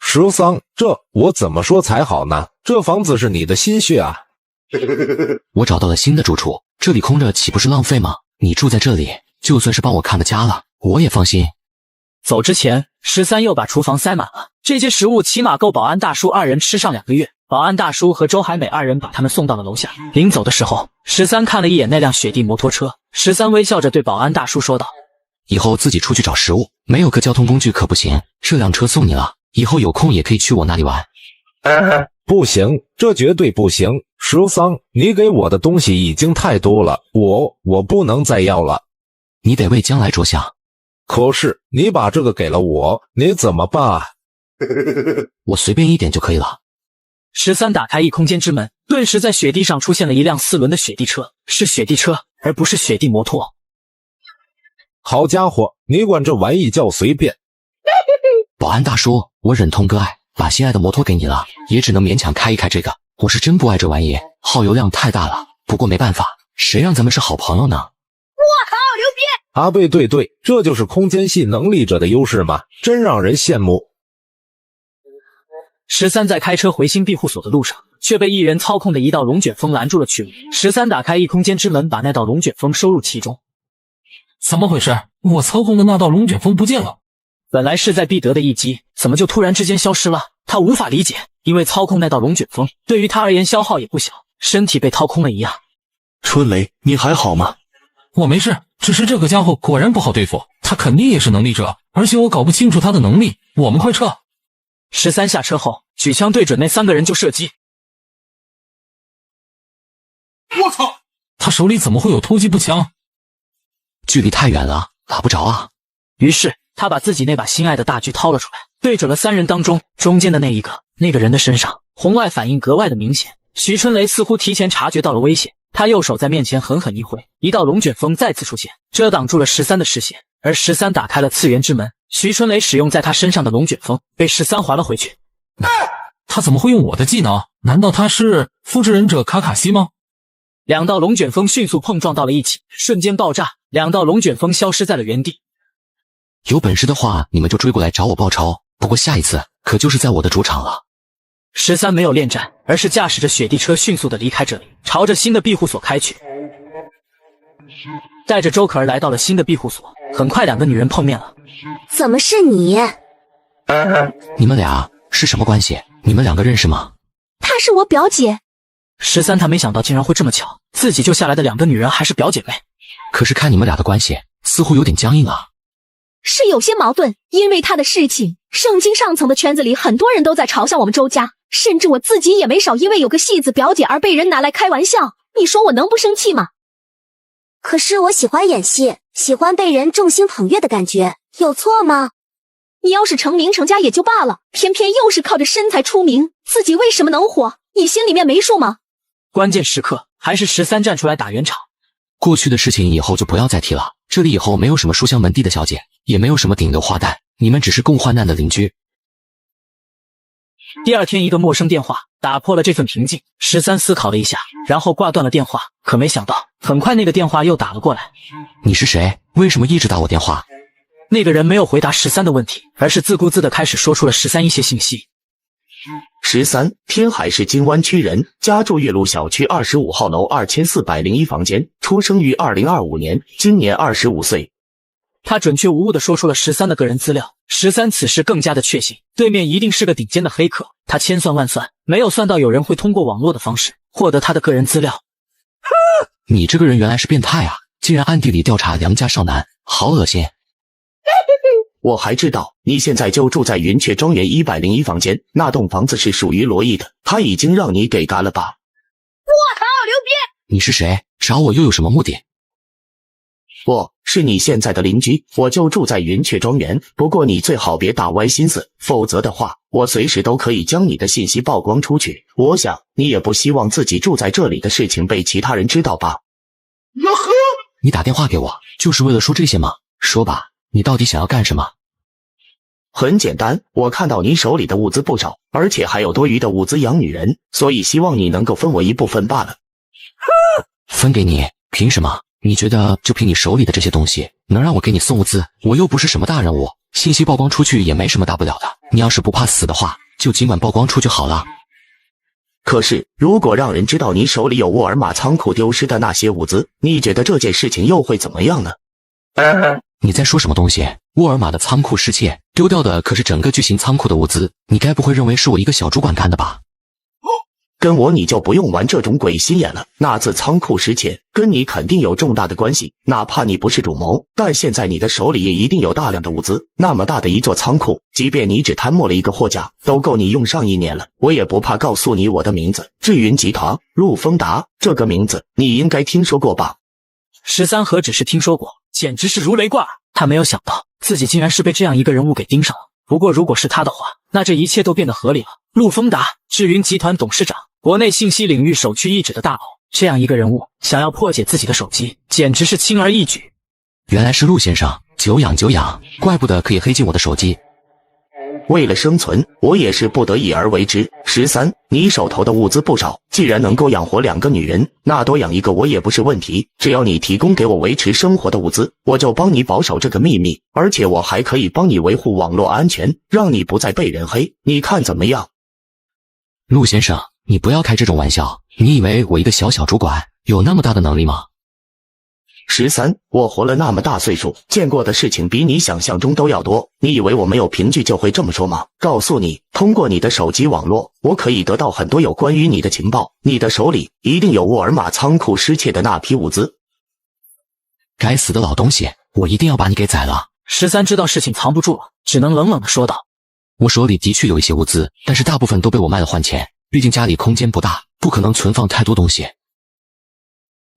13，这我怎么说才好呢？这房子是你的心血啊。我找到了新的住处，这里空着岂不是浪费吗？你住在这里，就算是帮我看的家了，我也放心。走之前，13又把厨房塞满了，这些食物起码够保安大叔2人吃上2个月。保安大叔和周海美2人把他们送到了楼下。临走的时候，13看了一眼那辆雪地摩托车，13微笑着对保安大叔说道：以后自己出去找食物，没有个交通工具可不行，这辆车送你了，以后有空也可以去我那里玩。不行，这绝对不行。13，你给我的东西已经太多了，我不能再要了。你得为将来着想。可是你把这个给了我，你怎么办？我随便一点就可以了。13打开异空间之门，顿时在雪地上出现了一辆4轮的雪地车，是雪地车，而不是雪地摩托。好家伙，你管这玩意叫随便？保安大叔，我忍痛割爱，把心爱的摩托给你了，也只能勉强开一开这个。我是真不爱这玩意，耗油量太大了。不过没办法，谁让咱们是好朋友呢？我靠，牛逼！啊，对，这就是空间系能力者的优势嘛，真让人羡慕。13在开车回新庇护所的路上，却被一人操控的一道龙卷风拦住了去路。13打开异空间之门，把那道龙卷风收入其中。怎么回事？我操控的那道龙卷风不见了。本来势在必得的一击，怎么就突然之间消失了？他无法理解，因为操控那道龙卷风对于他而言消耗也不小，身体被掏空了一样。春雷，你还好吗？我没事，只是这个家伙果然不好对付，他肯定也是能力者，而且我搞不清楚他的能力。我们快撤！13下车后，举枪对准那3个人就射击。我操！他手里怎么会有突击步枪？距离太远了，打不着啊。于是他把自己那把心爱的大狙掏了出来，对准了3人当中中间的那一个。那个人的身上红外反应格外的明显，徐春雷似乎提前察觉到了危险，他右手在面前狠狠一挥，一道龙卷风再次出现，遮挡住了13的视线。而13打开了次元之门，徐春雷使用在他身上的龙卷风被13还了回去。他怎么会用我的技能？难道他是复制忍者卡卡西吗？两道龙卷风迅速碰撞到了一起，瞬间爆炸，两道龙卷风消失在了原地。有本事的话，你们就追过来找我报仇，不过下一次可就是在我的主场了。13没有恋战，而是驾驶着雪地车迅速的离开这里，朝着新的庇护所开去。带着周可儿来到了新的庇护所，很快两个女人碰面了。怎么是你？你们俩是什么关系？你们两个认识吗？她是我表姐。13他没想到竟然会这么巧，自己救下来的两个女人还是表姐妹。可是看你们俩的关系，似乎有点僵硬啊。是有些矛盾，因为他的事情，圣经上层的圈子里很多人都在嘲笑我们周家，甚至我自己也没少因为有个戏子表姐而被人拿来开玩笑。你说我能不生气吗？可是我喜欢演戏，喜欢被人众星捧月的感觉，有错吗？你要是成名成家也就罢了，偏偏又是靠着身材出名，自己为什么能火？你心里面没数吗？关键时刻还是13站出来打圆场。过去的事情以后就不要再提了，这里以后没有什么书香门第的小姐，也没有什么顶流花旦，你们只是共患难的邻居。第二天，一个陌生电话打破了这份平静。13思考了一下，然后挂断了电话。可没想到，很快那个电话又打了过来。你是谁？为什么一直打我电话？那个人没有回答13的问题，而是自顾自地开始说出了13一些信息。13，天海市金湾区人，家住岳麓小区25号楼2401房间，出生于2025年，今年25岁。他准确无误地说出了13的个人资料。13此时更加的确信，对面一定是个顶尖的黑客。他千算万算，没有算到有人会通过网络的方式获得他的个人资料。你这个人原来是变态啊！竟然暗地里调查良家少男，好恶心！我还知道你现在就住在云雀庄园101房间，那栋房子是属于罗毅的，他已经让你给干了吧？我操，牛逼！你是谁？找我又有什么目的？我是你现在的邻居，我就住在云雀庄园，不过你最好别打歪心思，否则的话，我随时都可以将你的信息曝光出去。我想你也不希望自己住在这里的事情被其他人知道吧？哟呵，你打电话给我就是为了说这些吗？说吧，你到底想要干什么？很简单，我看到你手里的物资不少，而且还有多余的物资养女人，所以希望你能够分我一部分罢了。分给你？凭什么？你觉得就凭你手里的这些东西能让我给你送物资？我又不是什么大人物，信息曝光出去也没什么大不了的。你要是不怕死的话，就尽管曝光出去好了。可是如果让人知道你手里有沃尔玛仓库丢失的那些物资，你觉得这件事情又会怎么样呢？你在说什么东西？沃尔玛的仓库失窃，丢掉的可是整个巨型仓库的物资，你该不会认为是我一个小主管干的吧？跟我你就不用玩这种鬼心眼了，那次仓库失窃跟你肯定有重大的关系，哪怕你不是主谋，但现在你的手里也一定有大量的物资，那么大的一座仓库，即便你只贪没了一个货架，都够你用上1年了。我也不怕告诉你我的名字，智云集团，陆丰达，这个名字你应该听说过吧？13何止是听说过，简直是如雷贯耳。他没有想到自己竟然是被这样一个人物给盯上了。不过如果是他的话，那这一切都变得合理了。陆丰达，智云集团董事长，国内信息领域首屈一指的大佬，这样一个人物想要破解自己的手机，简直是轻而易举。原来是陆先生，久仰久仰，怪不得可以黑进我的手机。为了生存，我也是不得已而为之。13，你手头的物资不少，既然能够养活2个女人，那多养一个我也不是问题。只要你提供给我维持生活的物资，我就帮你保守这个秘密，而且我还可以帮你维护网络安全，让你不再被人黑。你看怎么样？陆先生，你不要开这种玩笑，你以为我一个小主管有那么大的能力吗？13，我活了那么大岁数，见过的事情比你想象中都要多。你以为我没有凭据就会这么说吗？告诉你，通过你的手机网络，我可以得到很多有关于你的情报。你的手里一定有沃尔玛仓库失窃的那批物资。该死的老东西，我一定要把你给宰了！13知道事情藏不住了，只能冷冷地说道：“我手里的确有一些物资，但是大部分都被我卖了换钱。毕竟家里空间不大，不可能存放太多东西。”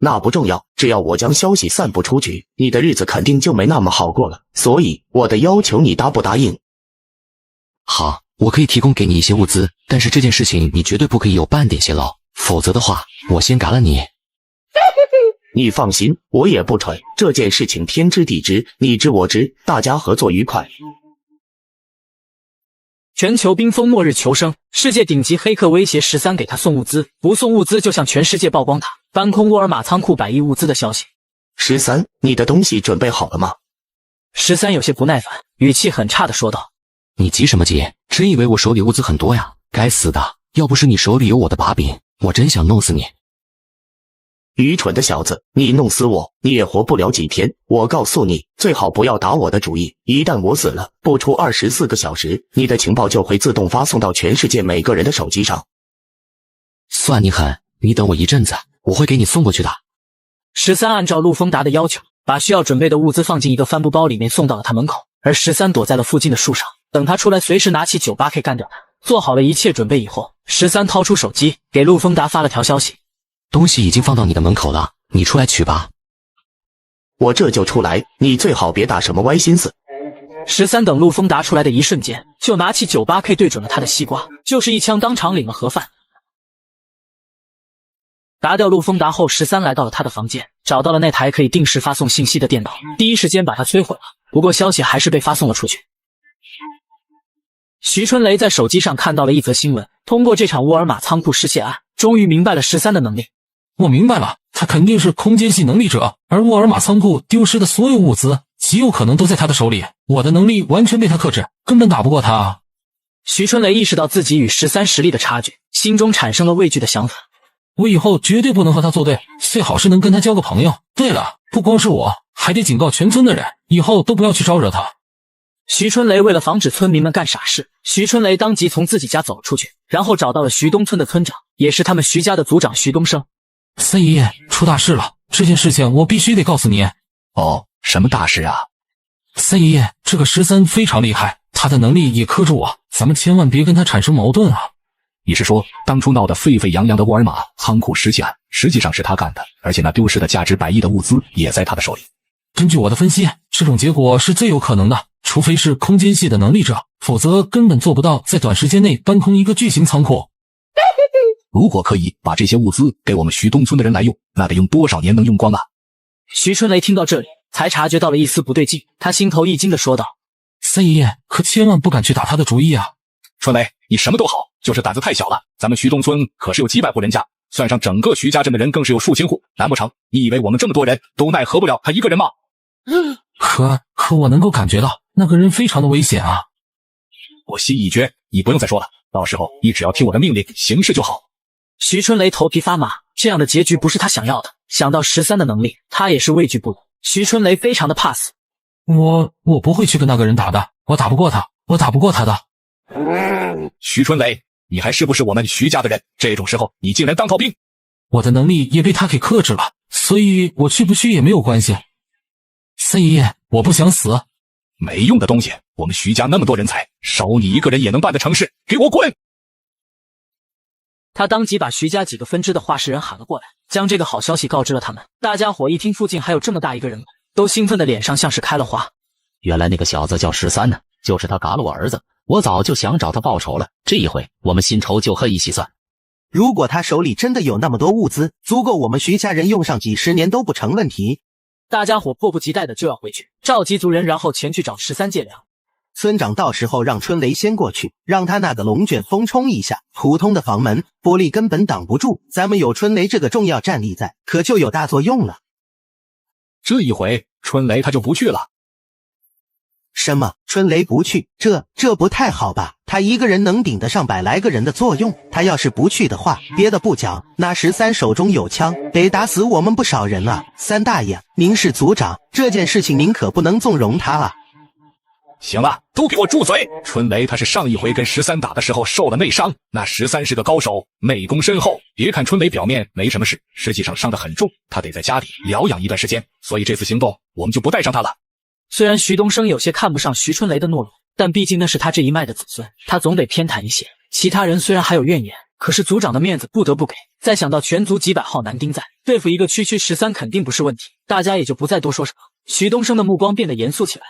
那不重要，只要我将消息散布出去，你的日子肯定就没那么好过了。所以我的要求你答不答应？好，我可以提供给你一些物资，但是这件事情你绝对不可以有半点泄露，否否则的话，我先嘎了你。你放心，我也不蠢。这件事情天知地知，你知我知，大家合作愉快。全球冰封末日求生，世界顶级黑客威胁13给他送物资，不送物资就向全世界曝光他搬空沃尔玛仓库100亿物资的消息。13，你的东西准备好了吗？13有些不耐烦，语气很差的说道：“你急什么急？真以为我手里物资很多呀？该死的！要不是你手里有我的把柄，我真想弄死你！”愚蠢的小子，你弄死我，你也活不了几天。我告诉你，最好不要打我的主意。一旦我死了，不出24个小时，你的情报就会自动发送到全世界每个人的手机上。算你狠，你等我一阵子，我会给你送过去的。13按照陆丰达的要求，把需要准备的物资放进一个帆布包里面送到了他门口，而13躲在了附近的树上，等他出来随时拿起 98K 干掉他。做好了一切准备以后，13掏出手机给陆丰达发了条消息。东西已经放到你的门口了，你出来取吧。我这就出来，你最好别打什么歪心思。13等陆丰达出来的一瞬间，就拿起 98K 对准了他的西瓜，就是一枪当场领了盒饭。打掉陆丰达后，13来到了他的房间，找到了那台可以定时发送信息的电脑，第一时间把它摧毁了。不过消息还是被发送了出去。徐春雷在手机上看到了一则新闻，通过这场沃尔玛仓库失窃案，终于明白了13的能力。我明白了，他肯定是空间系能力者，而沃尔玛仓库丢失的所有物资极有可能都在他的手里。我的能力完全被他克制，根本打不过他啊！徐春雷意识到自己与13实力的差距，心中产生了畏惧的想法。我以后绝对不能和他作对，最好是能跟他交个朋友。对了，不光是我，还得警告全村的人，以后都不要去招惹他。徐春雷为了防止村民们干傻事，徐春雷当即从自己家走出去，然后找到了徐东村的村长，也是他们徐家的族长徐东升。三爷爷，出大事了！这件事情我必须得告诉你。哦，什么大事啊？三爷爷，这个13非常厉害，他的能力也克制我，咱们千万别跟他产生矛盾啊！你是说，当初闹得沸沸扬扬的沃尔玛仓库失窃案，实际上是他干的，而且那丢失的价值100亿的物资也在他的手里？根据我的分析，这种结果是最有可能的，除非是空间系的能力者，否则根本做不到在短时间内搬空一个巨型仓库。如果可以把这些物资给我们徐东村的人来用，那得用多少年能用光啊？徐春雷听到这里，才察觉到了一丝不对劲，他心头一惊的说道：“三爷爷，可千万不敢去打他的主意啊！”春雷，你什么都好，就是胆子太小了。咱们徐东村可是有几百户人家，算上整个徐家镇的人更是有数千户，难不成你以为我们这么多人都奈何不了他一个人吗？可我能够感觉到那个人非常的危险啊！我心已决，你不用再说了，到时候你只要听我的命令行事就好。徐春雷头皮发麻，这样的结局不是他想要的。想到13的能力，他也是畏惧不已。徐春雷非常的怕死。我不会去跟那个人打的，我打不过他，我打不过他的。徐春雷，你还是不是我们徐家的人？这种时候你竟然当逃兵！我的能力也被他给克制了，所以我去不去也没有关系。三爷爷，我不想死。没用的东西，我们徐家那么多人才，少你一个人也能办得成事，给我滚！他当即把徐家几个分支的话事人喊了过来，将这个好消息告知了他们。大家伙一听附近还有这么大一个人，都兴奋的脸上像是开了花。原来那个小子叫13呢，就是他嘎了我儿子，我早就想找他报仇了，这一回我们新仇旧恨一起算。如果他手里真的有那么多物资，足够我们徐家人用上几十年都不成问题。大家伙迫不及待的就要回去，召集族人，然后前去找13借粮。村长到时候让春雷先过去，让他那个龙卷风冲一下，普通的房门玻璃根本挡不住，咱们有春雷这个重要战力在，可就有大作用了。这一回春雷他就不去了。什么？春雷不去？这不太好吧？他一个人能顶得上100来个人的作用，他要是不去的话，别的不讲，那13手中有枪，得打死我们不少人啊！三大爷，您是族长，这件事情您可不能纵容他啊！行了，都给我住嘴！春雷他是上一回跟13打的时候受了内伤，那13是个高手，内功深厚。别看春雷表面没什么事，实际上伤得很重，他得在家里疗养一段时间，所以这次行动我们就不带上他了。虽然徐东升有些看不上徐春雷的懦弱，但毕竟那是他这一脉的子孙，他总得偏袒一些。其他人虽然还有怨言，可是族长的面子不得不给。再想到全族几百号男丁在，对付一个区13肯定不是问题，大家也就不再多说什么。徐东升的目光变得严肃起来。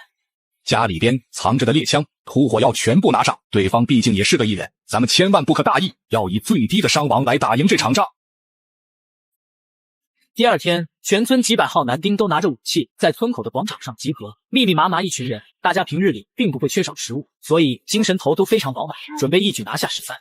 家里边藏着的猎枪、突火药全部拿上，对方毕竟也是个异人，咱们千万不可大意，要以最低的伤亡来打赢这场仗。第二天，全村几百号男丁都拿着武器在村口的广场上集合，密密麻麻一群人。大家平日里并不会缺少食物，所以精神头都非常饱满，准备一举拿下13。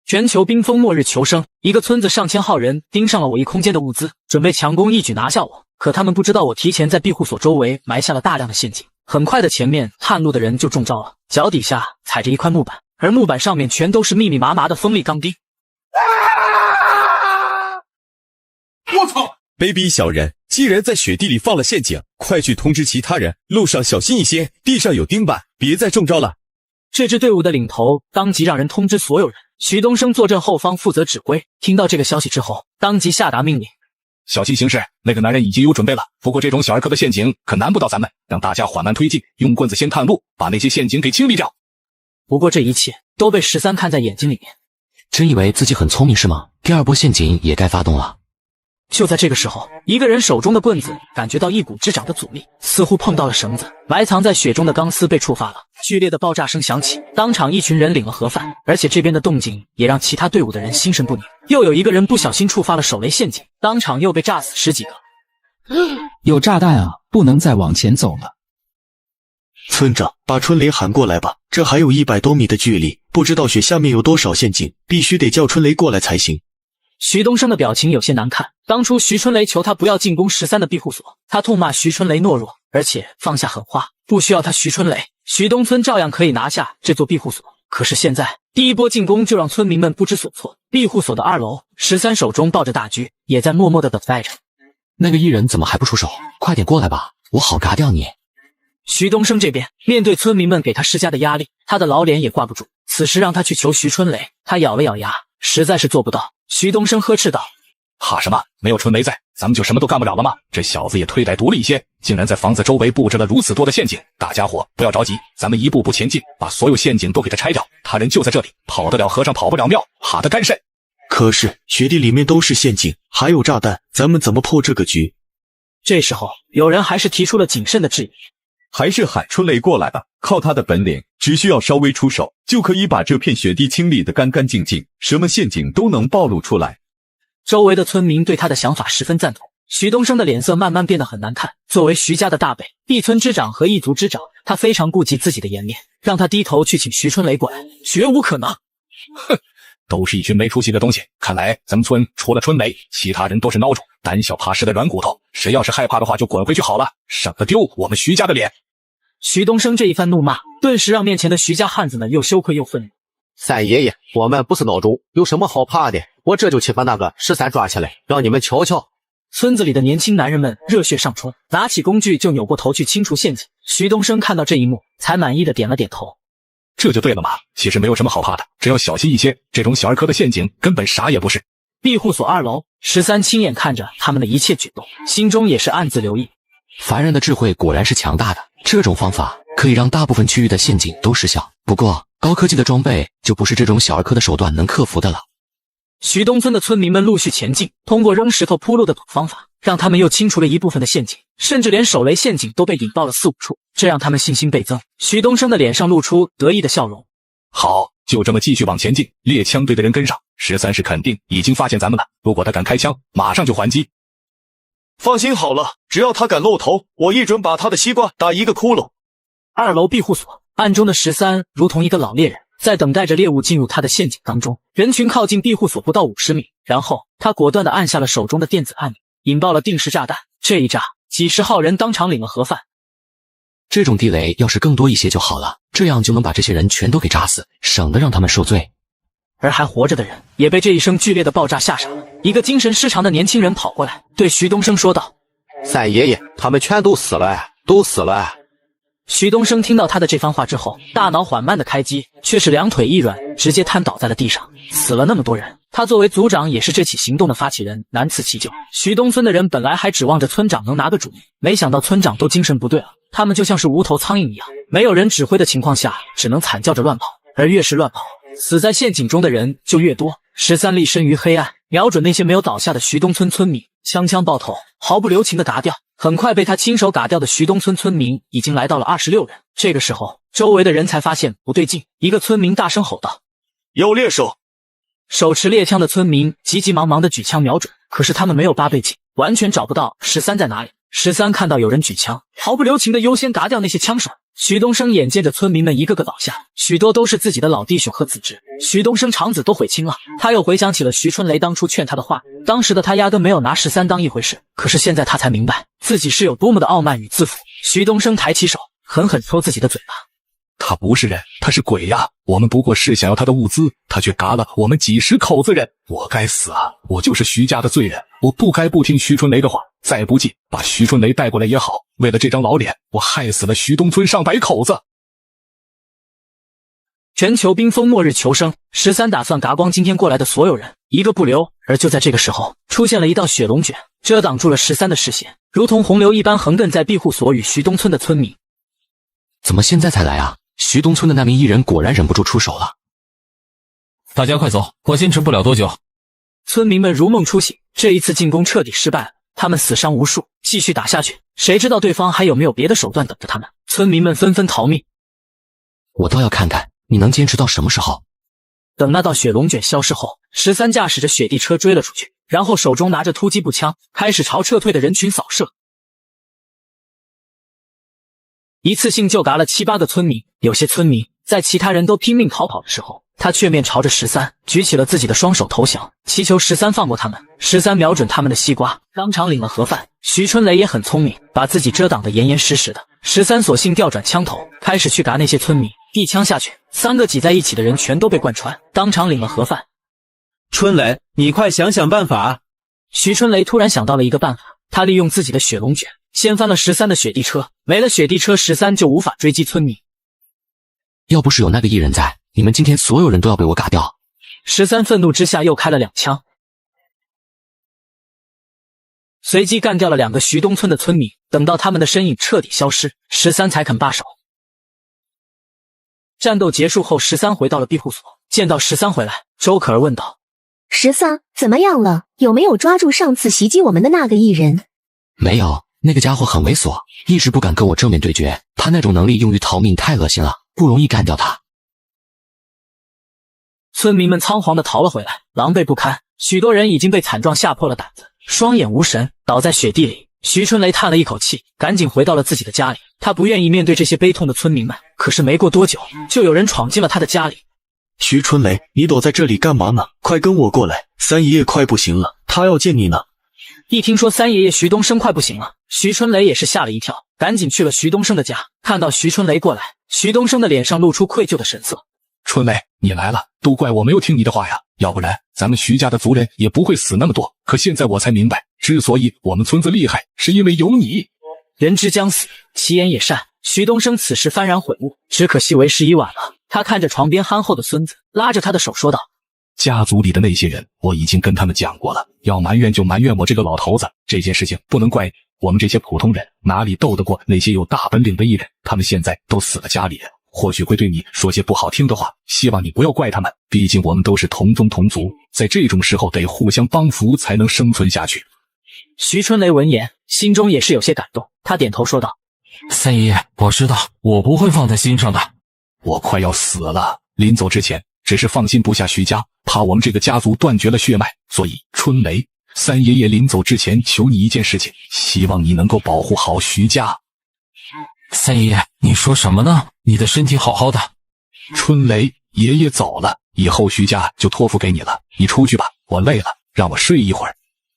全球冰封末日求生，一个村子上千号人盯上了我异空间的物资，准备强攻一举拿下我。可他们不知道我提前在庇护所周围埋下了大量的陷阱。很快的，前面探路的人就中招了，脚底下踩着一块木板，而木板上面全都是密密麻麻的锋利钢钉。我操！卑鄙小人，既然在雪地里放了陷阱，快去通知其他人，路上小心一些，地上有钉板，别再中招了。这支队伍的领头当即让人通知所有人。徐东升坐镇后方负责指挥，听到这个消息之后，当即下达命令：小心行事，那个男人已经有准备了。不过这种小儿科的陷阱可难不倒咱们，让大家缓慢推进，用棍子先探路，把那些陷阱给清理掉。不过这一切都被13看在眼睛里面。真以为自己很聪明是吗？第二波陷阱也该发动了。就在这个时候，一个人手中的棍子感觉到一股之掌的阻力，似乎碰到了绳子，埋藏在雪中的钢丝被触发了，剧烈的爆炸声响起，当场一群人领了盒饭，而且这边的动静也让其他队伍的人心神不宁。又有一个人不小心触发了手雷陷阱，当场又被炸死10几个。有炸弹啊，不能再往前走了。村长，把春雷喊过来吧，这还有100多米的距离，不知道雪下面有多少陷阱，必须得叫春雷过来才行。徐东升的表情有些难看。当初徐春雷求他不要进攻13的庇护所，他痛骂徐春雷懦弱，而且放下狠话，不需要他徐春雷，徐东村照样可以拿下这座庇护所。可是现在第一波进攻就让村民们不知所措。庇护所的2楼，13手中抱着大狙，也在默默地等待着。那个异人怎么还不出手？快点过来吧，我好嘎掉你。徐东升这边面对村民们给他施加的压力，他的老脸也挂不住。此时让他去求徐春雷，他咬了咬牙，实在是做不到。徐东升呵斥道：哈什么？没有春雷在，咱们就什么都干不了了吗？这小子也忒歹毒了一些，竟然在房子周围布置了如此多的陷阱。大家伙不要着急，咱们一步步前进，把所有陷阱都给他拆掉。他人就在这里，跑得了和尚跑不了庙，哈得干甚？可是雪地里面都是陷阱，还有炸弹，咱们怎么破这个局？这时候有人还是提出了谨慎的质疑：还是喊春雷过来吧，靠他的本领，只需要稍微出手，就可以把这片雪地清理得干干净净，什么陷阱都能暴露出来。周围的村民对他的想法十分赞同。徐东升的脸色慢慢变得很难看。作为徐家的大辈，地村之长和一族之长，他非常顾及自己的颜面，让他低头去请徐春雷过来，绝无可能。哼，都是一群没出息的东西。看来咱们村除了春雷，其他人都是孬种，胆小怕事的软骨头。谁要是害怕的话，就滚回去好了，省得丢我们徐家的脸。徐东升这一番怒骂，顿时让面前的徐家汉子们又羞愧又愤怒。三爷爷，我们不是孬种，有什么好怕的？我这就去把那个13抓起来，让你们瞧瞧。村子里的年轻男人们热血上冲，拿起工具就扭过头去清除陷阱。徐东升看到这一幕，才满意的点了点头。这就对了嘛，其实没有什么好怕的，只要小心一些，这种小儿科的陷阱根本啥也不是。庇护所2楼，13亲眼看着他们的一切举动，心中也是暗自留意。凡人的智慧果然是强大的，这种方法可以让大部分区域的陷阱都失效。不过高科技的装备就不是这种小儿科的手段能克服的了。徐东村的村民们陆续前进，通过扔石头铺路的方法，让他们又清除了一部分的陷阱，甚至连手雷陷阱都被引爆了4、5处，这让他们信心倍增。徐东升的脸上露出得意的笑容。好，就这么继续往前进，猎枪队的人跟上，13是肯定已经发现咱们了，如果他敢开枪，马上就还击。放心好了，只要他敢露头，我一准把他的西瓜打一个窟窿。2楼庇护所，暗中的13如同一个老猎人，在等待着猎物进入他的陷阱当中。人群靠近庇护所不到50米，然后他果断地按下了手中的电子按钮，引爆了定时炸弹。这一炸，几十号人当场领了盒饭。这种地雷要是更多一些就好了，这样就能把这些人全都给炸死，省得让他们受罪。而还活着的人也被这一声剧烈的爆炸吓傻了。一个精神失常的年轻人跑过来，对徐东升说道：三爷爷，他们全都死了，都死了。徐东升听到他的这番话之后，大脑缓慢的开机，却是两腿一软，直接瘫倒在了地上。死了那么多人，他作为族长也是这起行动的发起人，难辞其咎。徐东村的人本来还指望着村长能拿个主意，没想到村长都精神不对了，他们就像是无头苍蝇一样，没有人指挥的情况下，只能惨叫着乱跑。而越是乱跑，死在陷阱中的人就越多。13立身于黑暗，瞄准那些没有倒下的徐东村村民，枪枪爆头，毫不留情的打掉。很快被他亲手打掉的徐东村村民已经来到了26人。这个时候，周围的人才发现不对劲，一个村民大声吼道：有猎手！手持猎枪的村民急急忙忙的举枪瞄准，可是他们没有8倍镜，完全找不到13在哪里。13看到有人举枪，毫不留情的优先打掉那些枪手。徐东升眼见着村民们一个个倒下，许多都是自己的老弟兄和子侄，徐东升肠子都悔青了。他又回想起了徐春雷当初劝他的话，当时的他压根没有拿13当一回事，可是现在他才明白自己是有多么的傲慢与自负。徐东升抬起手，狠狠戳自己的嘴巴。他不是人，他是鬼呀！我们不过是想要他的物资，他却嘎了我们几十口子人，我该死啊！我就是徐家的罪人，我不该不听徐春雷的话，再不济把徐春雷带过来也好。为了这张老脸，我害死了徐东村上百口子。全球冰封末日求生，13打算嘎光今天过来的所有人，一个不留。而就在这个时候，出现了一道血龙卷，遮挡住了13的视线，如同洪流一般横亘在庇护所与徐东村的村民。怎么现在才来啊？徐东村的那名艺人果然忍不住出手了。大家快走，我坚持不了多久。村民们如梦初醒，这一次进攻彻底失败了，他们死伤无数，继续打下去，谁知道对方还有没有别的手段等着他们？村民们纷纷逃命。我倒要看看你能坚持到什么时候。等那道血龙卷消失后，13驾驶着雪地车追了出去，然后手中拿着突击步枪，开始朝撤退的人群扫射。一次性就嘎了7、8个村民，有些村民在其他人都拼命逃跑的时候，他却面朝着13，举起了自己的双手投降，祈求13放过他们。13瞄准他们的西瓜，当场领了盒饭。徐春雷也很聪明，把自己遮挡得严严实实的。13索性调转枪头，开始去嘎那些村民，一枪下去，3个挤在一起的人全都被贯穿，当场领了盒饭。春雷，你快想想办法！徐春雷突然想到了一个办法，他利用自己的血龙卷，掀翻了13的雪地车，没了雪地车，13就无法追击村民。要不是有那个艺人在，你们今天所有人都要被我嘎掉。13愤怒之下又开了2枪，随即干掉了2个徐东村的村民。等到他们的身影彻底消失，13才肯罢手。战斗结束后，13回到了庇护所，见到13回来，周可儿问道：13怎么样了？有没有抓住上次袭击我们的那个艺人？没有，那个家伙很猥琐，一直不敢跟我正面对决，他那种能力用于逃命太恶心了，不容易干掉他。村民们仓皇地逃了回来，狼狈不堪，许多人已经被惨状吓破了胆子，双眼无神，倒在雪地里。徐春雷叹了一口气，赶紧回到了自己的家里。他不愿意面对这些悲痛的村民们，可是没过多久，就有人闯进了他的家里。徐春雷，你躲在这里干嘛呢？快跟我过来，三爷爷快不行了，他要见你呢。一听说三爷爷徐东升快不行了，徐春雷也是吓了一跳，赶紧去了徐东升的家。看到徐春雷过来，徐东升的脸上露出愧疚的神色。春雷，你来了，都怪我没有听你的话呀，要不然咱们徐家的族人也不会死那么多。可现在我才明白，之所以我们村子厉害，是因为有你。人之将死，其言也善。徐东升此时幡然悔悟，只可惜为时已晚了。他看着床边憨厚的孙子，拉着他的手说道：家族里的那些人，我已经跟他们讲过了，要埋怨就埋怨我这个老头子，这件事情不能怪我们这些普通人，哪里斗得过那些有大本领的艺人？他们现在都死了家里人，或许会对你说些不好听的话，希望你不要怪他们，毕竟我们都是同宗同族，在这种时候得互相帮扶才能生存下去。徐春雷闻言，心中也是有些感动，他点头说道：三爷爷，我知道，我不会放在心上的。我快要死了，临走之前只是放心不下徐家，怕我们这个家族断绝了血脉，所以春雷，三爷爷临走之前求你一件事情，希望你能够保护好徐家。三爷爷，你说什么呢？你的身体好好的。春雷，爷爷走了，以后徐家就托付给你了，你出去吧，我累了，让我睡一会儿。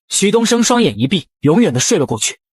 徐东升双眼一闭，永远的睡了过去。